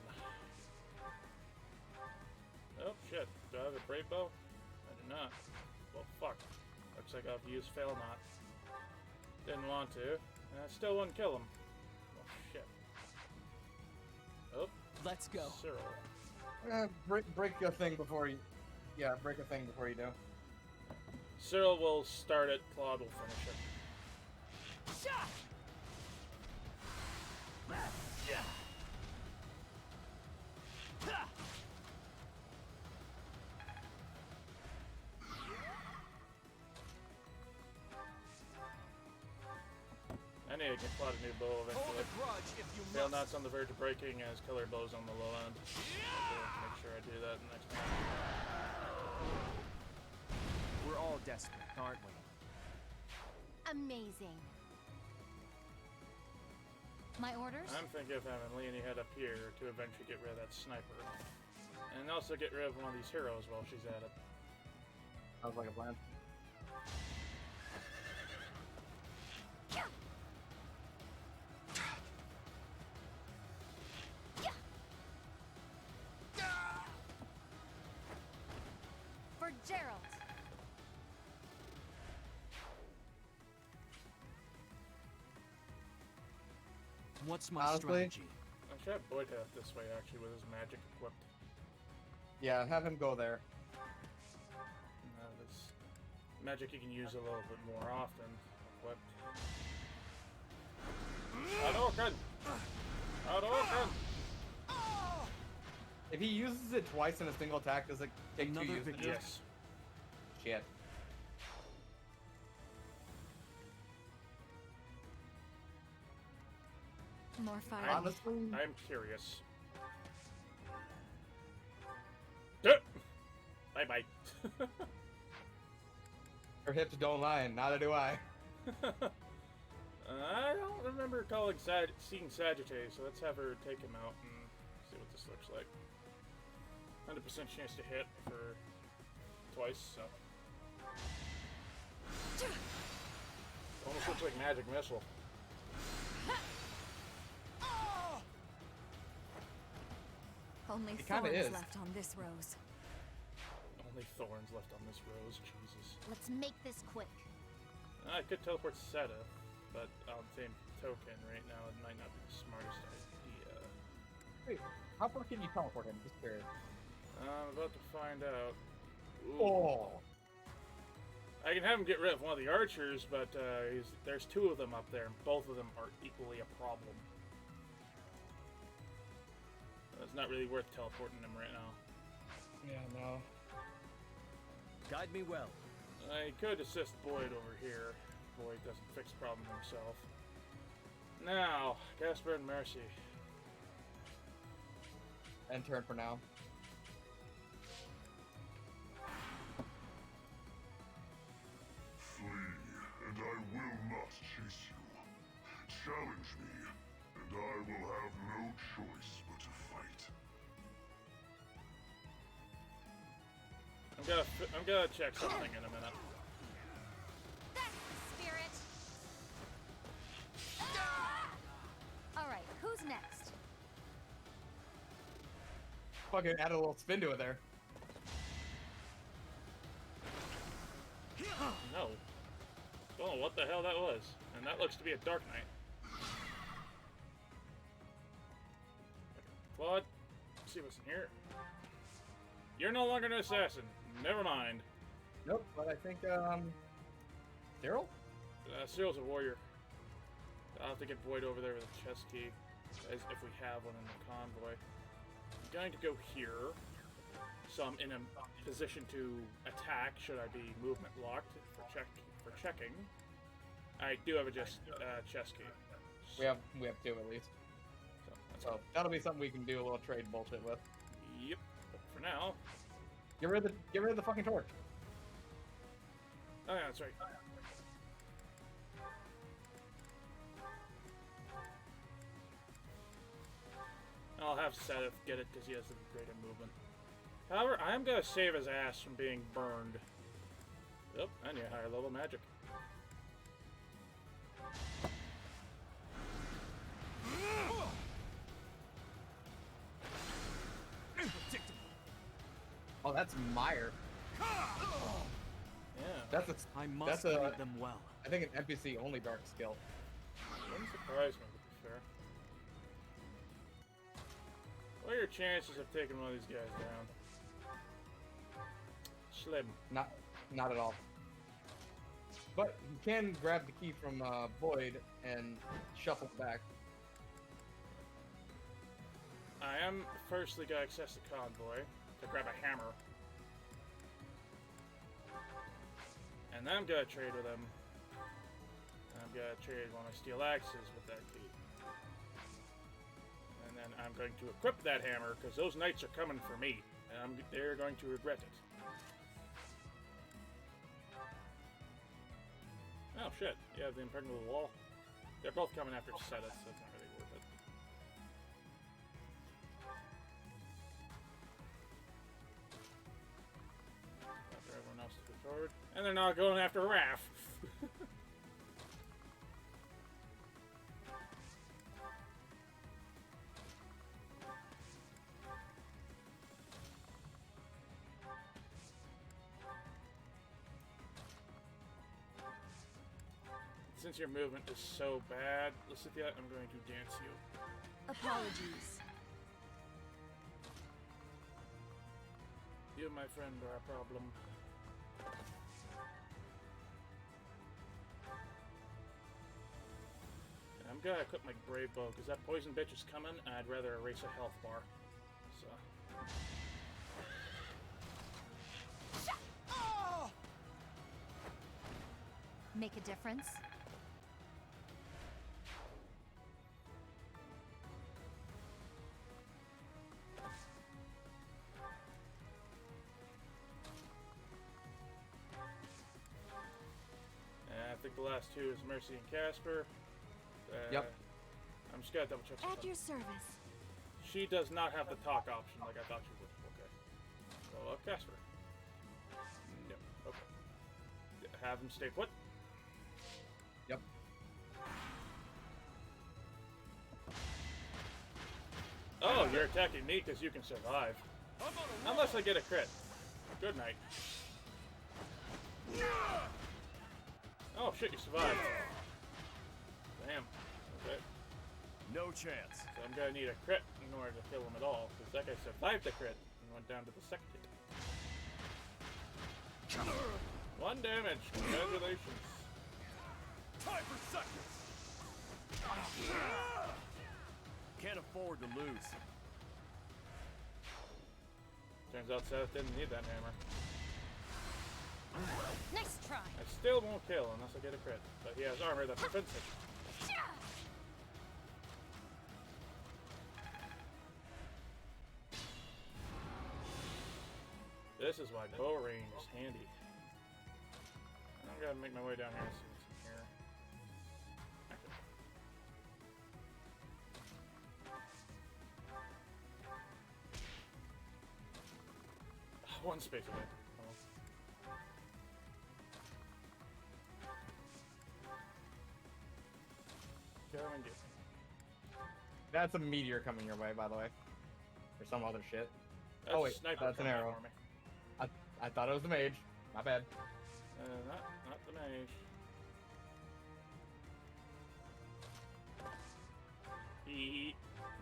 Oh shit, do I have a brave bow? I do not. Well fuck. Looks like I've used fail not. Didn't want to. And I still wouldn't kill him. Oh shit. Oh. Let's go. Cyril. Break a thing before you... Yeah, break a thing before you do. Cyril will start it, Claude will finish it. I need to get Claude a new bow eventually. Fail Knot's on the verge of breaking as Killer Bow's on the low end. Make sure I do that next time. We're all desperate, aren't we? Amazing. My orders? I'm thinking of having Leonie head up here to eventually get rid of that sniper. And also get rid of one of these heroes while she's at it. Sounds like a plan. For Gerald. What's my Honestly, strategy? I should have Boyd head this way actually with his magic equipped. yeah, have him go there. This magic you can use a little bit more often. Equipped. Hadouken! Hadouken! If he uses it twice in a single attack, does it take Another 2 uses? victory. Yes. Shit. More fire. Honestly, I'm curious. Bye bye. her hips don't lie, and neither do I. I don't remember seeing Sagittarius, so let's have her take him out and see what this looks like. 100% chance to hit for twice, so. Almost looks like magic missile. Only It kinda thorns is. left on this rose. Only thorns left on this rose, Jesus. Let's make this quick. I could teleport Seta, but on the same token, right now it might not be the smartest idea. Wait, how far can you teleport him? Just curious. I'm about to find out. Ooh. Oh. I can have him get rid of one of the archers, but there's 2 of them up there, and both of them are equally a problem. It's not really worth teleporting him right now. Yeah, no. Guide me well. I could assist Boyd over here. Boyd doesn't fix the problem himself. Now, Casper and Mercy. End turn for now. Flee, and I will not chase you. Challenge me, and I will have no choice but to fight. I'm gonna check something in a minute. That's the spirit. All right, who's next? Fucking add a little spin to it there. No. Don't know what the hell that was. And that looks to be a Dark Knight. Claude, let's see what's in here. You're no longer an assassin. Never mind. Nope, but I think, Daryl? Cyril's a warrior. I'll have to get Void over there with a chest key, as if we have one in the convoy. I'm going to go here, so I'm in a position to attack should I be movement locked for checking. I do have a chest key. We have 2 at least. So So that'll be something we can do a little trade bullshit with. Yep. But for now, get rid of the fucking torch. oh yeah, that's right. I'll have Seth get it because he has the greater movement. However, I am gonna save his ass from being burned. Oh, I need higher level magic. Oh, that's Meyer. Yeah. That's a. I must that's a, treat them well. I think an NPC only dark skill. Wouldn't surprise me, to be fair. What are your chances of taking one of these guys down? Slim. Not at all. But you can grab the key from Void and shuffle it back. I am firstly gonna access the convoy to grab a hammer. And then I'm gonna trade with him. And I'm gonna trade one of my steel axes with that key. And then I'm going to equip that hammer, because those knights are coming for me. And they're going to regret it. Oh shit, you have the impregnable wall. They're both coming after Seta, so it's not really worth it. After everyone else to go forward. And they're not going after Raph. Since your movement is so bad, Lysithia, I'm going to dance you. Apologies. You, my friend, are a problem. And I'm gonna equip my Brave Bow, because that poison bitch is coming, and I'd rather erase a health bar. So. Make a difference? I think the last two is Mercy and Casper. Yep. I'm just gonna double check something. At your service. She does not have the talk option like I thought she would. Okay. So, Casper. No. Okay. Have him stay put. Yep. Oh, you're attacking me because you can survive. Unless I get a crit. Good night. Oh shit, you survived. Damn. Okay. No chance. So I'm gonna need a crit in order to kill him at all, because that guy survived the crit and went down to the second hit. 1 damage. Congratulations. Time for seconds. Can't afford to lose. Turns out Seth didn't need that hammer. Nice try. I still won't kill unless I get a crit, but he has armor that prevents it. This is why bow range is handy. And I'm gonna make my way down here and see what's in here. Okay. One space away. Go and get me. That's a meteor coming your way, by the way. Or some other shit. That's oh wait, sniper that's an coming arrow. for me. I thought it was the mage. My bad. Not the mage.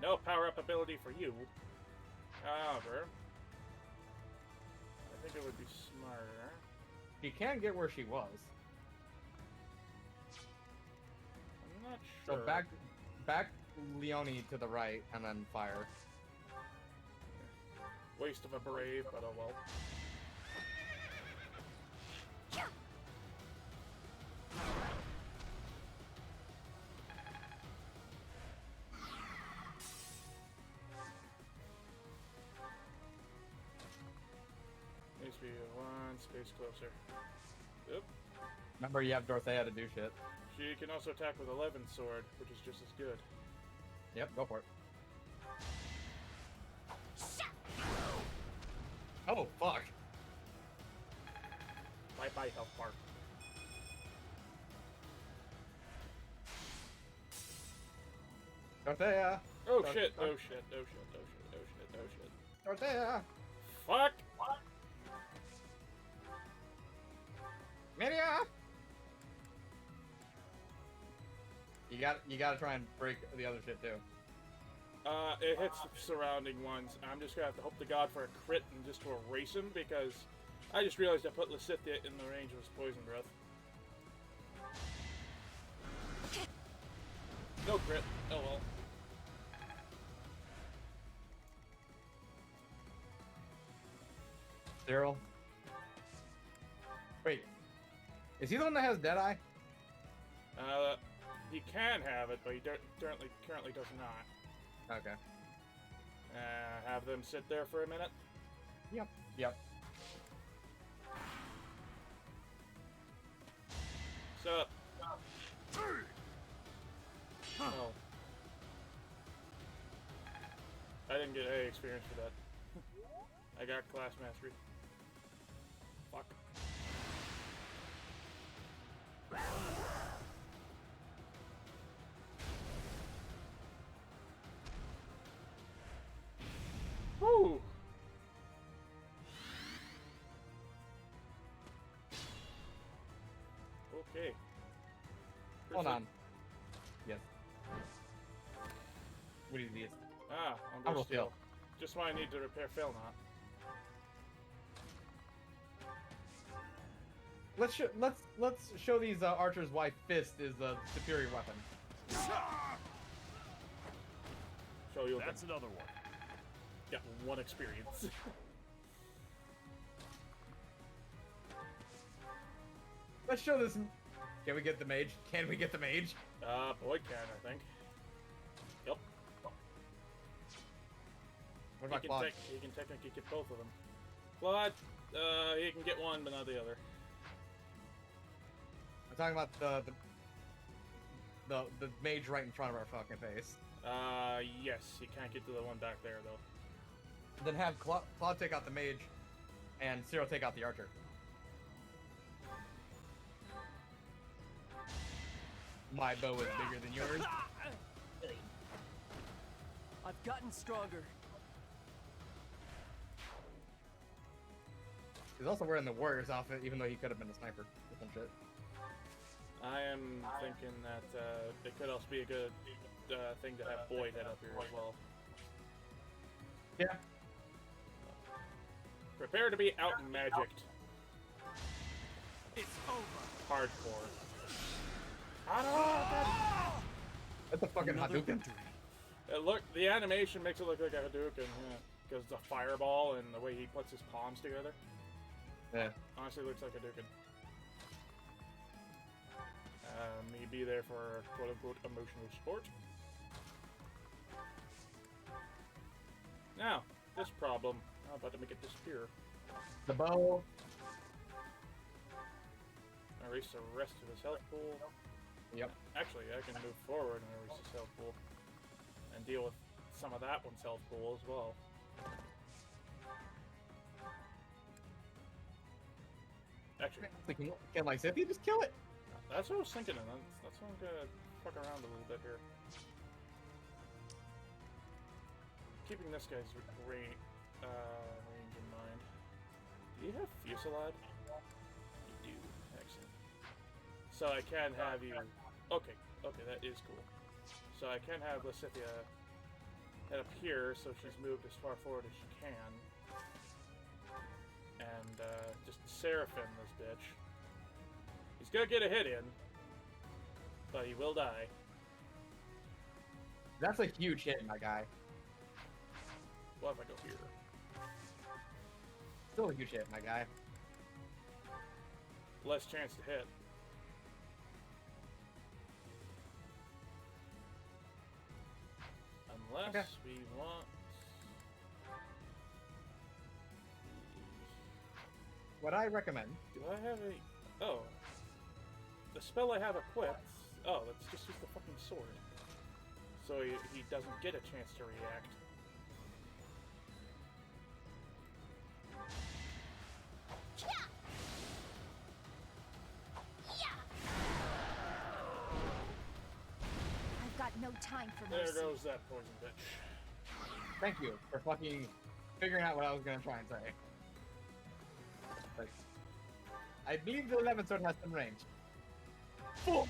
No power-up ability for you. However, I think it would be smarter. She can get where she was. I'm not sure. So back Leone to the right, and then fire. Waste of a brave, but oh well. face closer. Yep. Remember, you have Dorothea to do shit. She can also attack with 11 sword, which is just as good. Yep, go for it. Oh, fuck. Bye-bye, health bar. Dorothea! Oh shit, oh shit, oh shit, oh shit, oh shit, oh shit. Dorothea! Fuck! Media! You gotta try and break the other shit too. It hits the surrounding ones. I'm just gonna have to hope to God for a crit and just to erase him because I just realized I put Lysithea in the range of his poison breath. No crit. Oh well. Cyril. Wait. Is he the one that has Deadeye? He can have it, but he currently does not. Okay. Have them sit there for a minute? Yep. Yep. Sup? Oh. I didn't get any experience for that. I got class mastery. Fuck. Woo! Okay. Hold on. Yes. What is this? Ah, I will I'm fail. Just why I need to repair fail not. Let's show these archers why fist is the superior weapon. Show you. That's another one. Got one experience. Let's show this. Can we get the mage? Can we get the mage? Boyd can, I think. Yep. What about Claude? He can technically get both of them. Claude, he can get one, but not the other. I'm talking about the mage right in front of our fucking face. Yes, he can't get to the one back there though. Then have Claude take out the mage, and Cyril take out the archer. My bow is bigger than yours. I've gotten stronger. He's also wearing the warrior's outfit, even though he could have been a sniper or some shit. I am thinking that it could also be a good thing to have Boyd head up here as well. Yeah. Prepare to be out-magicked. It's over. Hardcore. That's a fucking Hadouken. The animation makes it look like a Hadouken, yeah. Because the fireball and the way he puts his palms together. Yeah. Honestly looks like a Hadouken. Me be there for quote-unquote emotional support. Now, this problem. I'm about to make it disappear. The bow. Erase the rest of his health pool. Yep. Actually, I can move forward and erase his health pool. And deal with some of that one's health pool as well. Actually, can Lysithea just kill it? That's what I was thinking, and that's why I'm gonna fuck around a little bit here. Keeping this guy's range in mind. Do you have Fusillade? You do. Excellent. So I can have you... Okay, that is cool. So I can have Lysithea head up here, so she's moved as far forward as she can. And just Seraphim this bitch. He's gonna get a hit in, but he will die. That's a huge hit, my guy. What if I go here? Still a huge hit, my guy. Less chance to hit. Unless we want... what I recommend. Do I have a... Oh. The spell I have equipped... Oh, let's just use the fucking sword. So he doesn't get a chance to react. I've got no time for There mercy. goes that poison bitch. Thank you for fucking figuring out what I was gonna try and say. But I believe the 11th sword has some range. Boom!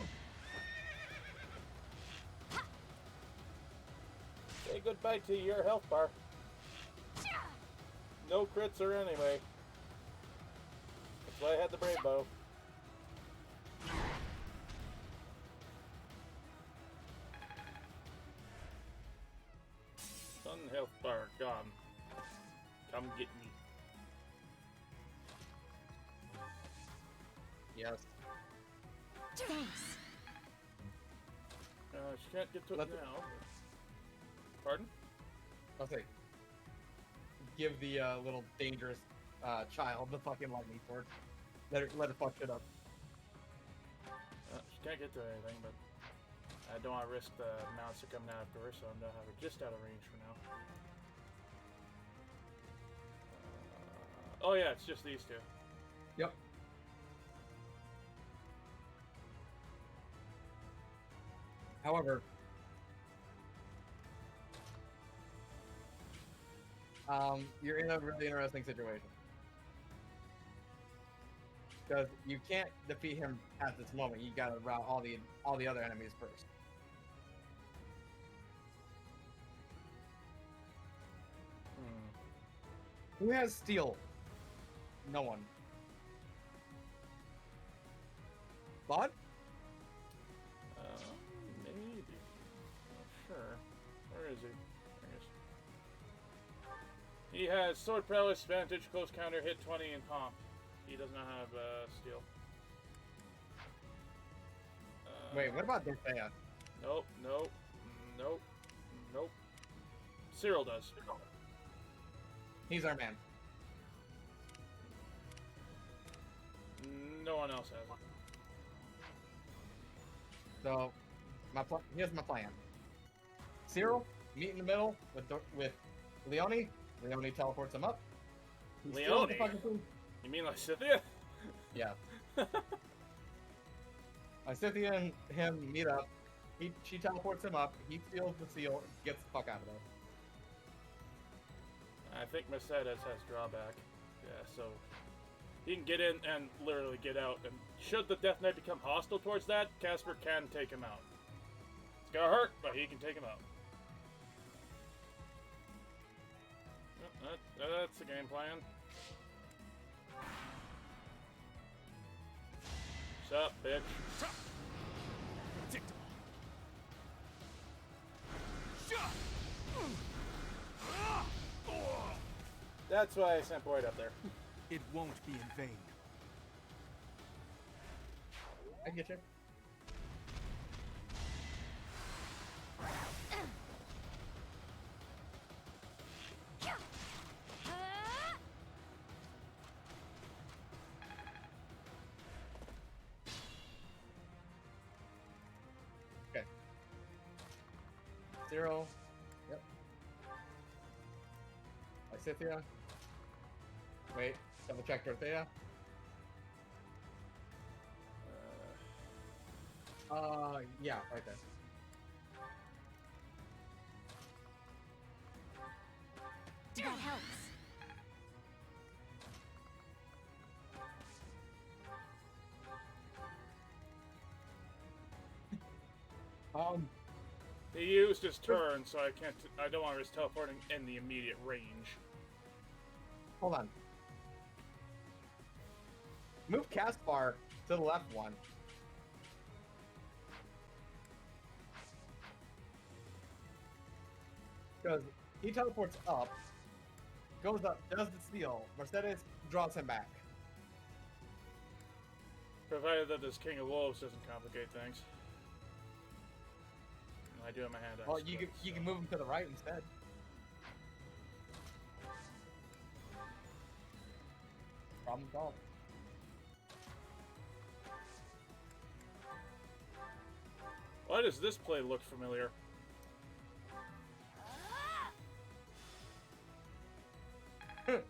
Say goodbye to your health bar. No crits or anyway. That's why I had the brave bow. Sun health bar gone. Come get me. Yes. Thanks. She can't get to it now. Pardon? I'll say. Give the little dangerous child the fucking lightning sword. Let her fuck shit up. She can't get to anything, but I don't want to risk the mounts coming after her, so I'm gonna have her just out of range for now. Oh yeah, it's just these two. Yep. However, you're in a really interesting situation. Because you can't defeat him at this moment. You gotta route all the other enemies first. Who has steel? No one. Bud? Maybe. Not sure. Where is he? There he is. He has sword prowess, vantage, close counter, hit 20, and comp. He does not have steel. Wait, what about Dorothea? Nope, nope, nope, nope. Cyril does. He's our man. No one else has it. So, here's my plan. Cyril, meet in the middle with Leone. Leone teleports him up. He steals Leone? the fucking thing. You mean like Scythia? Yeah. Scythia and him meet up. She teleports him up. He steals the seal. Gets the fuck out of there. I think Mercedes has drawback. Yeah, so he can get in and literally get out. And should the Death Knight become hostile towards that, Casper can take him out. It's gonna hurt, but he can take him out. Yep, that's the game plan. What's up, bitch? That's why I sent Boyd up there. It won't be in vain. I get you. Okay. Zero. Yep. Scythia. Wait, double check Dorothea. Yeah, right there. That helps. He used his turn, so I can't. I don't want to risk teleporting in the immediate range. Hold on. Move Caspar to the left one. Because he teleports up, goes up, does the steal. Mercedes draws him back. Provided that this King of Wolves doesn't complicate things. I do have my hand out. Well, you can move him to the right instead. Problem solved. Why does this play look familiar?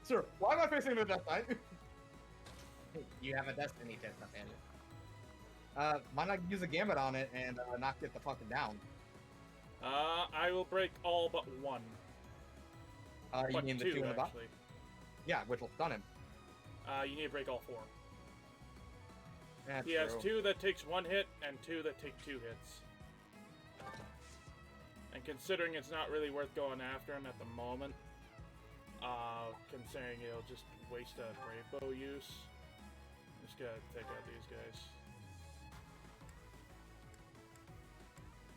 Sir, why am I facing the Death Knight? You have a Destiny test, man. Why not use a Gambit on it and knock it the fucking down? I will break all but one. You mean the two in the box? Actually. Yeah, which will stun him. You need to break all 4. That's he has true. 2 that takes 1 hit and 2 that take 2 hits. And considering it's not really worth going after him at the moment, considering it'll just waste a Brave Bow use, I'm just gonna take out these guys.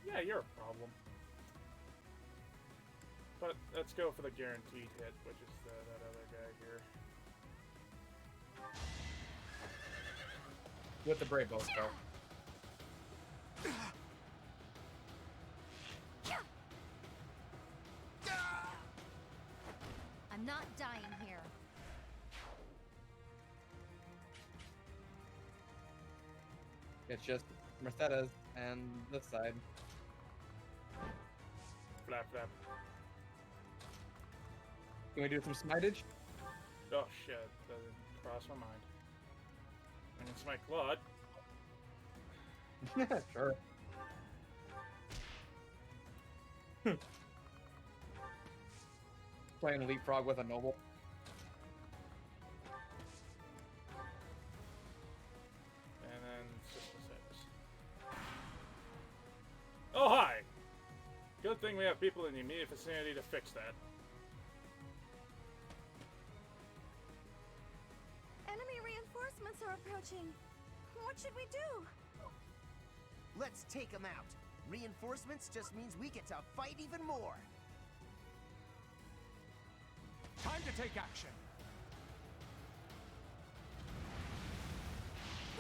Yeah, you're a problem. But let's go for the guaranteed hit, which is that other guy here. With the Brave Bow spell. I'm not dying here. It's just Mercedes and this side. Flap, flap. Can we do some smitage? Oh shit, that didn't cross my mind. I can smite Claude. Sure. Playing leapfrog with a noble. And then System 6. Oh, hi! Good thing we have people in the immediate vicinity to fix that. Enemy reinforcements are approaching. What should we do? Let's take them out. Reinforcements just means we get to fight even more. Time to take action.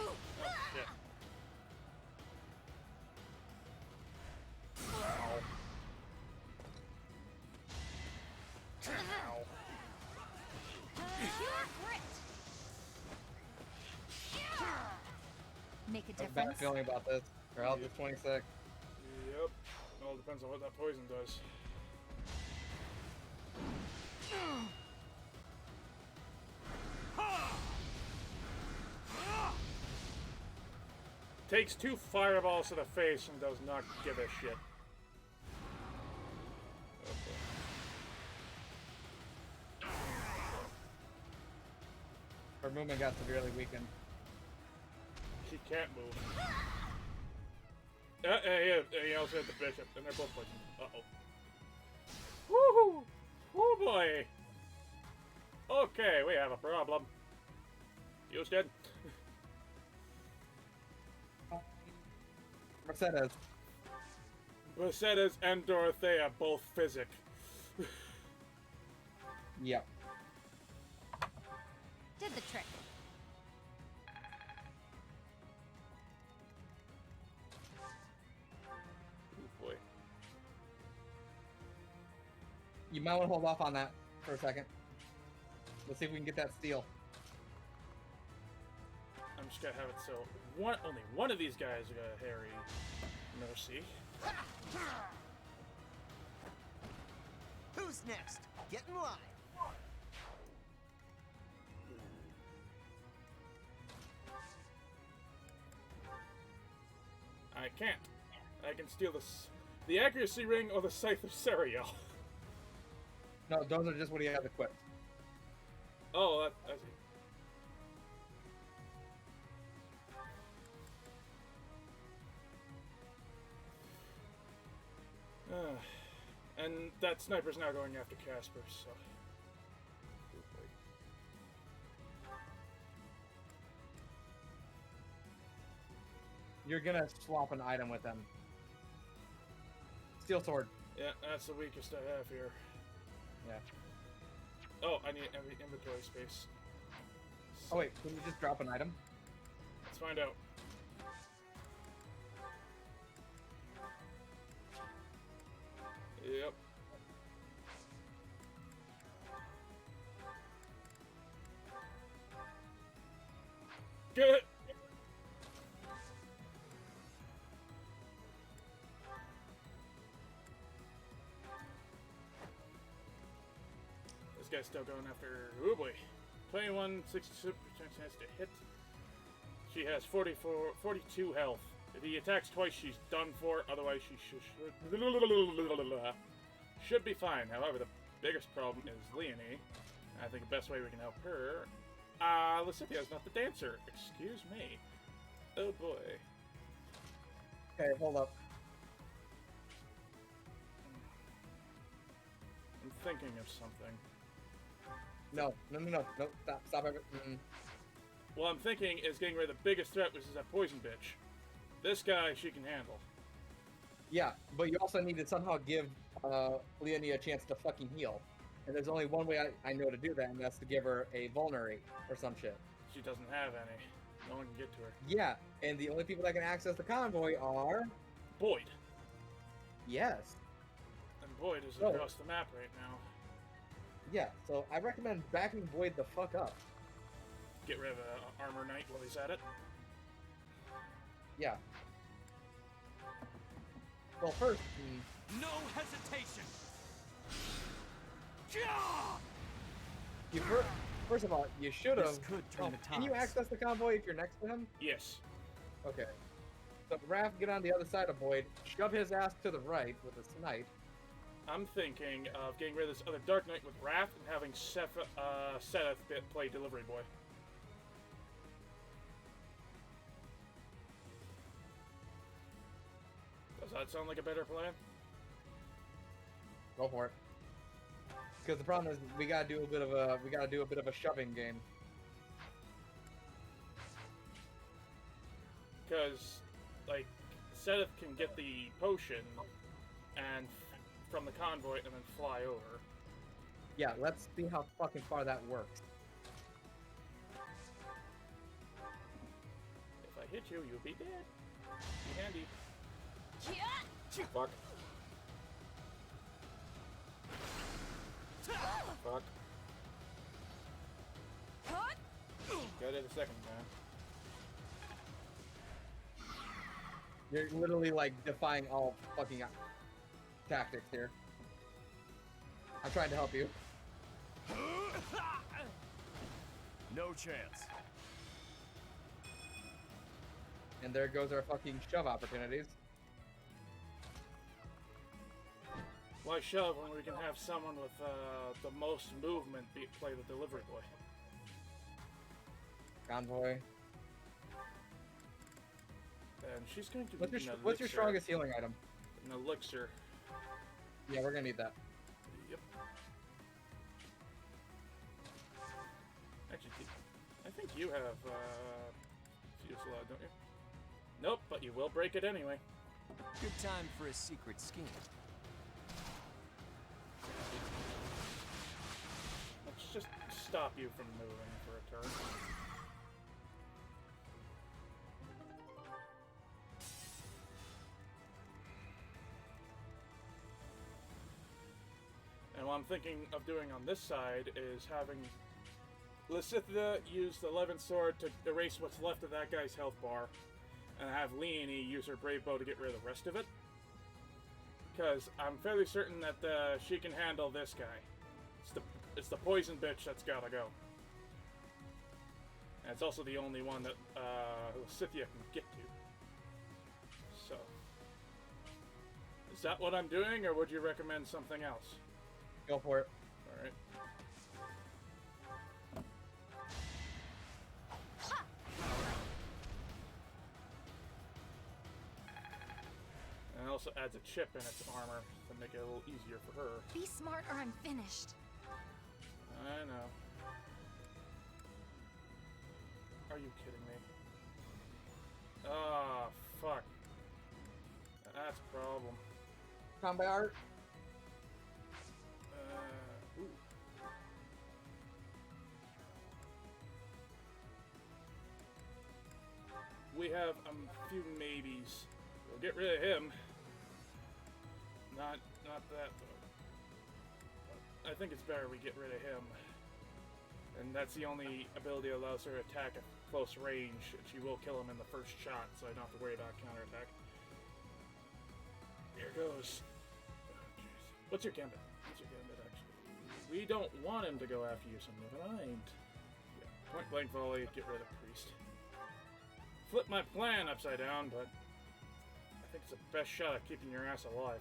Oh, shit. Make a I have a difference. bad feeling about this. Or else it's 26. Yep. It all depends on what that poison does. Takes 2 fireballs to the face and does not give a shit. Her movement got severely weakened. She can't move. He also hit the bishop, and they're both poisoned. Uh-oh. Woohoo! Oh boy! Okay, we have a problem. Houston? Mercedes. Mercedes and Dorothea, both physic. Yep. Did the trick. Oh boy. You might want to hold off on that for a second. Let's see if we can get that steal. I'm just gonna have it so only one of these guys are gonna harry Mercy. Who's next? Get in line. I can't. I can steal the accuracy ring or the scythe of Serial. No, those are just what he has equipped. Oh, I see. And that sniper's now going after Casper, so... You're gonna swap an item with them. Steel sword. Yeah, that's the weakest I have here. Yeah. Oh, I need every inventory space. Oh wait, can you just drop an item? Let's find out. Yep. guy's still going after. Oh boy. 21, 66% chance to hit. She has 42 health. If he attacks twice, she's done for. Otherwise, she should be fine. However, the biggest problem is Leonie. I think the best way we can help her. Lysithia's not the dancer. Excuse me. Oh boy. Okay, hold up. I'm thinking of something. No, stop it. What I'm thinking is getting rid of the biggest threat, which is that poison bitch. This guy, she can handle. Yeah, but you also need to somehow give Leonie a chance to fucking heal. And there's only one way I know to do that, and that's to give her a vulnerate or some shit. She doesn't have any. No one can get to her. Yeah, and the only people that can access the convoy are... Boyd. Yes. And Boyd is across the map right now. Yeah, so I recommend backing Boyd the fuck up. Get rid of Armor Knight while he's at it. Yeah. Well, first... No hesitation! First of all, you should have... Can you tides. access the convoy if you're next to him? Yes. Okay. So Raph, get on the other side of Boyd, shove his ass to the right with a snipe. I'm thinking of getting rid of this other Dark Knight with Wrath and having Seth play Delivery Boy. Does that sound like a better plan? Go for it. Because the problem is we gotta do a bit of a shoving game. Because, like, Seth can get the potion and from the convoy and then fly over. Yeah, let's see how fucking far that works. If I hit you, you'll be dead. Be handy. Fuck. Fuck. Got it a second time. You're literally like defying all fucking tactics here. I'm trying to help you. No chance. And there goes our fucking shove opportunities. Why shove when we can have someone with the most movement play the Delivery Boy? Convoy. And she's going to What's your strongest healing item? An elixir. Yeah, we're gonna need that. Yep. Actually, I think you have Fusillade, don't you? Nope, but you will break it anyway. Good time for a secret scheme. Let's just stop you from moving for a turn. And what I'm thinking of doing on this side is having Lysithia use the 11th sword to erase what's left of that guy's health bar, and have Leonie use her Brave Bow to get rid of the rest of it. Because I'm fairly certain that she can handle this guy. It's the poison bitch that's gotta go. And it's also the only one that Lysithia can get to. So, is that what I'm doing, or would you recommend something else? Go for it. Alright. And it also adds a chip in its armor to make it a little easier for her. Be smart or I'm finished. I know. Are you kidding me? Ah, fuck. That's a problem. Combat art. Ooh. We have a few maybes. We'll get rid of him. Not that though. But I think it's better we get rid of him. And that's the only ability that allows her to attack at close range. She will kill him in the first shot, so I don't have to worry about counterattack. Here goes. Oh, what's your gambit? What's your gambit, actually? We don't want him to go after you, so never mind. Yeah, point blank volley, get rid of priest. Flip my plan upside down, but I think it's the best shot at keeping your ass alive.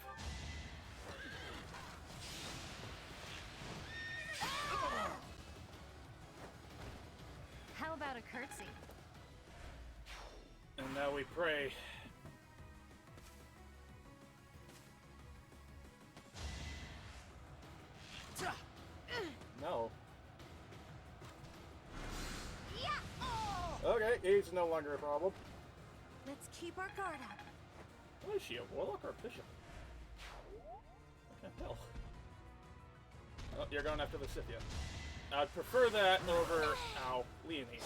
How about a curtsy? And now we pray. No. Okay, he's no longer a problem. Let's keep our guard up. What is she, a warlock or a bishop? I can't tell. Oh, you're going after the Scythia. I'd prefer that over, ow, Leonie.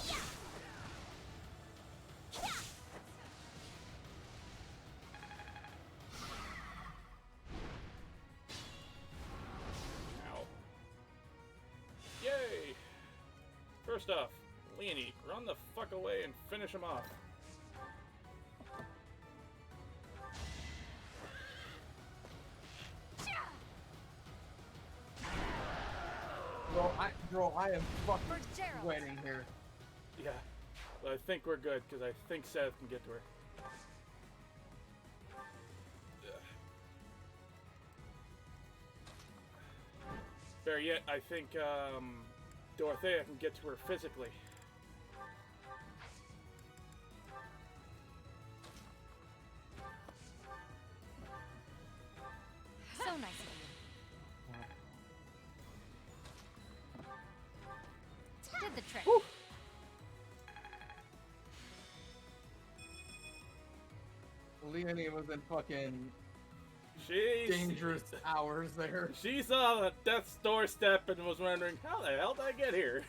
Ow. Yay! First off, Leonie, run the fuck away and finish him off. Bro, I am fucking sweating here. Yeah, but I think we're good, because I think Seth can get to her. Better yet, I think Dorothea can get to her physically. So nice of you. Did the trick. Woo. Leonie was in fucking dangerous hours there. She saw the death's doorstep and was wondering, how the hell did I get here?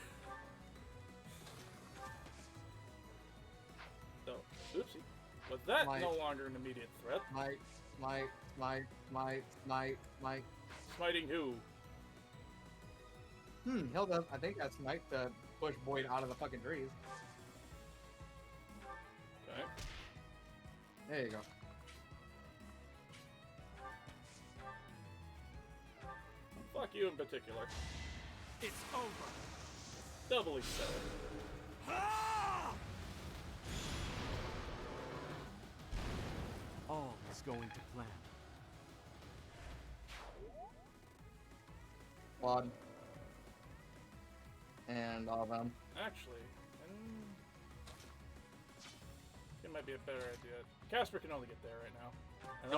So, oopsie. Was that no longer an immediate threat? Smite. Smiting who? Hilda, I think that's Smite to push Boyd out of the fucking trees. Okay. There you go. Fuck you in particular. It's over. Doubly so. All is going to plan. Claude. And all of them. Actually, it might be a better idea. Casper can only get there right now. And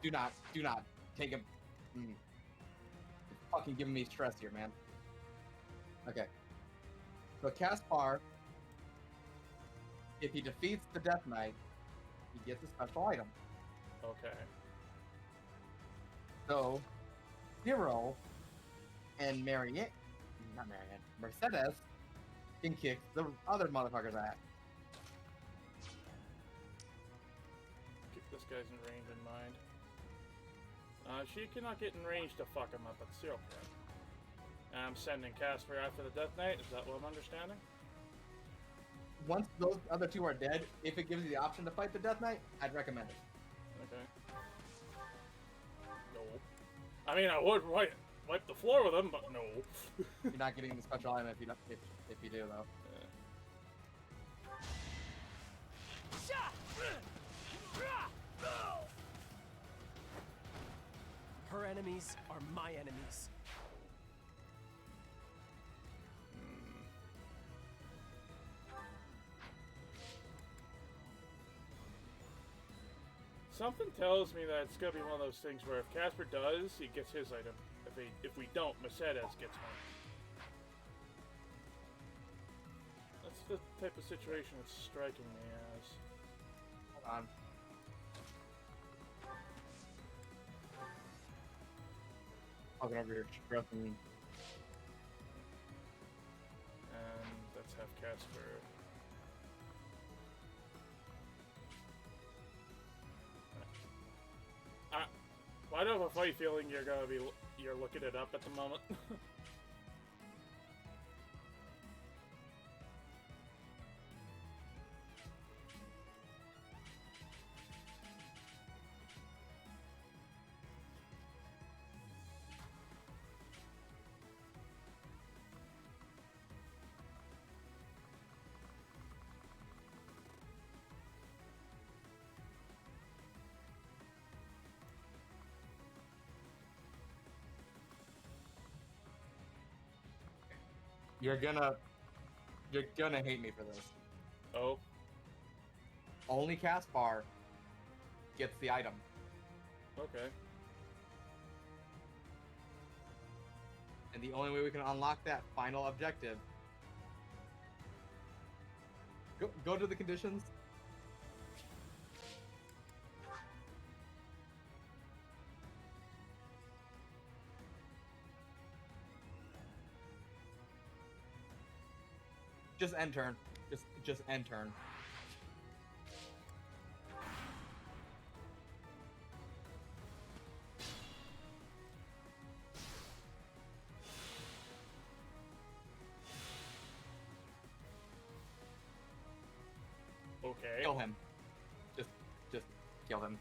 Do not take him. You're fucking giving me stress here, man. Okay. So Caspar, if he defeats the Death Knight, he gets a special item. Okay. So, Zero and Mercedes can kick the other motherfucker's ass. Keep this guy's in range in mind. She cannot get in range to fuck him up, but Zero can. And I'm sending Casper after the Death Knight, is that what I'm understanding? Once those other two are dead, if it gives you the option to fight the Death Knight, I'd recommend it. Okay. No. I mean, I would wipe the floor with him, but no. You're not getting the special item if you do, though. Her enemies are my enemies. Something tells me that it's gonna be one of those things where if Casper does, he gets his item. If we don't, Mercedes gets one. That's the type of situation it's striking me as. Hold on. I'll get over here stressing. And let's have Casper. Why do I have a funny feeling you're looking it up at the moment? You're gonna hate me for this. Oh. Only Caspar gets the item. Okay. And the only way we can unlock that final objective. Go to the conditions. Just end turn. Just end turn. Okay. Kill him. Just kill him.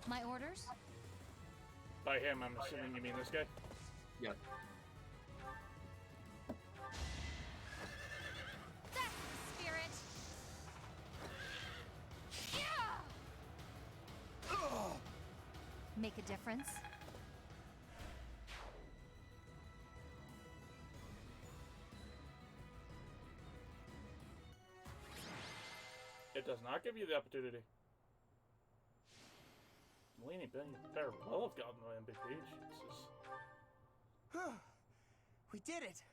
My orders? By him, I'm assuming you mean this guy? Yes. That's the spirit! Make a difference? It does not give you the opportunity. Melanie better well have gotten no MVP. Jesus. We did it!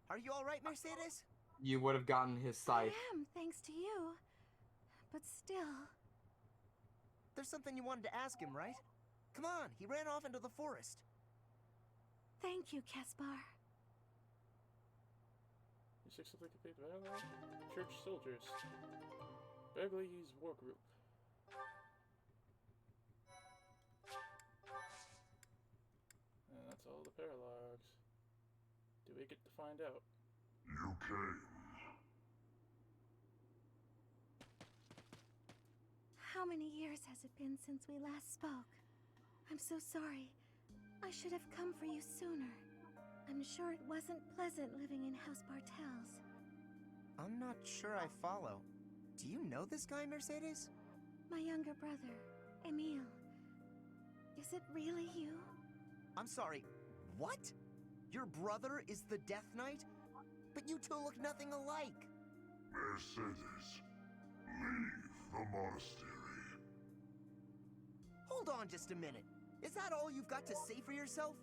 Are you alright, Mercedes? You would have gotten his scythe. I am, thanks to you. But still... There's something you wanted to ask him, right? Come on, he ran off into the forest. Thank you, Caspar. You successfully complete the battle. Church soldiers. Begley's war group. And that's all the paralogs. Do we get to find out? You came. How many years has it been since we last spoke? I'm so sorry. I should have come for you sooner. I'm sure it wasn't pleasant living in House Bartels. I'm not sure I follow. Do you know this guy, Mercedes? My younger brother, Emile. Is it really you? I'm sorry, what? Your brother is the Death Knight? But you two look nothing alike. Mercedes, leave the monastery. Hold on just a minute. Is that all you've got to say for yourself?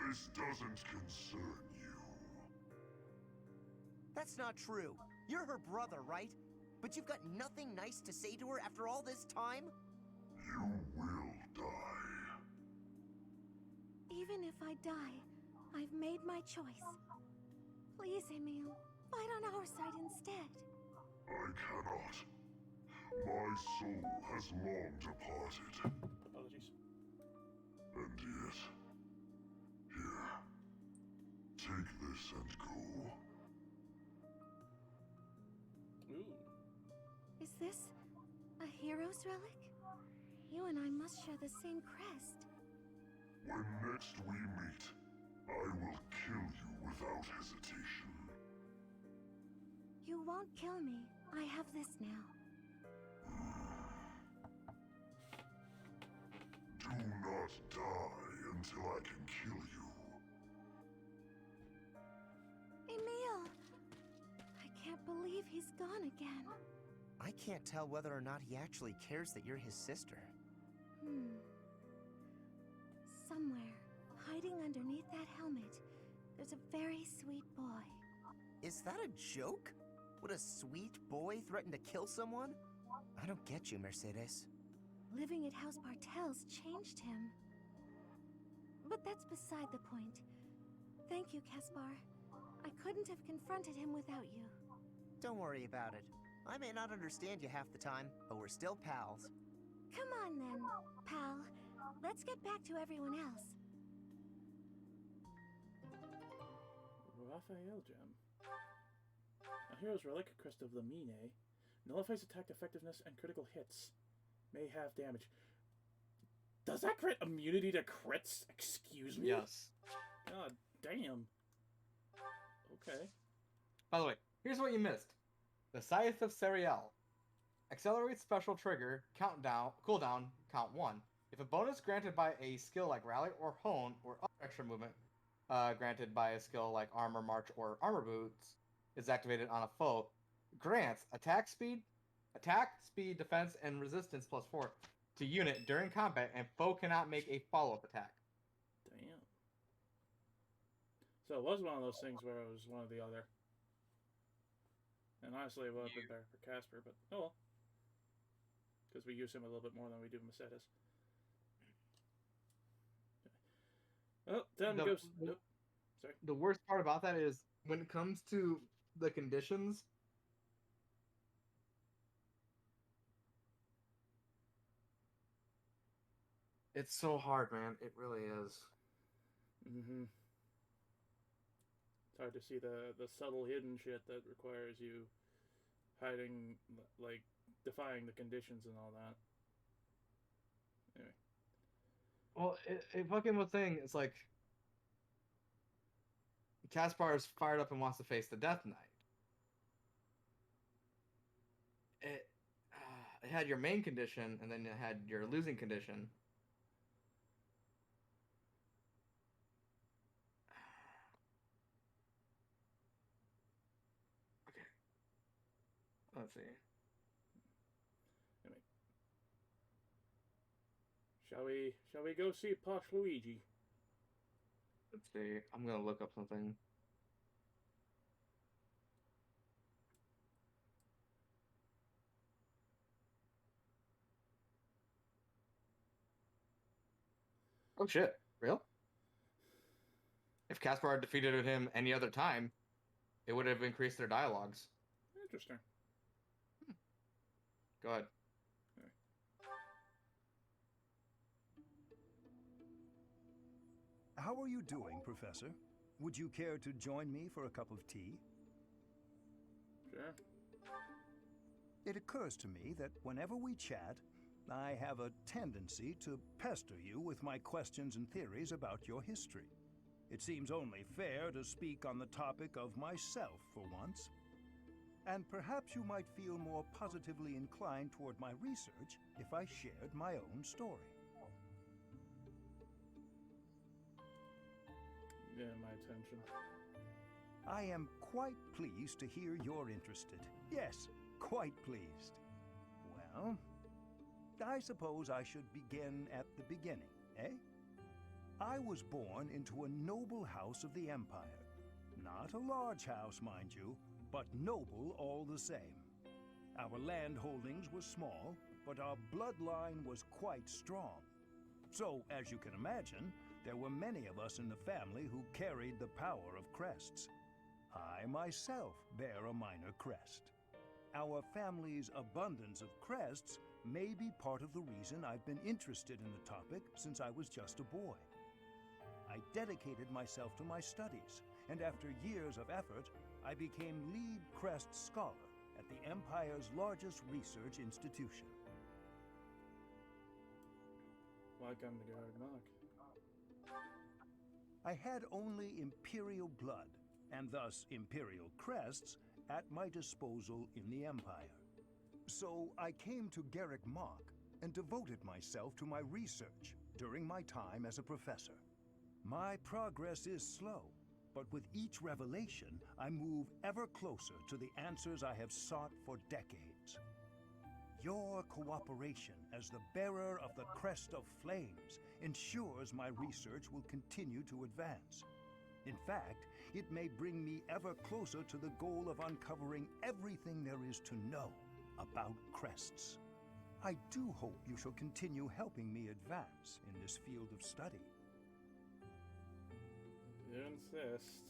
This doesn't concern you. That's not true. You're her brother, right? But you've got nothing nice to say to her after all this time? You will die. Even if I die, I've made my choice. Please, Emile, fight on our side instead. I cannot. My soul has long departed. Apologies. And yet, here, take this and go. Ooh. Is this a hero's relic? You and I must share the same crest. When next we meet, I will kill you without hesitation. You won't kill me. I have this now. Do not die until I can kill you. Emile! I can't believe he's gone again. I can't tell whether or not he actually cares that you're his sister. Somewhere, hiding underneath that helmet, there's a very sweet boy. Is that a joke? Would a sweet boy threaten to kill someone? I don't get you, Mercedes. Living at House Bartels changed him. But that's beside the point. Thank you, Caspar. I couldn't have confronted him without you. Don't worry about it. I may not understand you half the time, but we're still pals. Come on then, pal. Let's get back to everyone else. Raphael gem. A hero's relic, crest of Lamine, nullifies attack effectiveness and critical hits. May have damage. Does that grant immunity to crits? Excuse me? Yes. God damn. Okay. By the way, here's what you missed. The Scythe of Serial. Accelerates special trigger, cooldown, count 1. If a bonus granted by a skill like Rally or Hone or other extra movement granted by a skill like Armor March or Armor Boots, is activated on a foe, grants attack, speed, defense, and resistance +4 to unit during combat, and foe cannot make a follow-up attack. Damn. So it was one of those things where it was one or the other. And honestly, it would have been better for Casper, but oh well. Because we use him a little bit more than we do Mercedes. Oh, time to go. Sorry. The worst part about that is when it comes to the conditions. It's so hard, man. It really is. Mm-hmm. It's hard to see the subtle hidden shit that requires you hiding, like, defying the conditions and all that. Anyway. Well, it fucking was saying, it's like Caspar is fired up and wants to face the Death Knight. It had your main condition, and then it had your losing condition. Okay. Let's see. Anyway. Shall we go see Posh Luigi? Let's see. I'm gonna look up something. Oh shit! Real? If Caspar had defeated him any other time, it would have increased their dialogues. Interesting. Go ahead. How are you doing, Professor? Would you care to join me for a cup of tea? Sure. It occurs to me that whenever we chat, I have a tendency to pester you with my questions and theories about your history. It seems only fair to speak on the topic of myself for once. And perhaps you might feel more positively inclined toward my research if I shared my own story. Yeah, my attention. I am quite pleased to hear you're interested. Yes, quite pleased. Well, I suppose I should begin at the beginning, eh? I was born into a noble house of the Empire. Not a large house, mind you, but noble all the same. Our land holdings were small, but our bloodline was quite strong. So, as you can imagine, there were many of us in the family who carried the power of crests. I myself bear a minor crest. Our family's abundance of crests may be part of the reason I've been interested in the topic since I was just a boy. I dedicated myself to my studies, and after years of effort, I became lead crest scholar at the Empire's largest research institution. Welcome to Paralogue. I had only Imperial blood, and thus Imperial crests, at my disposal in the Empire. So I came to Garrick Mach and devoted myself to my research during my time as a professor. My progress is slow, but with each revelation, I move ever closer to the answers I have sought for decades. Your cooperation as the bearer of the Crest of Flames ensures my research will continue to advance. In fact, it may bring me ever closer to the goal of uncovering everything there is to know about crests. I do hope you shall continue helping me advance in this field of study. You insist.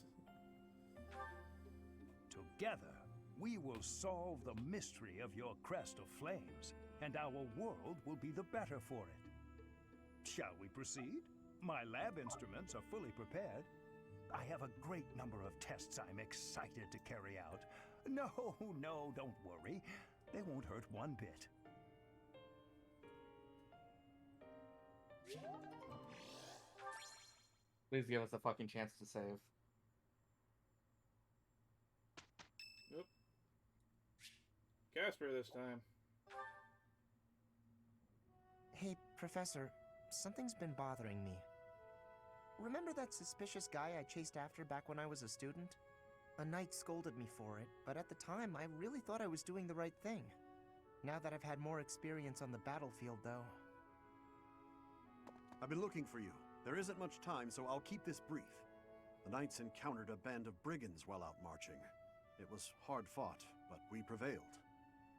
Together, we will solve the mystery of your Crest of Flames, and our world will be the better for it. Shall we proceed? My lab instruments are fully prepared. I have a great number of tests I'm excited to carry out. No, don't worry. They won't hurt one bit. Please give us a fucking chance to save. Nope. Casper this time. Hey, Professor, something's been bothering me. remember that suspicious guy I chased after back when I was a student? A knight scolded me for it, but at the time, I really thought I was doing the right thing. Now that I've had more experience on the battlefield, though... I've been looking for you. There isn't much time, so I'll keep this brief. The knights encountered a band of brigands while out marching. It was hard fought, but we prevailed.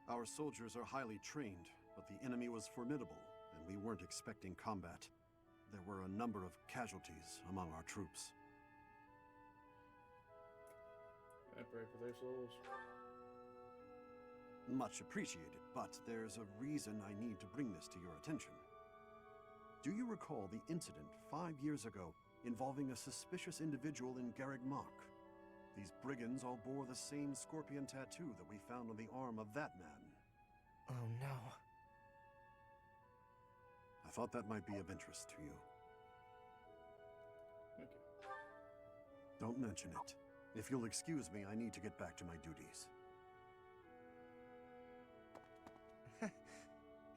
Our soldiers are highly trained, but the enemy was formidable, and we weren't expecting combat. There were a number of casualties among our troops. I pray for their souls. Much appreciated, but there's a reason I need to bring this to your attention. Do you recall the incident 5 years ago involving a suspicious individual in Garreg Mach? These brigands all bore the same scorpion tattoo that we found on the arm of that man. Oh no. I thought that might be of interest to you. Okay. Don't mention it. If you'll excuse me, I need to get back to my duties.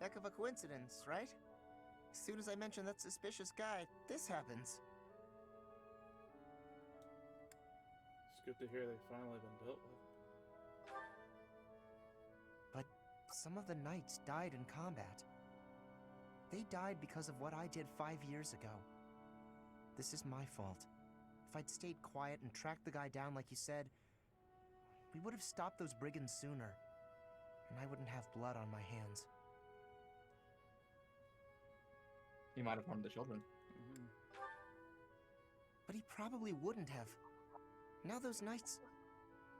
Heck of a coincidence, right? As soon as I mention that suspicious guy, this happens. It's good to hear they've finally been dealt with. But some of the knights died in combat. They died because of what I did 5 years ago. This is my fault. If I'd stayed quiet and tracked the guy down like you said, we would have stopped those brigands sooner. And I wouldn't have blood on my hands. He might have harmed the children. But he probably wouldn't have. Now those knights,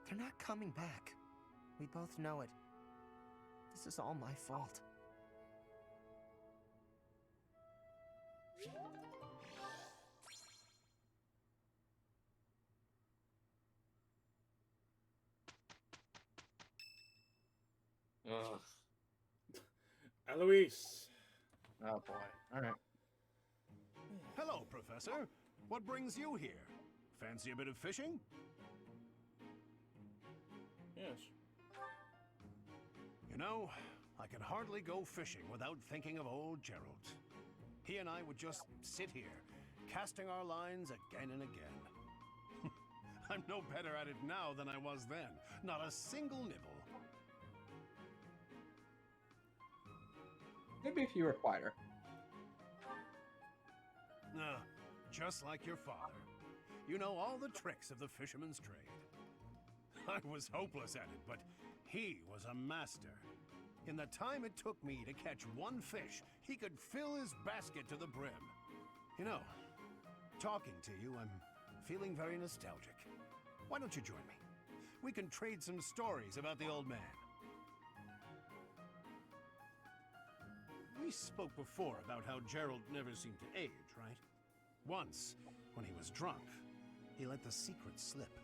they're not coming back. We both know it. This is all my fault. Ugh. Eloise. Oh boy. Alright. Hello, Professor. What brings you here? Fancy a bit of fishing? Yes. You know, I can hardly go fishing without thinking of old Gerald. He and I would just sit here, casting our lines again and again. I'm no better at it now than I was then. Not a single nibble. Maybe if you were quieter. Just like your father. You know all the tricks of the fisherman's trade. I was hopeless at it, but he was a master. In the time it took me to catch one fish, he could fill his basket to the brim. You know, talking to you, I'm feeling very nostalgic. Why don't you join me? We can trade some stories about the old man. We spoke before about how Gerald never seemed to age, right? Once, when he was drunk, he let the secret slip.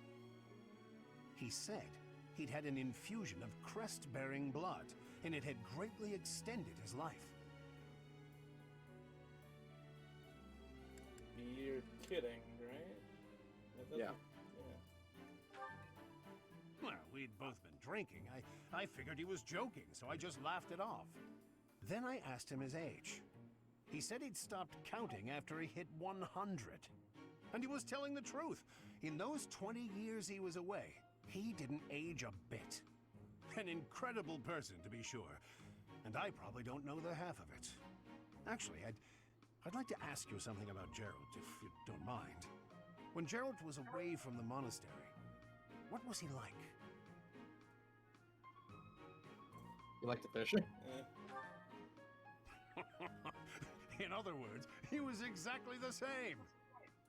He said he'd had an infusion of crest-bearing blood, and it had greatly extended his life. You're kidding, right? Yeah. Well, we'd both been drinking. I figured he was joking, so I just laughed it off. Then I asked him his age. He said he'd stopped counting after he hit 100. And he was telling the truth. In those 20 years he was away, he didn't age a bit. An incredible person, to be sure. And I probably don't know the half of it. Actually, I'd like to ask you something about Gerald, if you don't mind. When Gerald was away from the monastery, what was he like? You like to fish? In other words, he was exactly the same.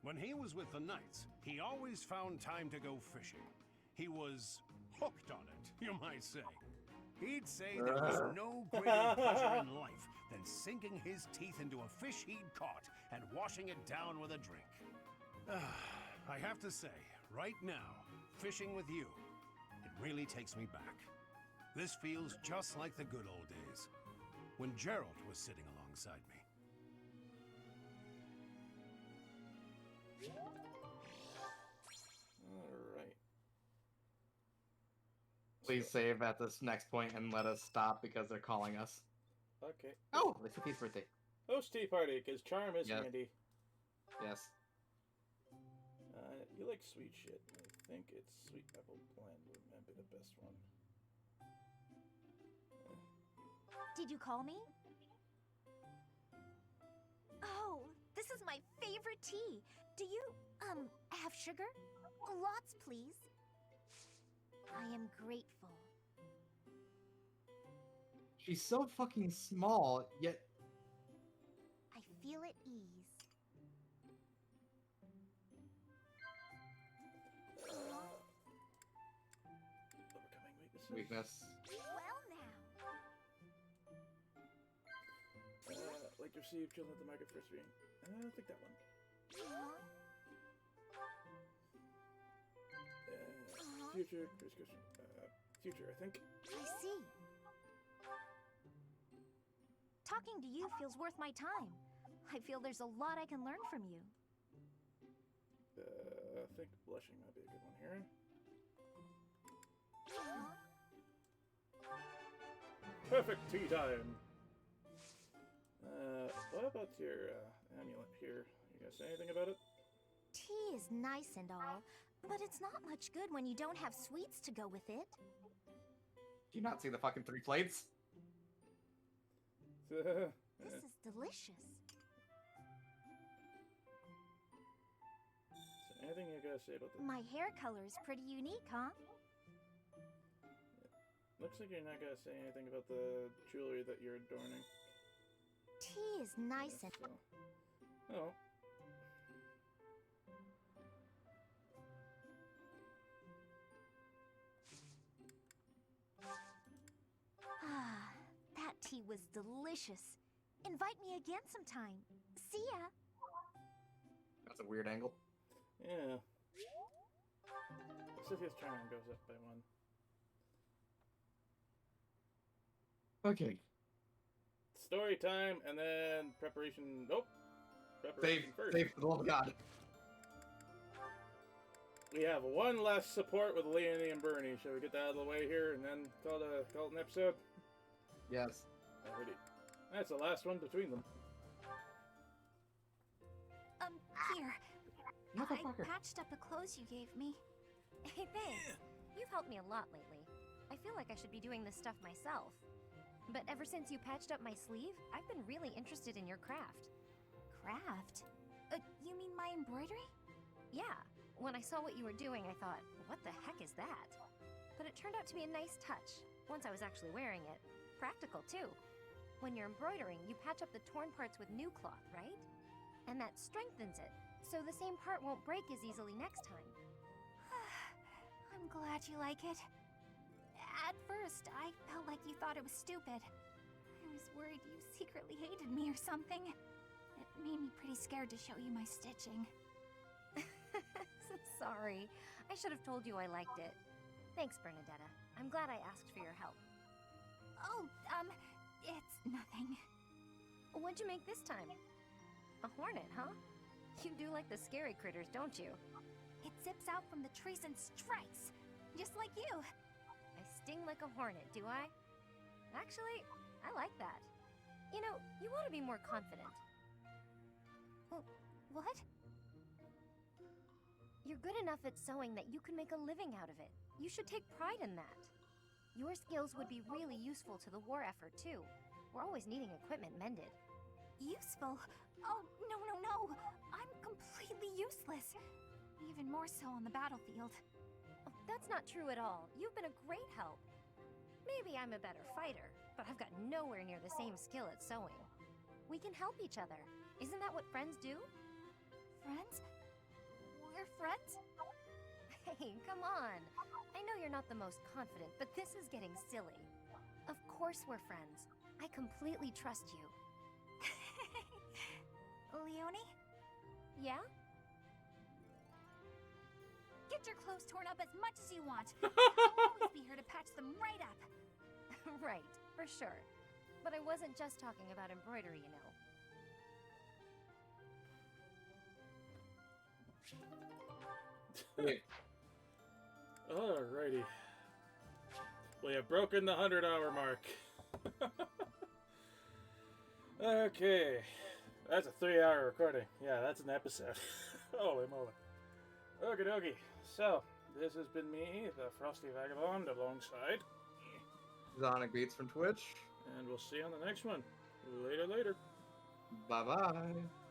When he was with the knights, he always found time to go fishing. He was hooked on it, you might say. He'd say there was no greater pleasure in life than sinking his teeth into a fish he'd caught and washing it down with a drink. I have to say, right now, fishing with you, it really takes me back. This feels just like the good old days, when Gerald was sitting alongside me. Alright. Please save at this next point and let us stop because they're calling us. Okay. Oh, it's a Pete's birthday. Host tea party, because charm is Yes. handy. Yes. like sweet shit. I think it's sweet apple blend might be the best one. Did you call me? Oh, this is my favorite tea. Do you, have sugar? Lots, please. I am grateful. She's so fucking small, yet I feel at ease. Overcoming weaknesses. weakness. Well now. Like to receive children at the market first reading. I think that one. Future, prescription. Future, I think. I see. Talking to you feels worth my time. I feel there's a lot I can learn from you. I think blushing might be a good one here. Perfect tea time. What about your amulet here? You guys say anything about it? Tea is nice and all, but it's not much good when you don't have sweets to go with it. Do you not see the fucking 3 plates? This is delicious. So anything you guys say about this? My hair color is pretty unique, huh? Looks like you're not gonna say anything about the jewelry that you're adorning. Tea is nice and... Oh. Ah, that tea was delicious. Invite me again sometime. See ya. That's a weird angle. Yeah. Sophia's charm goes up by 1. Okay. Story time, and then preparation. Nope. Preparation first. Save for the love of God. We have one last support with Leonie and Bernie. Shall we get that out of the way here and then call it an episode? Yes. Alrighty. That's the last one between them. Here. I patched up the clothes you gave me. Hey, thanks. You've helped me a lot lately. I feel like I should be doing this stuff myself. But ever since you patched up my sleeve, I've been really interested in your craft. Craft? You mean my embroidery? Yeah. When I saw what you were doing, I thought, what the heck is that? But it turned out to be a nice touch, once I was actually wearing it. Practical, too. When you're embroidering, you patch up the torn parts with new cloth, right? And that strengthens it, so the same part won't break as easily next time. I'm glad you like it. At first, I felt like you thought it was stupid. I was worried you secretly hated me or something. It made me pretty scared to show you my stitching. Sorry. I should have told you I liked it. Thanks, Bernadetta. I'm glad I asked for your help. Oh, it's nothing. What'd you make this time? A hornet, huh? You do like the scary critters, don't you? It zips out from the trees and strikes, just like you. I sting like a hornet, do I? Actually, I like that. You know, you ought to be more confident. What? You're good enough at sewing that you can make a living out of it. You should take pride in that. Your skills would be really useful to the war effort, too. We're always needing equipment mended. Useful? Oh, no. I'm completely useless. Even more so on the battlefield. Oh, that's not true at all. You've been a great help. Maybe I'm a better fighter, but I've got nowhere near the same skill at sewing. We can help each other. Isn't that what friends do? Friends? We're friends? Hey, come on. I know you're not the most confident, but this is getting silly. Of course we're friends. I completely trust you. Leonie? Yeah? Get your clothes torn up as much as you want. I'll always be here to patch them right up. Right, for sure. But I wasn't just talking about embroidery, you know. Alrighty. We have broken the 100-hour mark. Okay. That's a 3-hour recording. Yeah, that's an episode. Holy moly. Okie dokie. So, this has been me, the Frosty Vagabond, alongside Zonic Beats from Twitch. And we'll see you on the next one. Later. Bye-bye.